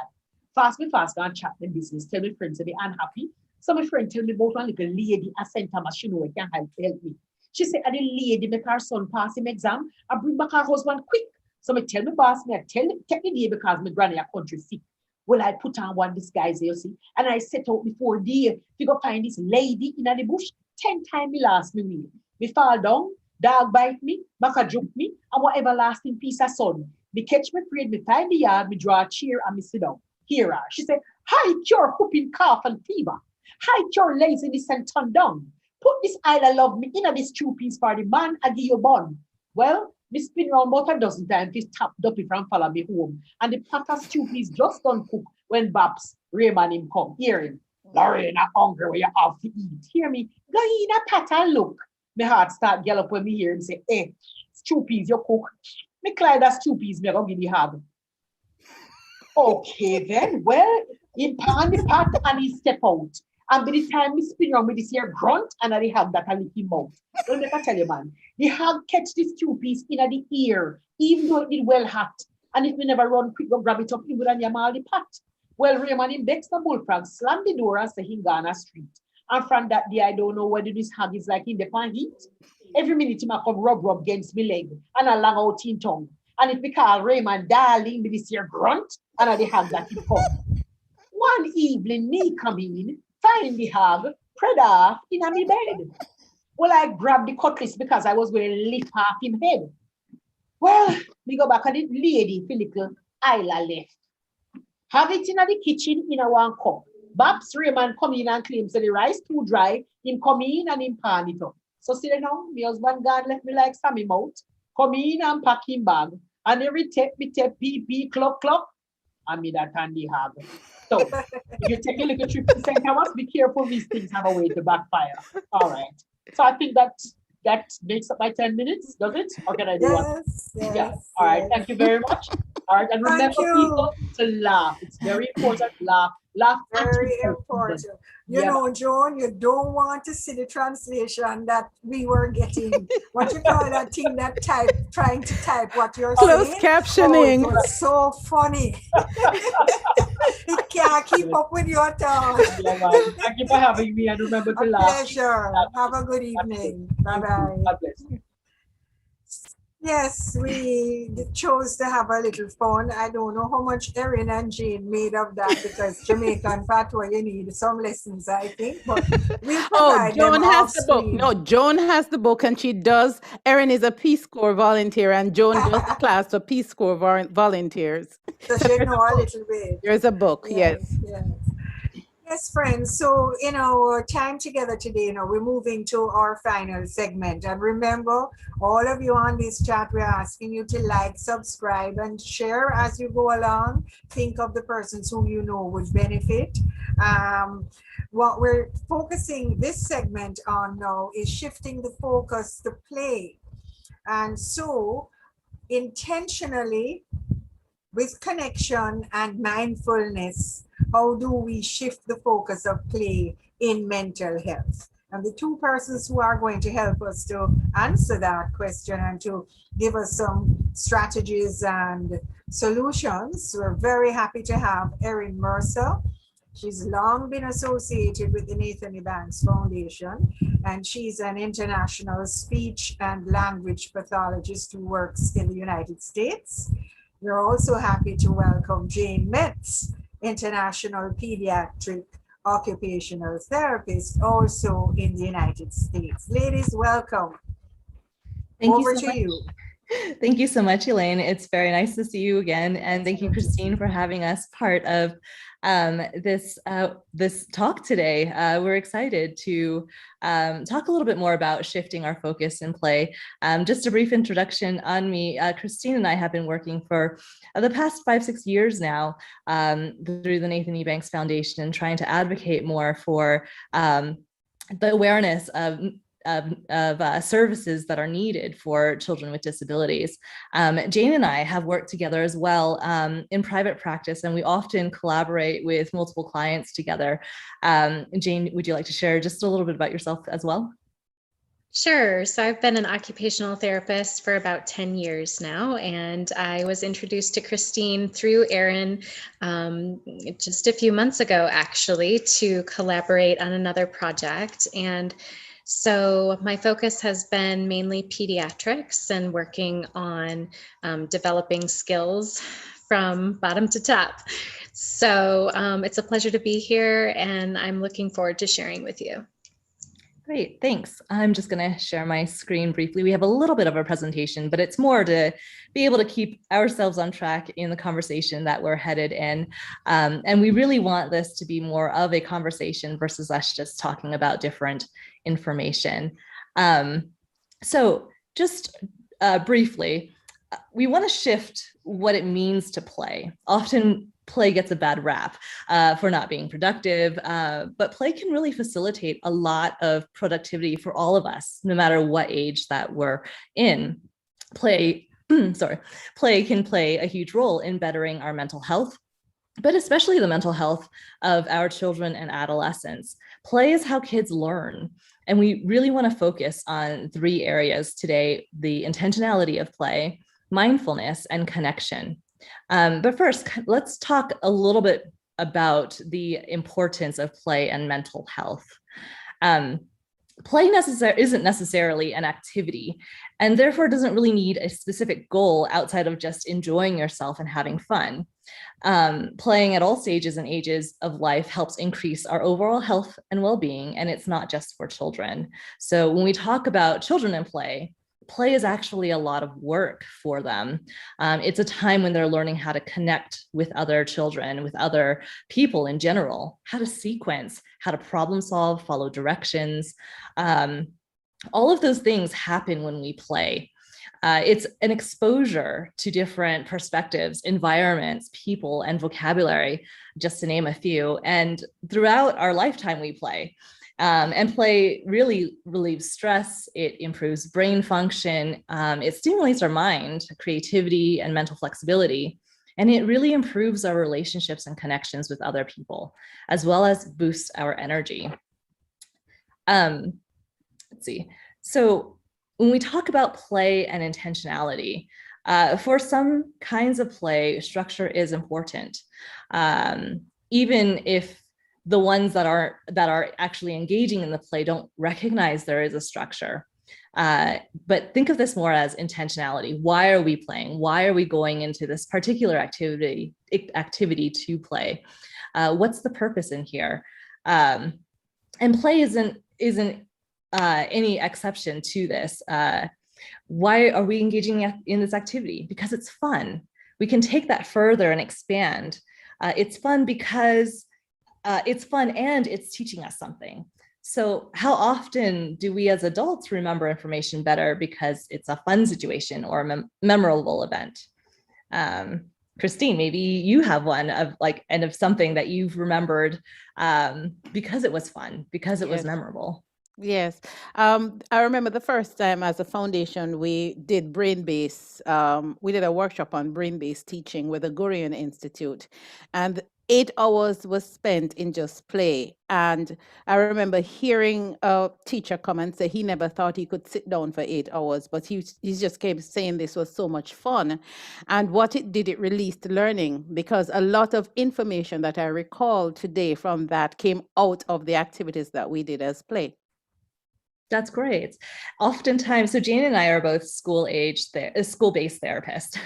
Fast, go and chat the business. Tell my friends to be unhappy. So my friend tell me about one little lady at St. Thomas. She know it can help me. She said, the lady make her son pass him exam and bring back her husband quick. So I tell my boss, take the day because my granny a country sick. Well, I put on one disguise, you see, and I set out before day to go find this lady in the bush. 10 times me last me wheel. Me fall down, dog bite me, baka juke me, and whatever lasting piece of sun. Me catch me afraid, me find the yard, me draw a chair and me sit down. Hear her. She said, hi, cure whooping cough and fever. Hi, cure laziness and turn down. Put this I love me in a this 2 piece for the man and give you bun. Well, me spin around about a dozen times, this tap duppy from follow me home. And the pot of stew piece just done cook when Babs, Raymond him come. Hear him. Lorena hungry where you have to eat. Hear me. Go in a pot and look. My heart start gallop when me hear him say, stew peas you cook. Me cry that stew peas me go give the hog. Okay then, well, he pan the pot and he step out. And by the time we spin around with this here grunt and I have that a lick him out. Well, make I tell you, man, the hog catch this stew piece in the ear, even though it did well hot. And if we never run quick, go grab it up, he would have yam all the pot. Well, Raymond him begs the bullfrog, slam the door and say he gone a street. And from that day, I don't know whether this hog is like in the pan heat. Every minute he might come rub against me leg and a long out in tongue. And if we call Raymond darling with this here grunt, and I have that he come. One evening, me come in, find the hog, spread off in my bed. Well, I grabbed the cutlass because I was going to lift half him head. Well, we go back and the lady, little Isla left. Have it in the kitchen in a one cup. Babs Raymond come in and claims that the rice too dry. Him come in and him pan it up. So see now, my husband God left me like Sammy mouth. Come in and pack him bag. And every tape, pee, clock. And me that and the hog. So if you take a little trip to St. Thomas, be careful, these things have a way to backfire. All right. So I think that makes up my 10 minutes, does it? Or can I do one? Yes. Yeah. All right. Thank you very much. All right. And remember, people, to laugh. It's very important. Laugh. Very important. You know, Joan, you don't want to see the translation that we were getting. What you call that thing that trying to type what you're saying? Closed captioning. Oh, it was so funny. It can't keep up with your thoughts. Thank you for having me and remember to laugh. Pleasure. Have a good evening. Bye-bye. God bless you. Yes, we chose to have a little fun. I don't know how much Erin and Jane made of that because Jamaican patois, you need some lessons, I think. But we'll provide Joan them has the book. off-screen. No, Joan has the book and she does. Erin is a Peace Corps volunteer and Joan does the class for Peace Corps volunteers. So she know a little bit. There's a book, yes. Yes, friends. So in our time together today, we're moving to our final segment. And remember, all of you on this chat, we're asking you to like, subscribe, and share as you go along. Think of the persons who you know would benefit. What we're focusing this segment on now is shifting the focus to play. And so intentionally, with connection and mindfulness, how do we shift the focus of play in mental health? And the two persons who are going to help us to answer that question and to give us some strategies and solutions, we're very happy to have Erin Mercer. She's long been associated with the Nathan E. Banks Foundation, and she's an international speech and language pathologist who works in the United States. We're also happy to welcome Jane Metz, international pediatric occupational therapist, also in the United States. Ladies, welcome. Over to you. Thank you so much, Elaine. It's very nice to see you again. And thank you, Christine, for having us part of this talk today. We're excited to talk a little bit more about shifting our focus in play. Just a brief introduction on me. Christine and I have been working for the past 5-6 years now through the Nathan E. Banks Foundation and trying to advocate more for the awareness of services that are needed for children with disabilities. Jane and I have worked together as well in private practice, and we often collaborate with multiple clients together. Jane, would you like to share just a little bit about yourself as well? Sure. So I've been an occupational therapist for about 10 years now, and I was introduced to Christine through Erin just a few months ago, actually, to collaborate on another project. And so my focus has been mainly pediatrics and working on developing skills from bottom to top. So it's a pleasure to be here, and I'm looking forward to sharing with you. Great, thanks. I'm just going to share my screen briefly. We have a little bit of a presentation, but it's more to be able to keep ourselves on track in the conversation that we're headed in. And we really want this to be more of a conversation versus us just talking about different information. So just briefly, we want to shift what it means to play. Often play gets a bad rap for not being productive, but play can really facilitate a lot of productivity for all of us, no matter what age that we're in. Play can play a huge role in bettering our mental health, but especially the mental health of our children and adolescents. Play is how kids learn. And we really want to focus on 3 areas today: the intentionality of play, mindfulness, and connection. But first, let's talk a little bit about the importance of play and mental health. Play isn't necessarily an activity, and therefore doesn't really need a specific goal outside of just enjoying yourself and having fun. Playing at all stages and ages of life helps increase our overall health and well-being, and it's not just for children. So when we talk about children and play is actually a lot of work for them. It's a time when they're learning how to connect with other children, with other people in general, how to sequence, how to problem solve, follow directions. All of those things happen when we play. It's an exposure to different perspectives, environments, people, and vocabulary, just to name a few. And throughout our lifetime, we play. And play really relieves stress. It improves brain function. It stimulates our mind, creativity, and mental flexibility. And it really improves our relationships and connections with other people, as well as boosts our energy. Let's see. So when we talk about play and intentionality, for some kinds of play, structure is important. Even if the ones that are actually engaging in the play don't recognize there is a structure. But think of this more as intentionality. Why are we playing? Why are we going into this particular activity to play? What's the purpose in here? And play isn't any exception to this. Why are we engaging in this activity? Because it's fun. We can take that further and expand. It's fun because it's fun and it's teaching us something. So how often do we as adults remember information better because it's a fun situation or a memorable event? Christine, maybe you have one of something that you've remembered because it was fun, because it was memorable. Yes. I remember the first time as a foundation, we did brain-based, we did a workshop on brain-based teaching with the Gurion Institute, and 8 hours was spent in just play. And I remember hearing a teacher come and say he never thought he could sit down for 8 hours, but he just kept saying this was so much fun. And what it did, it released learning, because a lot of information that I recall today from that came out of the activities that we did as play. That's great. Oftentimes, so Jane and I are both school-based therapists.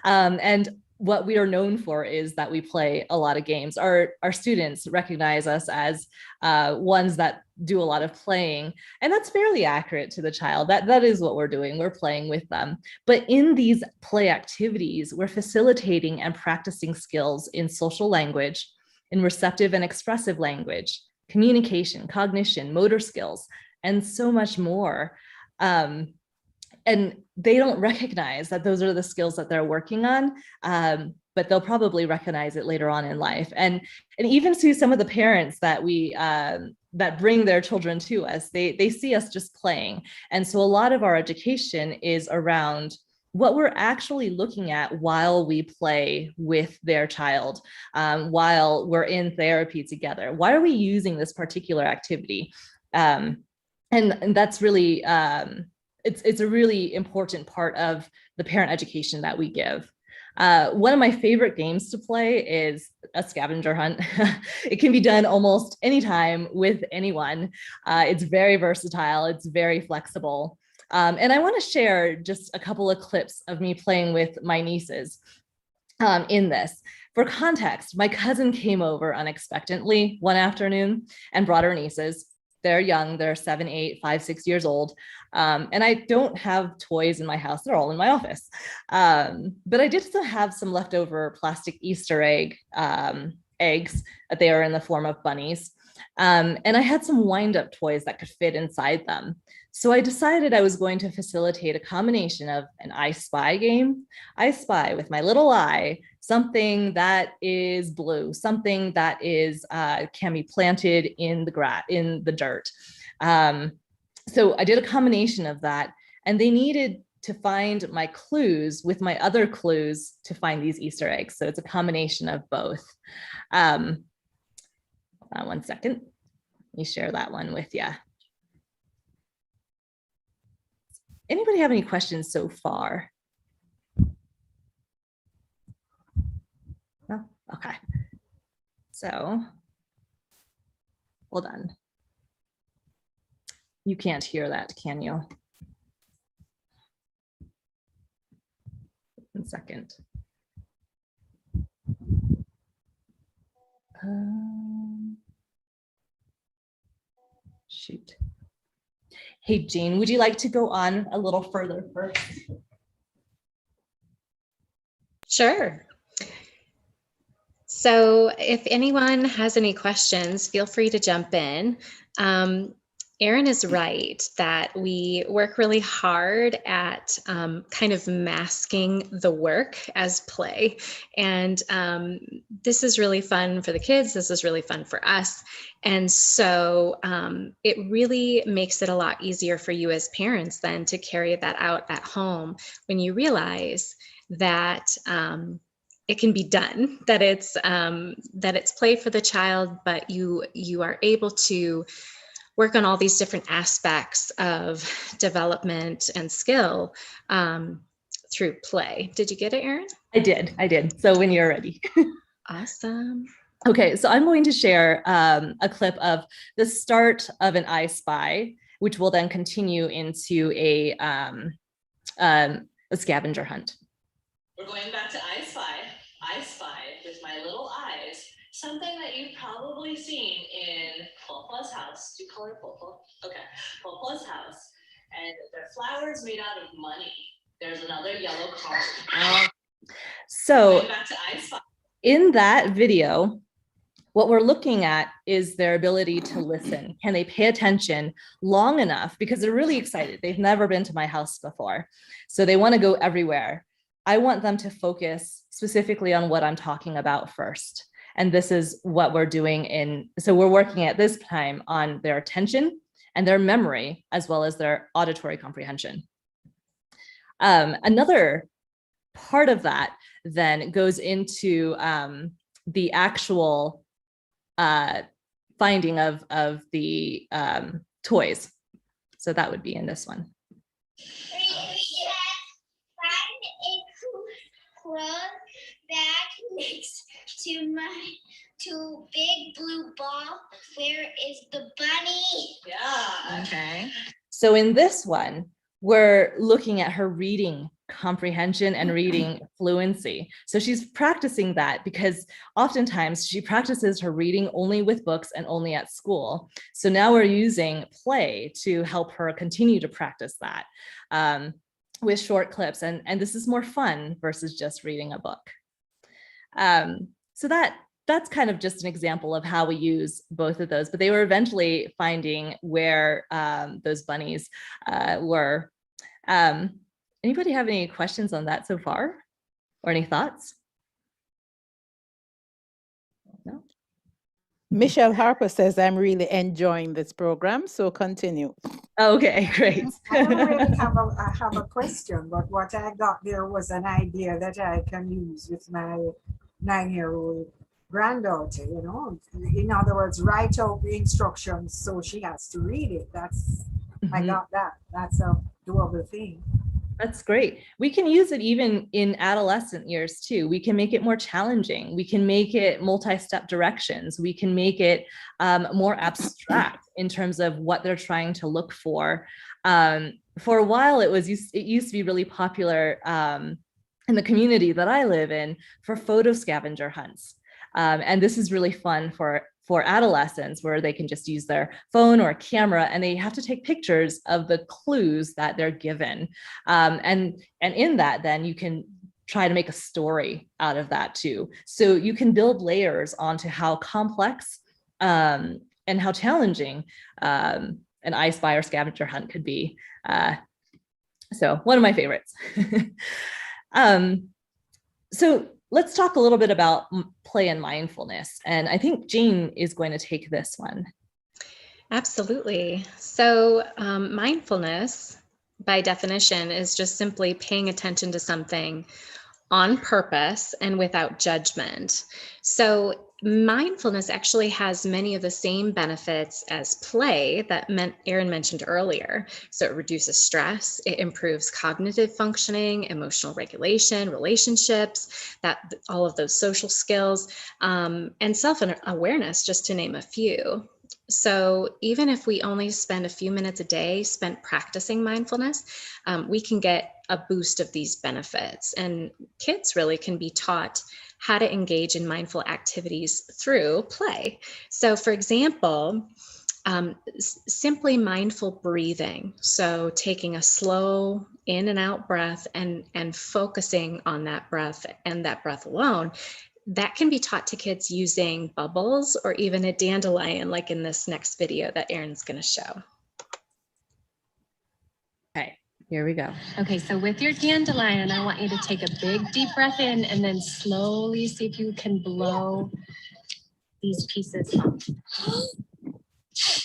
And what we are known for is that we play a lot of games. Our students recognize us as ones that do a lot of playing, and that's fairly accurate to the child. That is what we're doing. We're playing with them. But in these play activities, we're facilitating and practicing skills in social language, in receptive and expressive language, communication, cognition, motor skills, and so much more. And they don't recognize that those are the skills that they're working on, but they'll probably recognize it later on in life. And even to some of the parents that that bring their children to us, they see us just playing. And so a lot of our education is around what we're actually looking at while we play with their child, while we're in therapy together. Why are we using this particular activity? And that's really, it's a really important part of the parent education that we give. One of my favorite games to play is a scavenger hunt. It can be done almost anytime with anyone. It's very versatile. It's very flexible. And I want to share just a couple of clips of me playing with my nieces in this. For context, my cousin came over unexpectedly one afternoon and brought her nieces. They're young, they're 7, 8, 5, 6 years old. And I don't have toys in my house, they're all in my office. But I did still have some leftover plastic Easter eggs that they are in the form of bunnies. And I had some wind-up toys that could fit inside them. So I decided I was going to facilitate a combination of an I Spy game. I spy with my little eye something that is blue, something that is can be planted in the dirt. So I did a combination of that, and they needed to find my clues with my other clues to find these Easter eggs. So it's a combination of both. Hold on one second. Let me share that one with you. Anybody have any questions so far? No? Okay. So, hold on. You can't hear that, can you? 1 second. Shoot. Hey, Jane, would you like to go on a little further first? Sure. So if anyone has any questions, feel free to jump in. Erin is right that we work really hard at kind of masking the work as play. And this is really fun for the kids. This is really fun for us. And so it really makes it a lot easier for you as parents then to carry that out at home when you realize that it can be done, that it's play for the child, but you are able to work on all these different aspects of development and skill through play. Did you get it, Erin? I did. So when you're ready. Awesome. Okay, so I'm going to share a clip of the start of an I Spy, which will then continue into a scavenger hunt. We're going back to I Spy. I spy with my little eyes something that you've probably seen in Popo's house. Do you call her Popo? Okay, Popo's house. And they're flowers made out of money. There's another yellow card. So going back to I Spy. In that video, What we're looking at is their ability to listen. Can they pay attention long enough? Because they're really excited. They've never been to my house before. So they want to go everywhere. I want them to focus specifically on what I'm talking about first. And this is what we're doing so we're working at this time on their attention and their memory, as well as their auditory comprehension. Another part of that then goes into the actual finding of the toys. So that would be in this one. Find a cloth bag next to my big blue ball. Where is the bunny? Yeah. Okay. So in this one, we're looking at her reading comprehension and reading fluency. So she's practicing that because oftentimes she practices her reading only with books and only at school. So now we're using play to help her continue to practice that with short clips. And this is more fun versus just reading a book. So that's kind of just an example of how we use both of those, but they were eventually finding where those bunnies were. Anybody have any questions on that so far, or any thoughts? No? Michelle Harper says, I'm really enjoying this program, so continue. Okay, great. I don't really have a question, but what I got there was an idea that I can use with my 9-year-old granddaughter, you know. In other words, write out the instructions so she has to read it. I got that. That's a doable thing. That's great. We can use it even in adolescent years too. We can make it more challenging. We can make it multi-step directions. We can make it more abstract in terms of what they're trying to look for. For a while, it used to be really popular in the community that I live in for photo scavenger hunts. And this is really fun for adolescents, where they can just use their phone or a camera and they have to take pictures of the clues that they're given. And in that, then you can try to make a story out of that too. So you can build layers onto how complex and how challenging an I Spy or scavenger hunt could be. So one of my favorites. So let's talk a little bit about play and mindfulness. And I think Jane is going to take this one. Absolutely. So mindfulness, by definition, is just simply paying attention to something on purpose and without judgment. So mindfulness actually has many of the same benefits as play that Erin mentioned earlier. So it reduces stress, it improves cognitive functioning, emotional regulation, relationships, all of those social skills, and self-awareness, just to name a few. So even if we only spend a few minutes a day spent practicing mindfulness, we can get a boost of these benefits. And kids really can be taught how to engage in mindful activities through play. So for example, simply mindful breathing. So taking a slow in and out breath and focusing on that breath and that breath alone, that can be taught to kids using bubbles or even a dandelion, like in this next video that Erin's going to show. Okay, here we go. Okay, so with your dandelion, I want you to take a big deep breath in and then slowly see if you can blow these pieces up.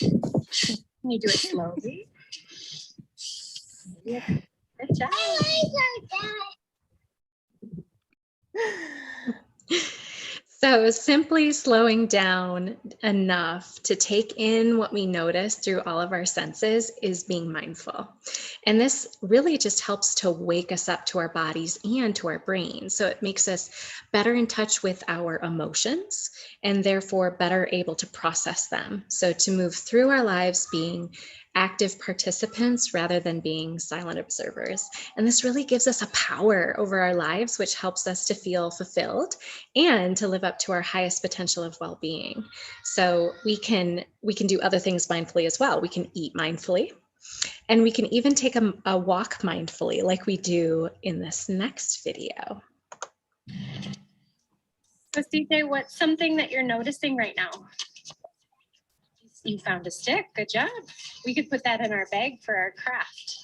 Can you do it slowly? Yeah. Good job. So simply slowing down enough to take in what we notice through all of our senses is being mindful. And this really just helps to wake us up to our bodies and to our brains. So it makes us better in touch with our emotions and therefore better able to process them. So to move through our lives being active participants rather than being silent observers. And this really gives us a power over our lives, which helps us to feel fulfilled and to live up to our highest potential of well-being. So we can do other things mindfully as well. We can eat mindfully, and we can even take a walk mindfully like we do in this next video. So CJ, what's something that you're noticing right now? You found a stick, good job. We could put that in our bag for our craft.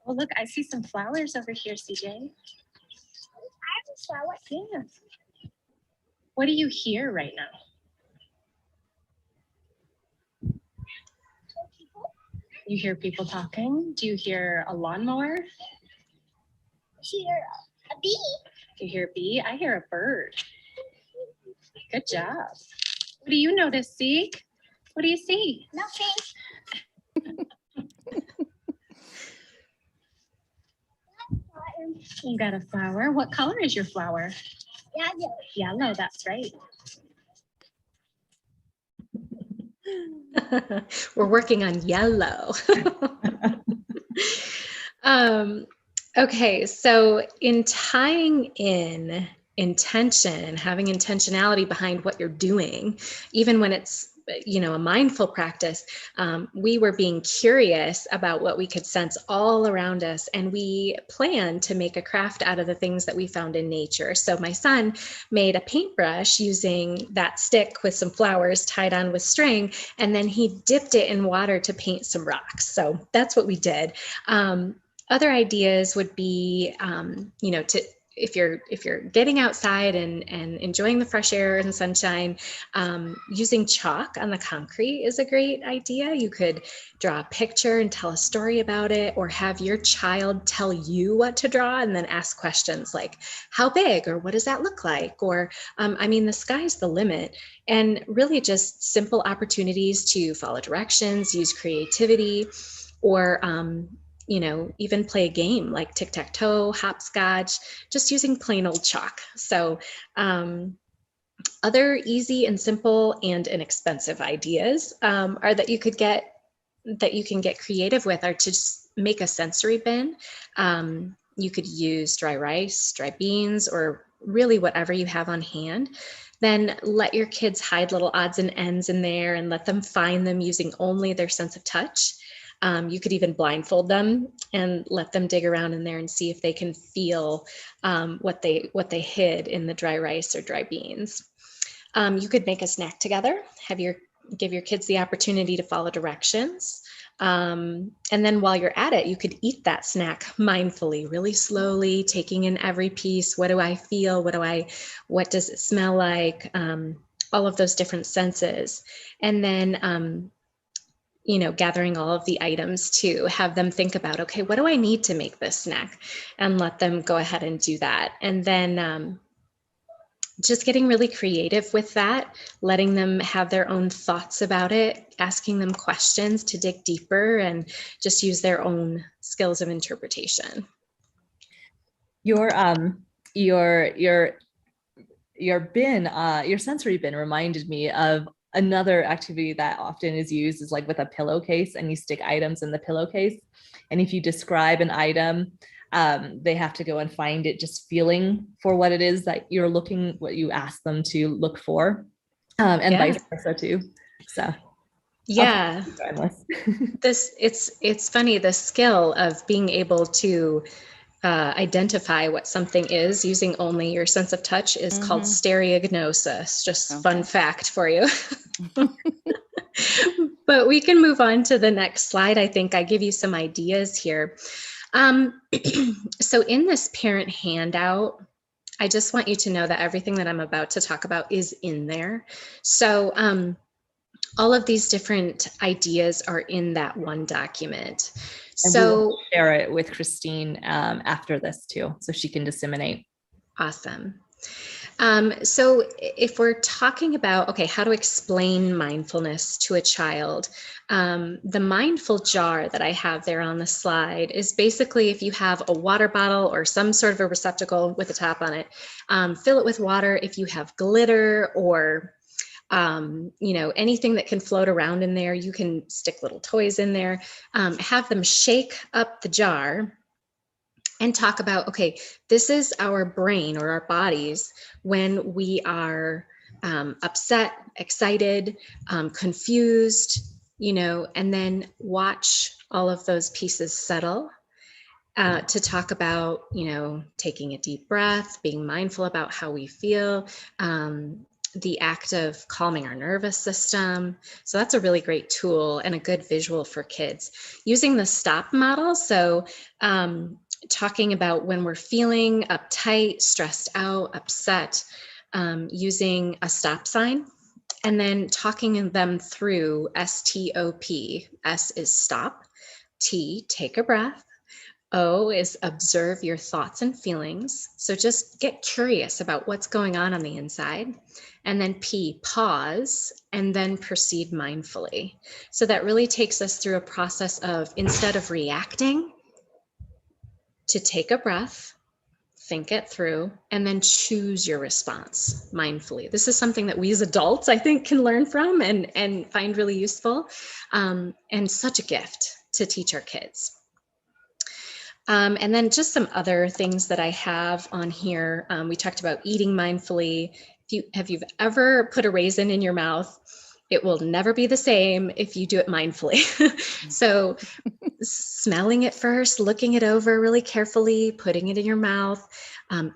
Oh, look, I see some flowers over here, CJ. I have a flower. Yeah. What do you hear right now? You hear people talking? Do you hear a lawnmower? Hear a bee. You hear a bee? I hear a bird. Good job. What do you notice, Zeke? What do you see? Nothing. You got a flower. What color is your flower? Yellow. Yellow, that's right. We're working on yellow. Okay, so in tying in intention and having intentionality behind what you're doing, even when it's, you know, a mindful practice, we were being curious about what we could sense all around us, and we planned to make a craft out of the things that we found in nature. So my son made a paintbrush using that stick with some flowers tied on with string, and then he dipped it in water to paint some rocks. So that's what we did. Other ideas would be, you know, if you're getting outside and enjoying the fresh air and sunshine, using chalk on the concrete is a great idea. You could draw a picture and tell a story about it, or have your child tell you what to draw and then ask questions like, how big, or what does that look like? Or, I mean, the sky's the limit. And really just simple opportunities to follow directions, use creativity, or, you know, even play a game like tic-tac-toe, hopscotch, just using plain old chalk. So other easy and simple and inexpensive ideas are that you can get creative with are to just make a sensory bin. You could use dry rice, dry beans, or really whatever you have on hand. Then let your kids hide little odds and ends in there and let them find them using only their sense of touch. You could even blindfold them and let them dig around in there and see if they can feel what they hid in the dry rice or dry beans. You could make a snack together, give your kids the opportunity to follow directions. And then while you're at it, you could eat that snack mindfully, really slowly, taking in every piece. What do I feel? What does it smell like? All of those different senses. And then, you know, gathering all of the items to have them think about, okay, what do I need to make this snack? And let them go ahead and do that. And then just getting really creative with that, letting them have their own thoughts about it, asking them questions to dig deeper and just use their own skills of interpretation. Your bin, your sensory bin reminded me of another activity that often is used is like with a pillowcase, and you stick items in the pillowcase. And if you describe an item, they have to go and find it, just feeling for what it is that you're looking, what you ask them to look for, and vice versa too. So yeah, it's funny, the skill of being able to identify what something is using only your sense of touch is called stereognosis. Just fun fact for you. But we can move on to the next slide. I think I give you some ideas here. So in this parent handout, I just want you to know that everything that I'm about to talk about is in there. So all of these different ideas are in that one document. And so we'll share it with Christine after this too, so she can disseminate. Awesome. So if we're talking about, okay, how to explain mindfulness to a child, the mindful jar that I have there on the slide is basically if you have a water bottle or some sort of a receptacle with a top on it, fill it with water. If you have glitter or you know, anything that can float around in there, you can stick little toys in there, have them shake up the jar and talk about, okay, this is our brain or our bodies when we are upset, excited, confused, you know, and then watch all of those pieces settle. to talk about, taking a deep breath, being mindful about how we feel, the act of calming our nervous system. So that's a really great tool and a good visual for kids. Using the STOP model, so talking about when we're feeling uptight, stressed out, upset, using a stop sign, and then talking them through STOP. S is stop, T, take a breath, O is observe your thoughts and feelings. So just get curious about what's going on the inside. And then P, pause, and then proceed mindfully. So that really takes us through a process of, instead of reacting, to take a breath, think it through, and then choose your response mindfully. This is something that we as adults, I think, can learn from and find really useful, and such a gift to teach our kids. And then just some other things that I have on here. We talked about eating mindfully. If you've ever put a raisin in your mouth, it will never be the same if you do it mindfully. So smelling it first, looking it over really carefully, putting it in your mouth,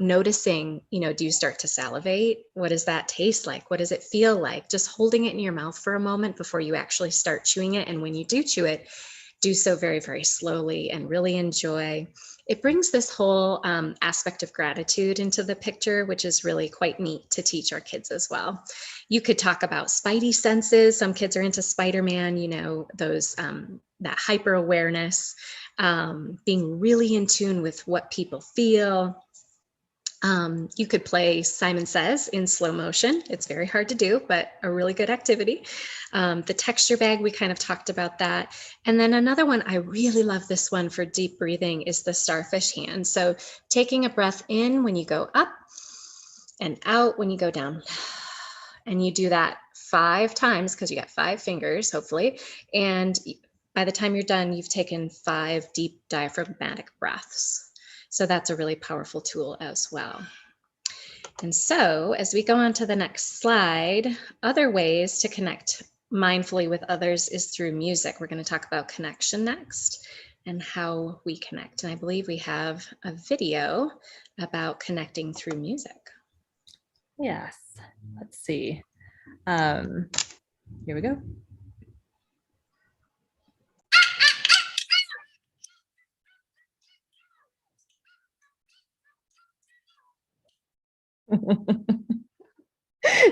noticing, do you start to salivate? What does that taste like? What does it feel like? Just holding it in your mouth for a moment before you actually start chewing it. And when you do chew it, do so very, very slowly and really enjoy. It brings this whole aspect of gratitude into the picture, which is really quite neat to teach our kids as well. You could talk about spidey senses. Some kids are into Spider-Man, those that hyper awareness, being really in tune with what people feel. You could play Simon Says in slow motion. It's very hard to do, but a really good activity. The texture bag, we kind of talked about that. And then another one, I really love this one for deep breathing, is the starfish hand. So taking a breath in when you go up and out when you go down. And you do that 5 times because you got 5 fingers, hopefully. And by the time you're done, you've taken 5 deep diaphragmatic breaths. So that's a really powerful tool as well. And so as we go on to the next slide, other ways to connect mindfully with others is through music. We're going to talk about connection next and how we connect. And I believe we have a video about connecting through music. Yes, let's see. Here we go.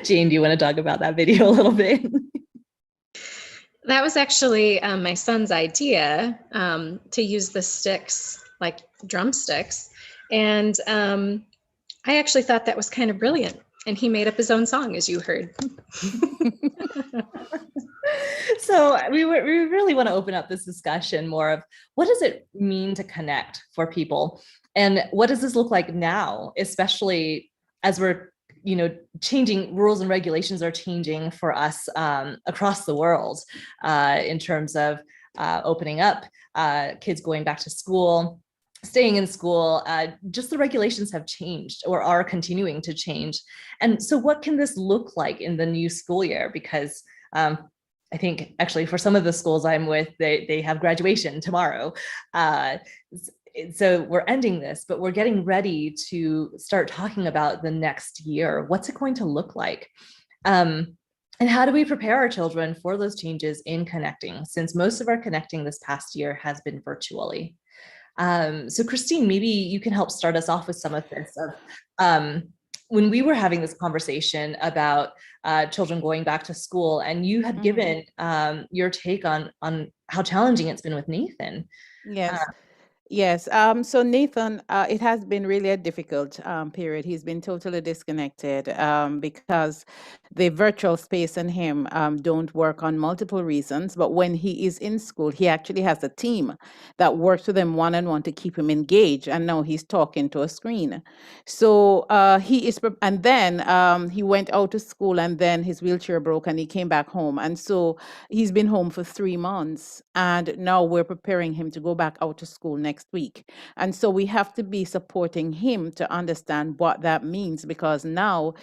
Jane, do you want to talk about that video a little bit? That was actually my son's idea, to use the sticks like drumsticks. And I actually thought that was kind of brilliant. And he made up his own song, as you heard. So we really want to open up this discussion more of what does it mean to connect for people? And what does this look like now, especially as we're, changing, rules and regulations are changing for us across the world in terms of opening up, kids going back to school, staying in school, just the regulations have changed or are continuing to change. And so what can this look like in the new school year? Because I think actually for some of the schools I'm with, they have graduation tomorrow. So we're ending this, but we're getting ready to start talking about the next year. What's it going to look like? And how do we prepare our children for those changes in connecting, since most of our connecting this past year has been virtually? So Christine, maybe you can help start us off with some of this. When we were having this conversation about children going back to school, and you had given your take on how challenging it's been with Nathan. Yes. Yes. So Nathan, it has been really a difficult period. He's been totally disconnected because the virtual space and him don't work on multiple reasons. But when he is in school, he actually has a team that works with him one-on-one to keep him engaged. And now he's talking to a screen. So he is, and then he went out to school, and then his wheelchair broke and he came back home. And so he's been home for 3 months. And now we're preparing him to go back out to school next next week. And so we have to be supporting him to understand what that means, because now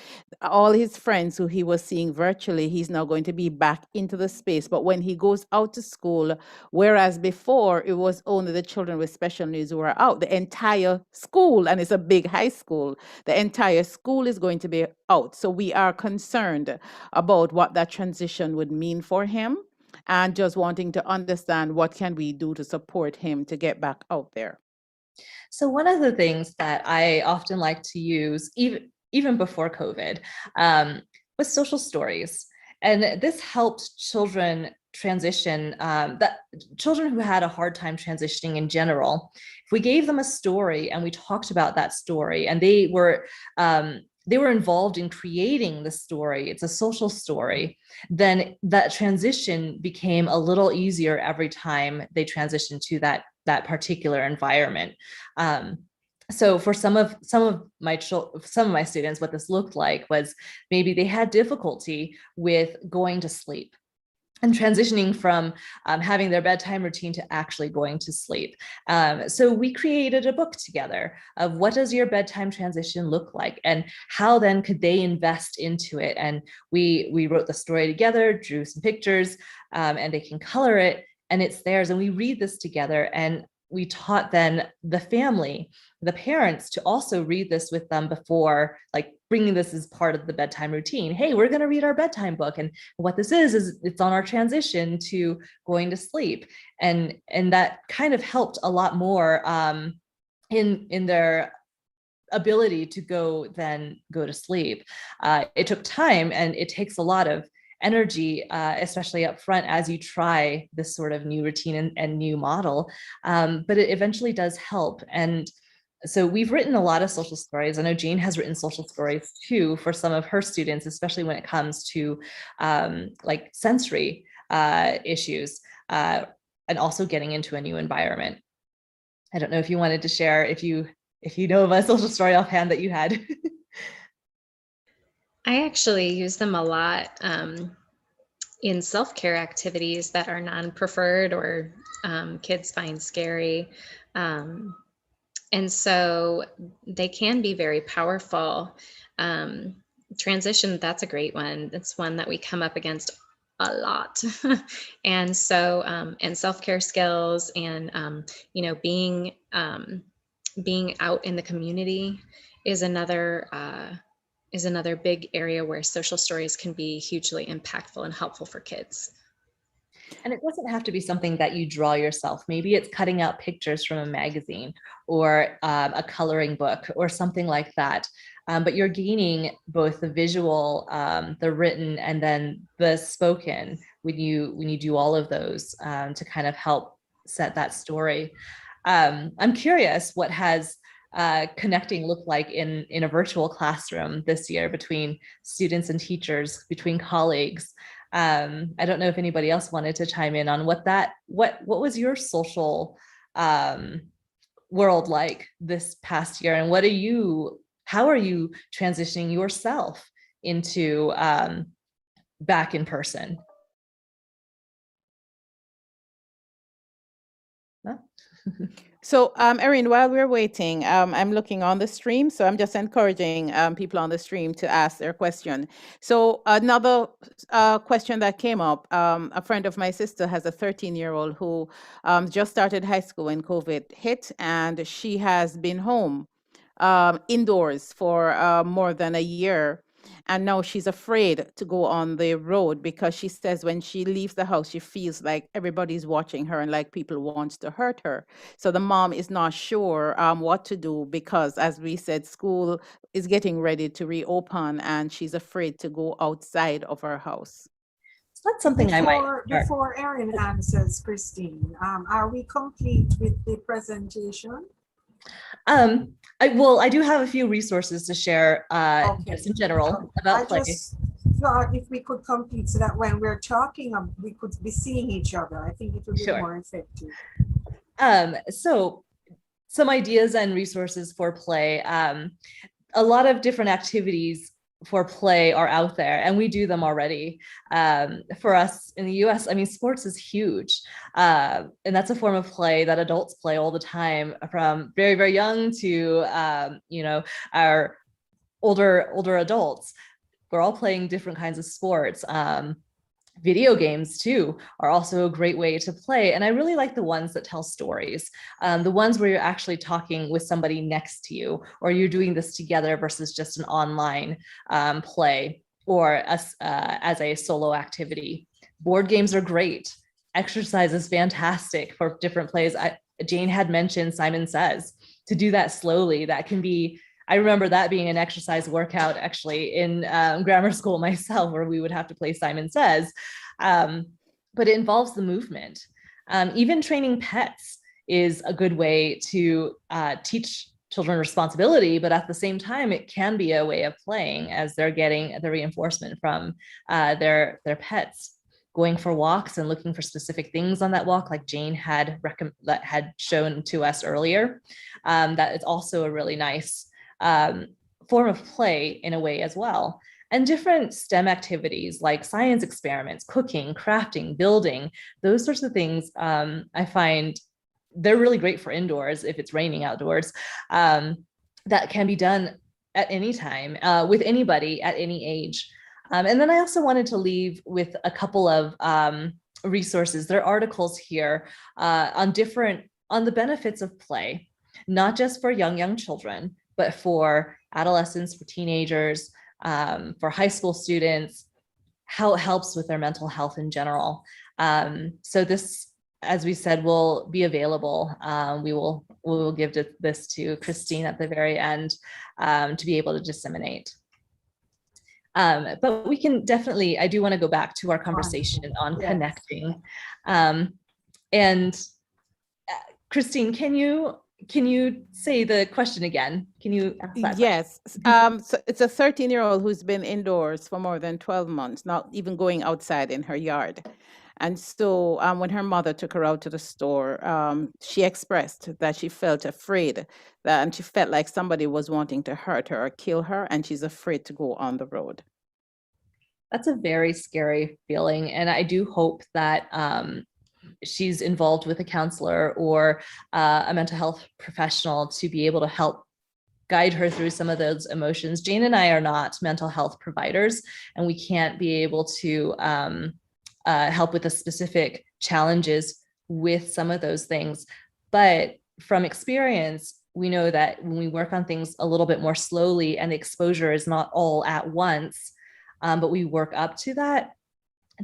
all his friends who he was seeing virtually, he's now going to be back into the space. But when he goes out to school, whereas before it was only the children with special needs who are out, the entire school, and it's a big high school, the entire school is going to be out. So we are concerned about what that transition would mean for him, and just wanting to understand what can we do to support him to get back out there. So one of the things that I often like to use, even before COVID, was social stories. And this helped children transition, that children who had a hard time transitioning in general. If we gave them a story and we talked about that story, and they were involved in creating the story, it's a social story, then that transition became a little easier every time they transitioned to that particular environment. So for some of my students, what this looked like was maybe they had difficulty with going to sleep and transitioning from having their bedtime routine to actually going to sleep. So we created a book together of what does your bedtime transition look like, and how then could they invest into it. And we wrote the story together, drew some pictures, and they can color it, and it's theirs. And we read this together, and we taught then the family, the parents, to also read this with them before, like bringing this as part of the bedtime routine. Hey, we're going to read our bedtime book. And what this is it's on our transition to going to sleep. And that kind of helped a lot more in their ability to go to sleep. It took time, and it takes a lot of energy, especially up front as you try this sort of new routine and new model. But it eventually does help. And so we've written a lot of social stories. I know Jane has written social stories too for some of her students, especially when it comes to like sensory issues, and also getting into a new environment. I don't know if you wanted to share, if you know of a social story offhand that you had. I actually use them a lot in self-care activities that are non-preferred or kids find scary. And so they can be very powerful. Transition, that's a great one. It's one that we come up against a lot. And so, and self-care skills, and, being out in the community is another big area where social stories can be hugely impactful and helpful for kids. And it doesn't have to be something that you draw yourself. Maybe it's cutting out pictures from a magazine or a coloring book or something like that. But you're gaining both the visual, the written, and then the spoken when you do all of those to kind of help set that story. I'm curious, what has connecting look like in a virtual classroom this year between students and teachers, between colleagues? I don't know if anybody else wanted to chime in on what was your social world like this past year, and how are you transitioning yourself into back in person? Huh? So, Erin, while we're waiting, I'm looking on the stream, so I'm just encouraging people on the stream to ask their question. So another question that came up, a friend of my sister has a 13-year-old who just started high school when COVID hit, and she has been home indoors for more than a year. And now she's afraid to go on the road because she says when she leaves the house, she feels like everybody's watching her and like people want to hurt her. So the mom is not sure what to do because, as we said, school is getting ready to reopen and she's afraid to go outside of her house. So that's something Before Erin answers, Christine, are we complete with the presentation? I do have a few resources to share just in general about play. I just thought if we could complete so that when we're talking, we could be seeing each other. I think it would be more effective. So some ideas and resources for play. A lot of different activities for play are out there, and we do them already. For us in the US, I mean, sports is huge. And that's a form of play that adults play all the time, from very, very young to, our older adults. We're all playing different kinds of sports. Video games too are also a great way to play. And I really like the ones that tell stories, the ones where you're actually talking with somebody next to you, or you're doing this together versus just an online play, or as a solo activity. Board games are great. Exercise is fantastic for different plays. Jane had mentioned Simon Says. To do that slowly, that can be, I remember that being an exercise workout actually in grammar school myself, where we would have to play Simon Says, but it involves the movement. Even training pets is a good way to teach children responsibility, but at the same time, it can be a way of playing as they're getting the reinforcement from their pets. Going for walks and looking for specific things on that walk, like Jane had shown to us earlier, that is also a really nice form of play in a way as well. And different STEM activities like science experiments, cooking, crafting, building, those sorts of things, I find they're really great for indoors if it's raining outdoors. That can be done at any time with anybody at any age. And then I also wanted to leave with a couple of resources. There are articles here on the benefits of play, not just for young children, but for adolescents, for teenagers, for high school students, how it helps with their mental health in general. So this, as we said, will be available. We will give this to Christine at the very end to be able to disseminate. But we can definitely, I do want to go back to our conversation on connecting. And Christine, can you say the question again? Can you ask that? Yes. So it's a 13-year-old who's been indoors for more than 12 months, not even going outside in her yard. And so when her mother took her out to the store, she expressed that she felt afraid, and she felt like somebody was wanting to hurt her or kill her, and she's afraid to go on the road. That's a very scary feeling. And I do hope that she's involved with a counselor or a mental health professional to be able to help guide her through some of those emotions. Jane and I are not mental health providers, and we can't be able to help with the specific challenges with some of those things. But from experience, we know that when we work on things a little bit more slowly and the exposure is not all at once, but we work up to that,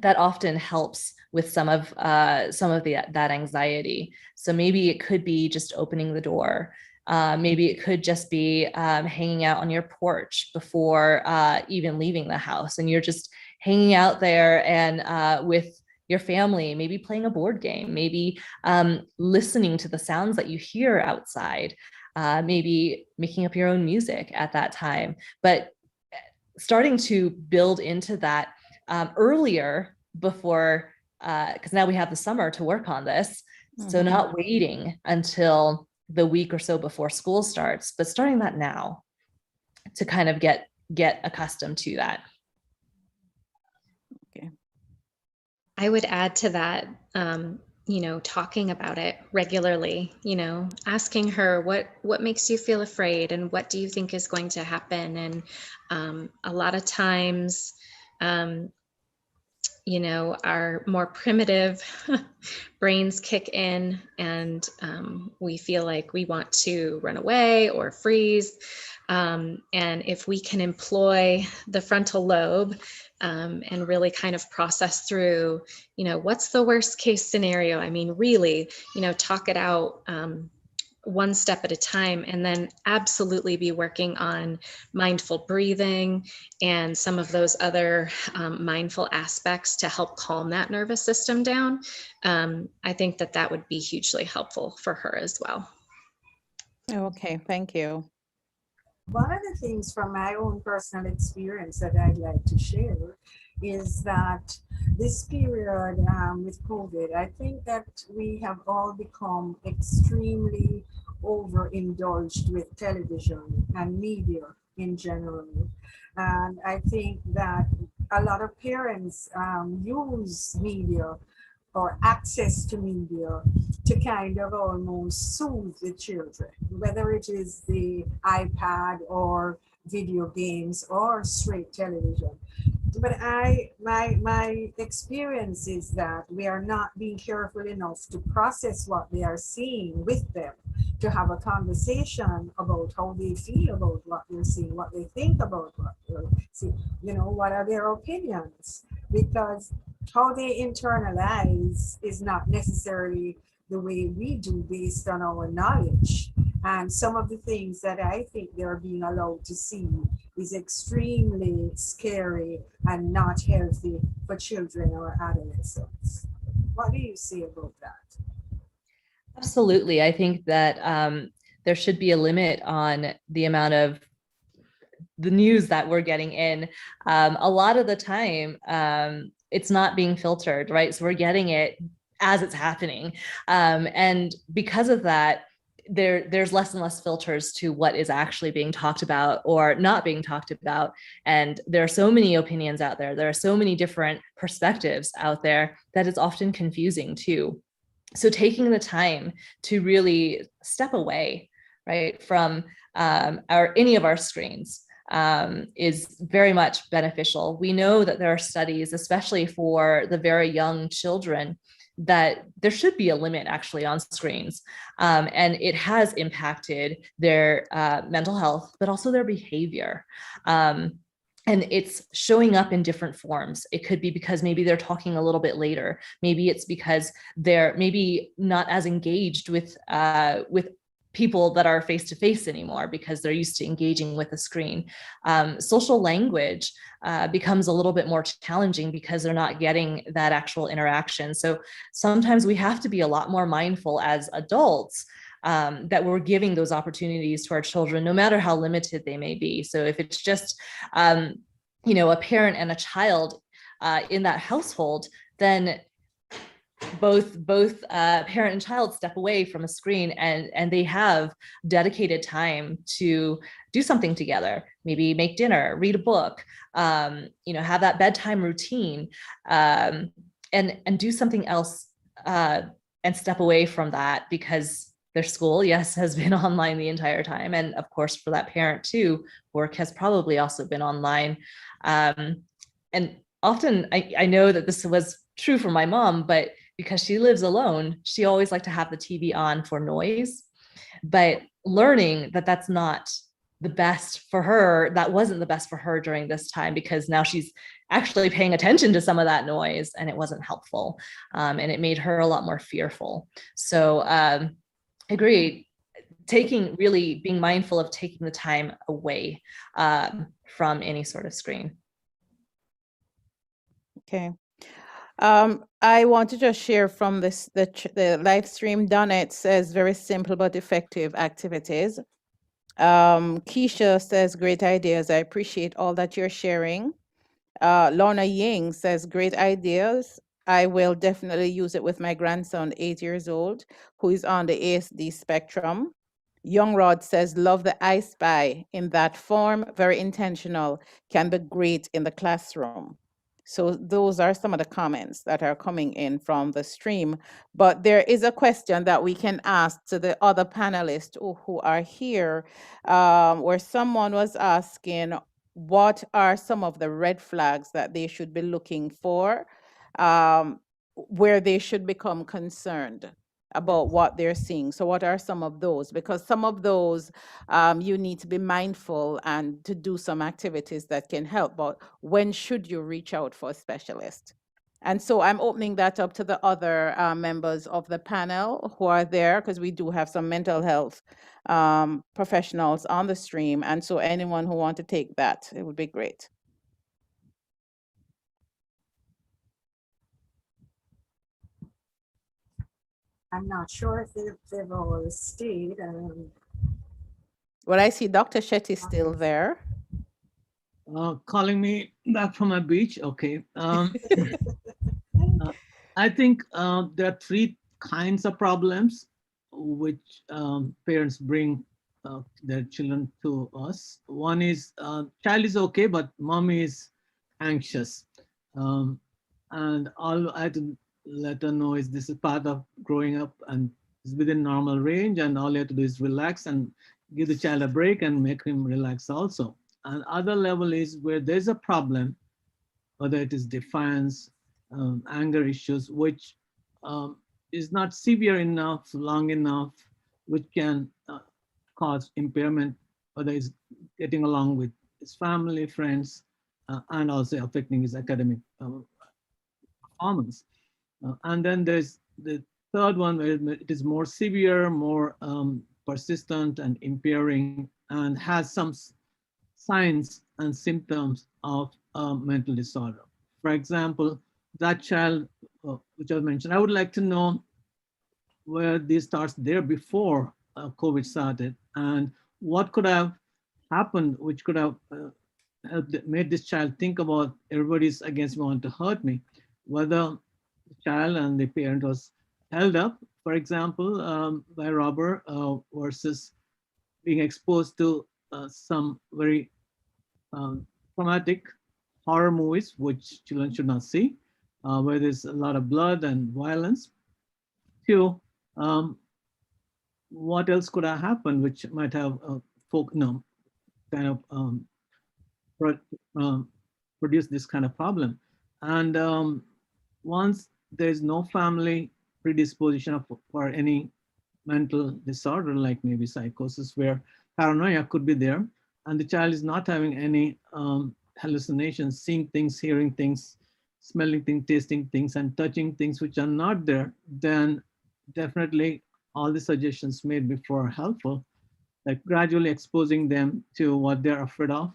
that often helps with some of that anxiety. So maybe it could be just opening the door. Maybe it could just be hanging out on your porch before even leaving the house, and you're just hanging out there and with your family, maybe playing a board game, maybe listening to the sounds that you hear outside, maybe making up your own music at that time. But starting to build into that earlier before, because now we have the summer to work on this. So not waiting until the week or so before school starts, but starting that now to kind of get accustomed to that. Okay. I would add to that, talking about it regularly, asking her what makes you feel afraid and what do you think is going to happen. And a lot of times, our more primitive brains kick in, and we feel like we want to run away or freeze. And if we can employ the frontal lobe and really kind of process through, what's the worst case scenario? I mean, really, talk it out one step at a time, and then absolutely be working on mindful breathing and some of those other mindful aspects to help calm that nervous system down. I think that would be hugely helpful for her as well. Okay, thank you. One of the things from my own personal experience that I'd like to share is that this period with COVID, I think that we have all become extremely overindulged with television and media in general. And I think that a lot of parents use media or access to media to kind of almost soothe the children, whether it is the iPad or video games or straight television. But my experience is that we are not being careful enough to process what they are seeing with them, to have a conversation about how they feel about what they're seeing, what they think about what they're seeing, what are their opinions, because how they internalize is not necessarily the way we do based on our knowledge. And some of the things that I think they're being allowed to see is extremely scary and not healthy for children or adolescents. What do you say about that? Absolutely. I think that there should be a limit on the amount of the news that we're getting in. A lot of the time, it's not being filtered, right? So we're getting it as it's happening. And because of that, there's less and less filters to what is actually being talked about or not being talked about. And there are so many opinions out there. There are so many different perspectives out there that it's often confusing too. So taking the time to really step away, right, from any of our screens is very much beneficial. We know that there are studies, especially for the very young children, that there should be a limit actually on screens. And it has impacted their mental health, but also their behavior. And it's showing up in different forms. It could be because maybe they're talking a little bit later. Maybe it's because they're maybe not as engaged with people that are face-to-face anymore because they're used to engaging with a screen. Social language becomes a little bit more challenging because they're not getting that actual interaction. So sometimes we have to be a lot more mindful as adults that we're giving those opportunities to our children, no matter how limited they may be. So if it's just, a parent and a child in that household, then both parent and child step away from a screen and they have dedicated time to do something together, maybe make dinner, read a book, have that bedtime routine, and do something else and step away from that, because their school, yes, has been online the entire time. And of course, for that parent too, work has probably also been online. And often I know that this was true for my mom, but because she lives alone, she always liked to have the TV on for noise, but learning that that's not the best for her, that wasn't the best for her during this time, because now she's actually paying attention to some of that noise and it wasn't helpful. And it made her a lot more fearful. So agree, being mindful of taking the time away from any sort of screen. Okay. I want to just share from the live stream. Donette says very simple but effective activities. Keisha says great ideas. I appreciate all that you're sharing. Lorna Ying says great ideas. I will definitely use it with my grandson, 8 years old, who is on the ASD spectrum. Young Rod says, love the I Spy in that form, very intentional, can be great in the classroom. So those are some of the comments that are coming in from the stream. But there is a question that we can ask to the other panelists who are here, where someone was asking, what are some of the red flags that they should be looking for, where they should become concerned about what they're seeing? So what are some of those? Because some of those you need to be mindful and to do some activities that can help, but when should you reach out for a specialist? And so I'm opening that up to the other members of the panel who are there, because we do have some mental health professionals on the stream. And so anyone who wants to take that, it would be great. I'm not sure if they've all stayed. Well, I see Dr. Shetty still there. Calling me back from my beach. Okay. I think there are three kinds of problems which parents bring their children to us. One is child is okay, but mommy is anxious. And all I had to let her know is this is part of growing up and it's within normal range, and all you have to do is relax and give the child a break and make him relax also. And other level is where there's a problem, whether it is defiance, anger issues, which is not severe enough, long enough, which can cause impairment, whether it's getting along with his family, friends, and also affecting his academic performance. And then there's the third one where it is more severe, more persistent and impairing, and has some signs and symptoms of mental disorder. For example, that child, which I mentioned, I would like to know where this starts there before COVID started, and what could have happened, which could have made this child think about everybody's against me, want to hurt me, whether the child and the parent was held up, for example, by a robber versus being exposed to some very traumatic horror movies, which children should not see, where there's a lot of blood and violence. Two, what else could have happened, which might have kind of produce this kind of problem. And once there's no family predisposition for any mental disorder, like maybe psychosis, where paranoia could be there, and the child is not having any hallucinations, seeing things, hearing things, smelling things, tasting things, and touching things which are not there, then definitely all the suggestions made before are helpful, like gradually exposing them to what they're afraid of,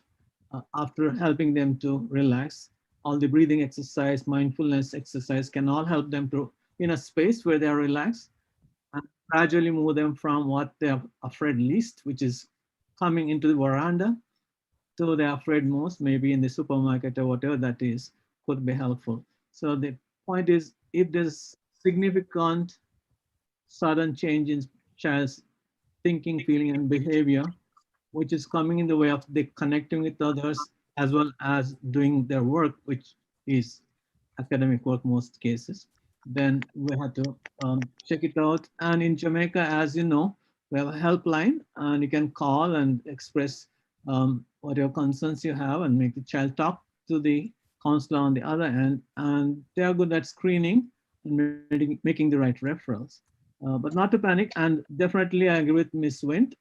after helping them to relax. All the breathing exercise, mindfulness exercise can all help them to in a space where they are relaxed, and gradually move them from what they're afraid least, which is coming into the veranda, to they're afraid most, maybe in the supermarket or whatever that is, could be helpful. So the point is, if there's significant sudden change in child's thinking, feeling, and behavior, which is coming in the way of the connecting with others as well as doing their work, which is academic work most cases, then we have to check it out. And in Jamaica, as you know, we have a helpline, and you can call and express whatever concerns you have and make the child talk to the counselor on the other end. And they are good at screening and making the right referrals. But not to panic, and definitely I agree with Ms. Wint,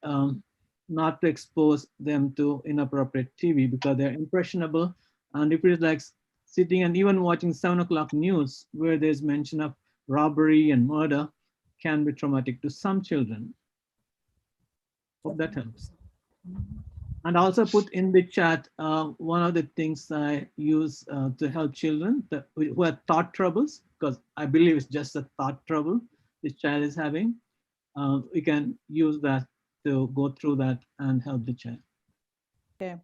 not to expose them to inappropriate TV because they're impressionable. And if it's like sitting and even watching 7 o'clock news where there's mention of robbery and murder, can be traumatic to some children. Hope that helps. And also put in the chat one of the things I use to help children who have thought troubles, because I believe it's just a thought trouble this child is having. We can use that to go through that and help the child. Okay.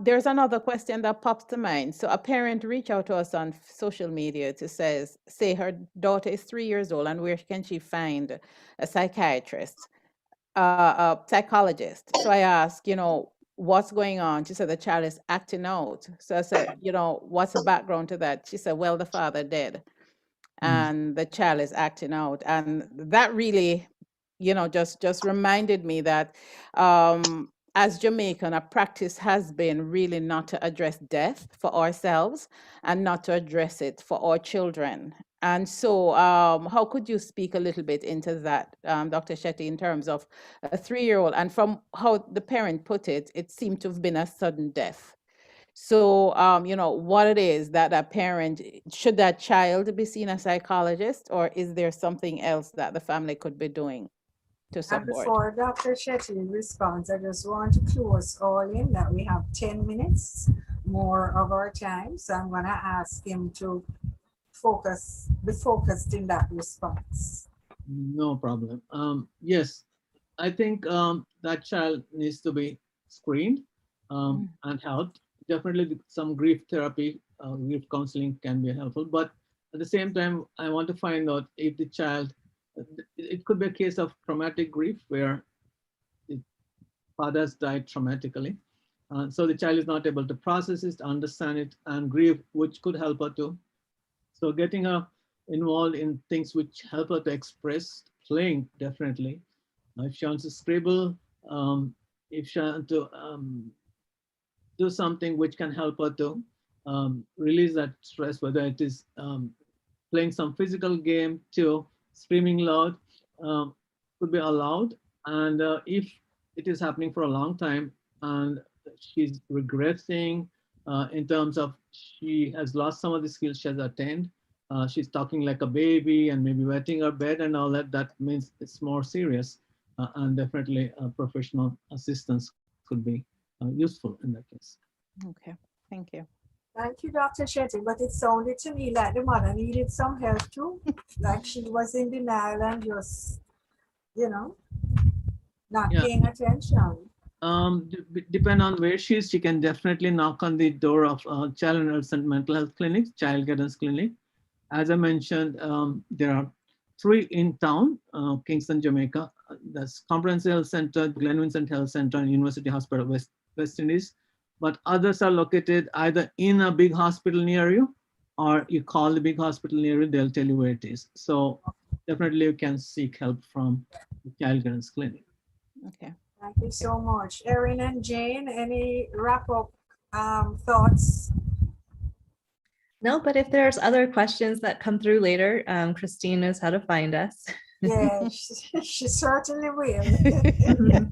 There's another question that pops to mind. So a parent reached out to us on social media to say her daughter is 3 years old and where can she find a psychiatrist, a psychologist. So I asked, what's going on? She said the child is acting out. So I said, what's the background to that? She said, well, the father dead and the child is acting out. And that really, just reminded me that as Jamaican, our practice has been really not to address death for ourselves and not to address it for our children. And so how could you speak a little bit into that, Dr. Shetty, in terms of a 3-year-old? And from how the parent put it, it seemed to have been a sudden death. So, what it is that a parent, should that child be seen a psychologist, or is there something else that the family could be doing to And support? before Dr. Shetty responds, I just want to clue us all in that we have 10 minutes more of our time. So I'm going to ask him to be focused in that response. No problem. Yes, I think that child needs to be screened and helped. Definitely some grief therapy, grief counseling can be helpful. But at the same time, I want to find out if the child, it could be a case of traumatic grief where father has died traumatically. So the child is not able to process it, understand it, and grieve, which could help her to. So getting her involved in things which help her to express, playing definitely. If she wants to scribble, if she wants to do something which can help her to release that stress, whether it is playing some physical game to screaming loud, could be allowed. And if it is happening for a long time and she's regressing in terms of she has lost some of the skills she has attained, she's talking like a baby and maybe wetting her bed and all that, that means it's more serious. And definitely professional assistance could be useful in that case. Okay, thank you. Thank you, Dr. Shetty, but it sounded to me like the mother needed some help too. Like she was in denial and just, you know, not paying attention. Depend on where she is, she can definitely knock on the door of child and adolescent mental health clinics, child guidance clinic. As I mentioned, there are 3 in town, Kingston, Jamaica. That's Comprehensive Health Center, Glen Vincent Health Center, and University Hospital West Indies. But others are located either in a big hospital near you, or you call the big hospital near you, they'll tell you where it is. So definitely you can seek help from the child guidance clinic. Okay. Thank you so much. Erin and Jane, any wrap-up thoughts? No, but if there's other questions that come through later, Christine knows how to find us. Yeah, she certainly will.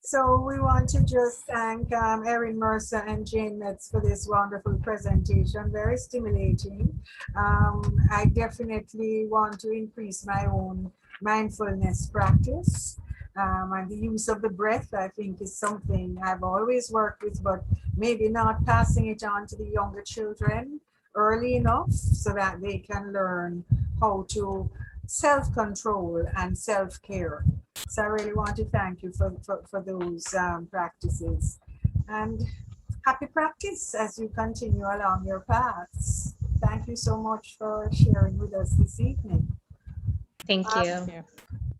So we want to just thank Erin Mercer and Jane Metz for this wonderful presentation, very stimulating. I definitely want to increase my own mindfulness practice. And the use of the breath, I think, is something I've always worked with, but maybe not passing it on to the younger children early enough so that they can learn how to self-control and self-care. So I really want to thank you for those practices. And happy practice as you continue along your paths. Thank you so much for sharing with us this evening. Thank you.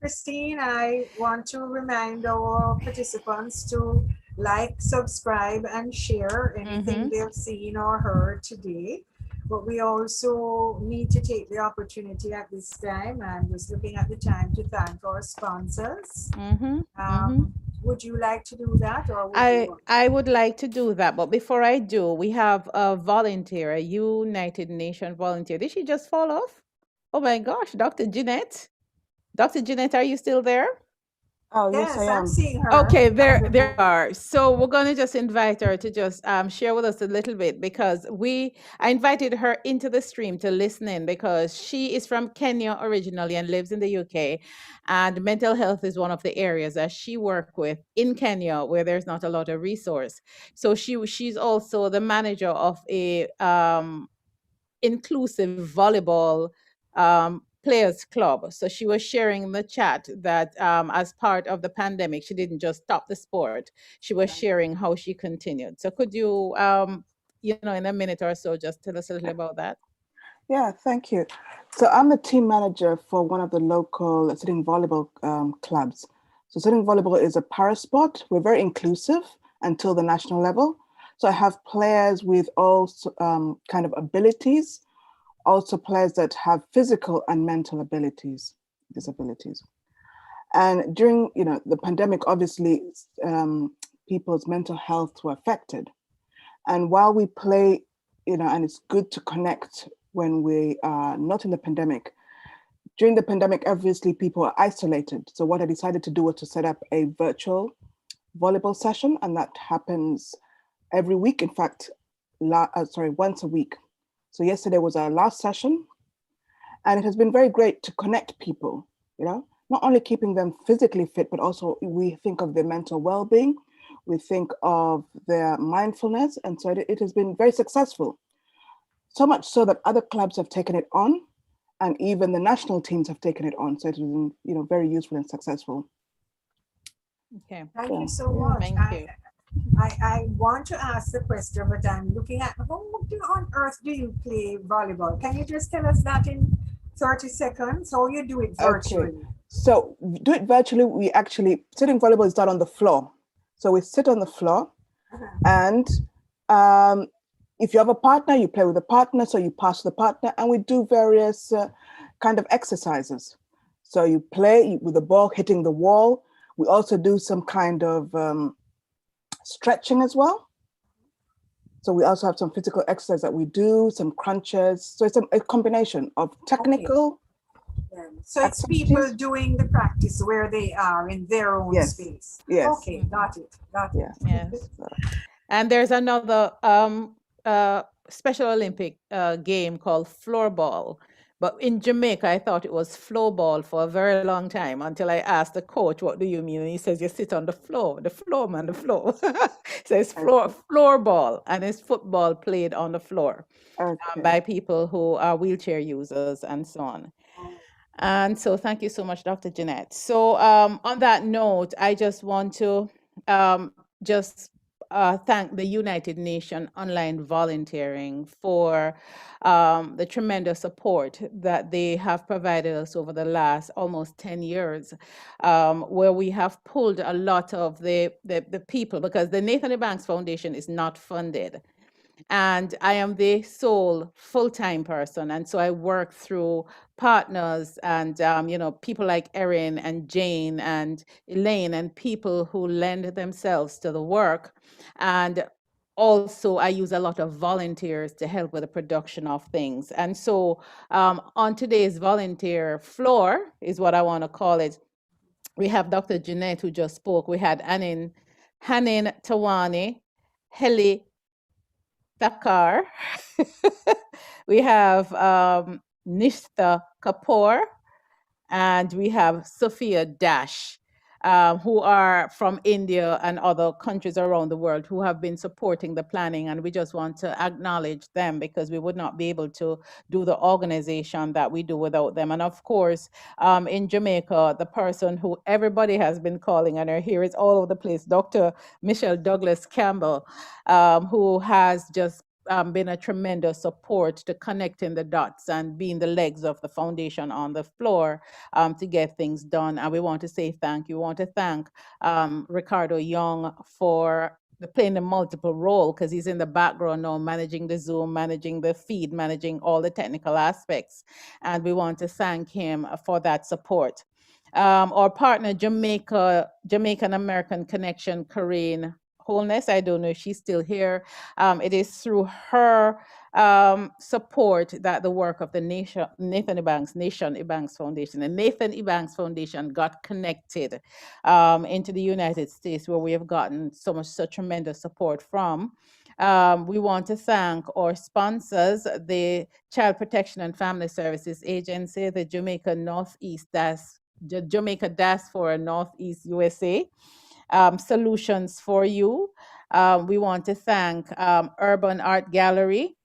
Christine, I want to remind our participants to like, subscribe, and share anything they've seen or heard today. But we also need to take the opportunity at this time, and just looking at the time, to thank our sponsors. Would you like to do that? Or I would like to do that, but before I do, we have a volunteer, a United Nations volunteer. Did she just fall off? Oh my gosh, Dr. Jeanette. Dr. Jeanette, are you still there? Oh, yes, I am. I'm seeing her. Okay, there are. So we're going to just invite her to just share with us a little bit, because I invited her into the stream to listen in, because she is from Kenya originally and lives in the UK. And mental health is one of the areas that she works with in Kenya where there's not a lot of resource. So she's also the manager of a inclusive volleyball players club. So she was sharing in the chat that as part of the pandemic, she didn't just stop the sport. She was sharing how she continued. So could you, in a minute or so, just tell us a little about that? Yeah, thank you. So I'm a team manager for one of the local sitting volleyball clubs. So sitting volleyball is a para sport. We're very inclusive until the national level. So I have players with all kind of abilities, also players that have physical and mental disabilities. And during the pandemic, obviously, people's mental health were affected. And while we play, and it's good to connect when we are not in the pandemic, during the pandemic, obviously, people are isolated. So what I decided to do was to set up a virtual volleyball session, and that happens every week. In fact, once a week. So yesterday was our last session, and it has been very great to connect people, not only keeping them physically fit, but also we think of their mental well-being, we think of their mindfulness, and so it has been very successful. So much so that other clubs have taken it on, and even the national teams have taken it on. So it has been, very useful and successful. Okay. Thank you so much. Thank you. I want to ask the question, but I'm looking at how on earth do you play volleyball? Can you just tell us that in 30 seconds, how you do it virtually? Okay. So do it virtually. We actually, sitting volleyball is done on the floor. So we sit on the floor, and if you have a partner, you play with the partner, so you pass the partner, and we do various kind of exercises. So you play with the ball hitting the wall. We also do some kind of stretching as well. So we also have some physical exercise that we do, some crunches. So it's a combination of technical. Okay. So it's people doing the practice where they are in their own space. Yes. Okay, got it. Got it. Yes. And there's another Special Olympic game called floorball. But in Jamaica, I thought it was floorball for a very long time until I asked the coach, what do you mean? And he says, you sit on the floor, man, the floor. So it's floorball, and it's football played on the floor by people who are wheelchair users and so on. And so thank you so much, Dr. Jeanette. So on that note, I just want to thank the United Nations Online Volunteering for the tremendous support that they have provided us over the last almost 10 years, where we have pulled a lot of the people, because the Nathan E. Banks Foundation is not funded. And I am the sole full-time person. And so I work through partners and, people like Erin and Jane and Elaine and people who lend themselves to the work. And also I use a lot of volunteers to help with the production of things. And so on today's volunteer floor is what I want to call it. We have Dr. Jeanette, who just spoke. We had Hanin Tawani, Heli Takar. We have Nishtha Kapoor, and we have Sophia Dash, who are from India and other countries around the world who have been supporting the planning. And we just want to acknowledge them because we would not be able to do the organization that we do without them. And of course, in Jamaica, the person who everybody has been calling, and her here is all over the place, Dr. Michelle Douglas Campbell, who has just been a tremendous support to connecting the dots and being the legs of the foundation on the floor to get things done. And we want to say thank you. We want to thank Ricardo Young for playing the multiple role, because he's in the background now, managing the Zoom, managing the feed, managing all the technical aspects. And we want to thank him for that support. Our partner, Jamaican American Connection, Corinne Wholeness. I don't know if she's still here. It is through her support that the work of the Nathan E. Banks Foundation, and Nathan E. Banks Foundation got connected into the United States, where we have gotten such tremendous support from. We want to thank our sponsors, the Child Protection and Family Services Agency, the Jamaica Diaspora Northeast USA, Solutions for You. We want to thank Urban Art Gallery,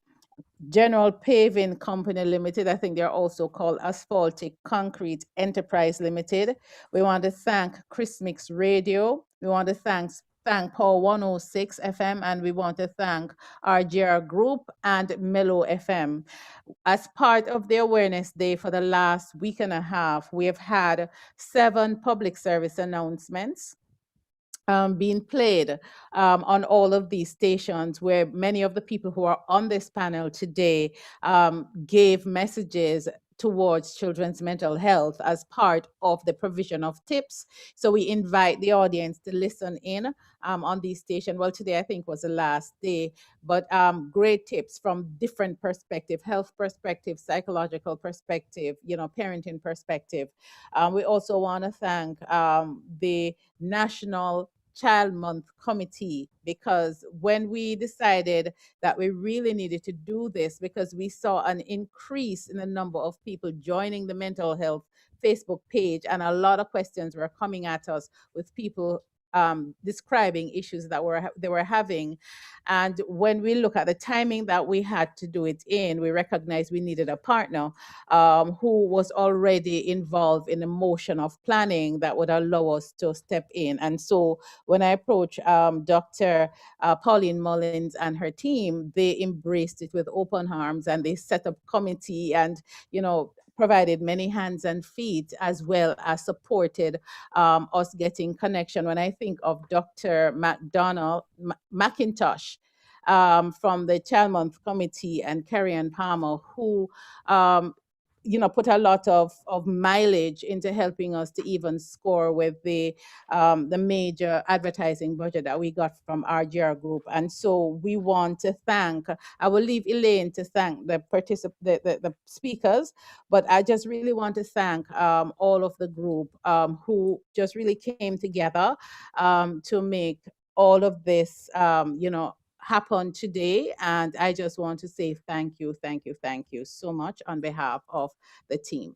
General Paving Company Limited. I think they're also called Asphaltic Concrete Enterprise Limited. We want to thank Chris Mix Radio. We want to thank Paul 106 FM, and we want to thank RGR Group and Mellow FM. As part of the Awareness Day for the last week and a half, we have had 7 public service announcements being played on all of these stations, where many of the people who are on this panel today gave messages towards children's mental health as part of the provision of tips. So we invite the audience to listen in on these stations. Well, today I think was the last day, but great tips from different perspectives: health perspective, psychological perspective, parenting perspective. We also want to thank the National Child Month Committee, because when we decided that we really needed to do this, because we saw an increase in the number of people joining the mental health Facebook page, and a lot of questions were coming at us with people describing issues that they were having. And when we look at the timing that we had to do it in, we recognized we needed a partner who was already involved in the motion of planning that would allow us to step in. And so when I approached Dr. Pauline Mullins and her team, they embraced it with open arms, and they set up committee and, provided many hands and feet, as well as supported us getting connection. When I think of Dr. McIntosh from the Child Month Committee and Carrie Ann Palmer, who put a lot of mileage into helping us to even score with the major advertising budget that we got from RGR Group. And so we want to thank, I will leave Elaine to thank the speakers, but I just really want to thank all of the group who just really came together to make all of this, happen today. And I just want to say thank you so much on behalf of the team.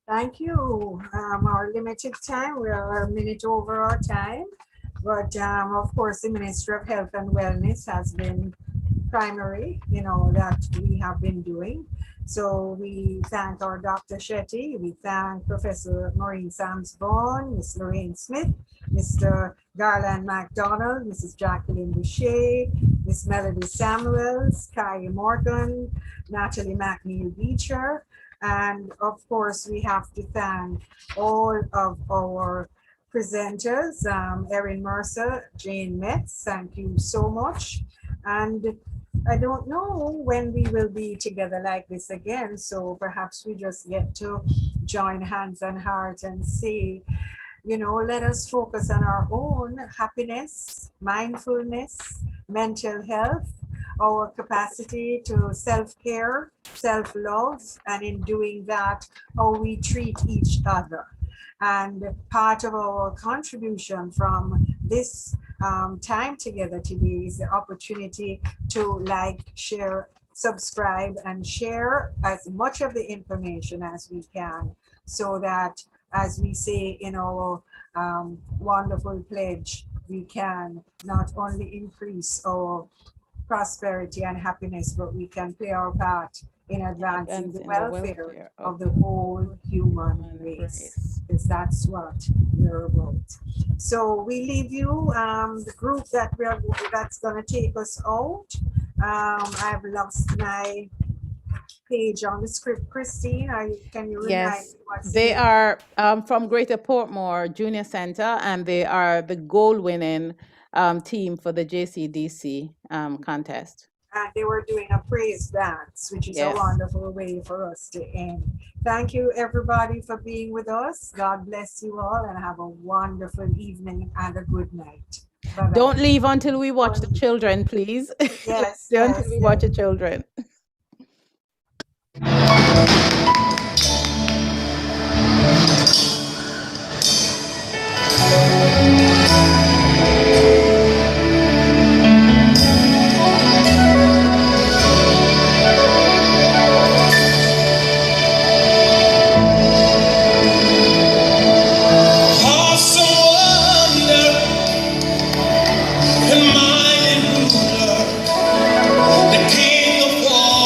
Thank you. Our limited time, we are a minute over our time, but of course the Ministry of Health and Wellness has been primary, that we have been doing. So we thank our Dr. Shetty, we thank Professor Maureen Sams-Vaughan, Ms. Lorraine Smith, Mr. Garland MacDonald, Mrs. Jacqueline Boucher, Ms. Melody Samuels, Kai Morgan, Natalie McNeil Beecher, and of course we have to thank all of our presenters, Erin Mercer, Jane Metz, thank you so much. And I don't know when we will be together like this again, so perhaps we just get to join hands and heart and say, let us focus on our own happiness, mindfulness, mental health, our capacity to self-care, self-love, and in doing that, how we treat each other. And part of our contribution from this time together today is the opportunity to like, share, subscribe, and share as much of the information as we can, so that, as we say in our wonderful pledge, we can not only increase our prosperity and happiness, but we can play our part in advancing the welfare of the whole human race, because that's what we're about. So we leave you, the group that's going to take us out. I've lost my page on the script. Christine, can you remind me what's they are from Greater Portmore Junior Center, and they are the goal-winning team for the JCDC contest. And they were doing a praise dance, which is a wonderful way for us to end. Thank you, everybody, for being with us. God bless you all, and have a wonderful evening and a good night. Bye-bye. Don't leave until we watch the children, please. Yes. Until we watch the children. The King of all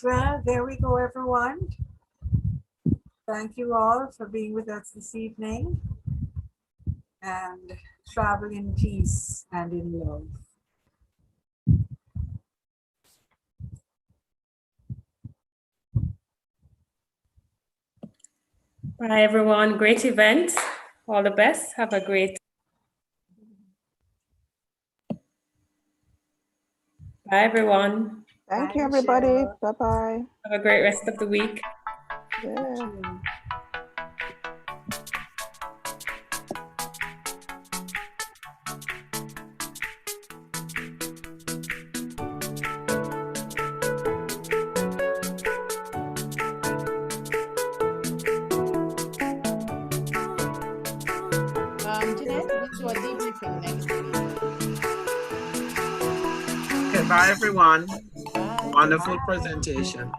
right, well, there we go, everyone. Thank you all for being with us this evening, and travel in peace and in love. Bye, everyone. Great event. All the best. Have a great. Bye, everyone. Thank you, everybody. Bye-bye. Have a great rest of the week. Yeah. Jeanette, we'll do a debriefing next week. Okay, bye everyone. Bye. Wonderful presentation.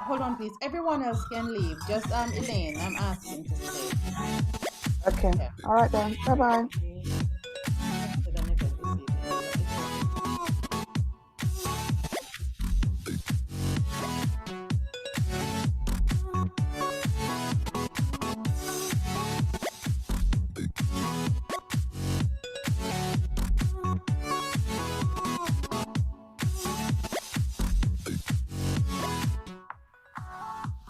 Hold on, please. Everyone else can leave. Just Elaine, I'm asking to stay. Okay. All right then. Bye-bye.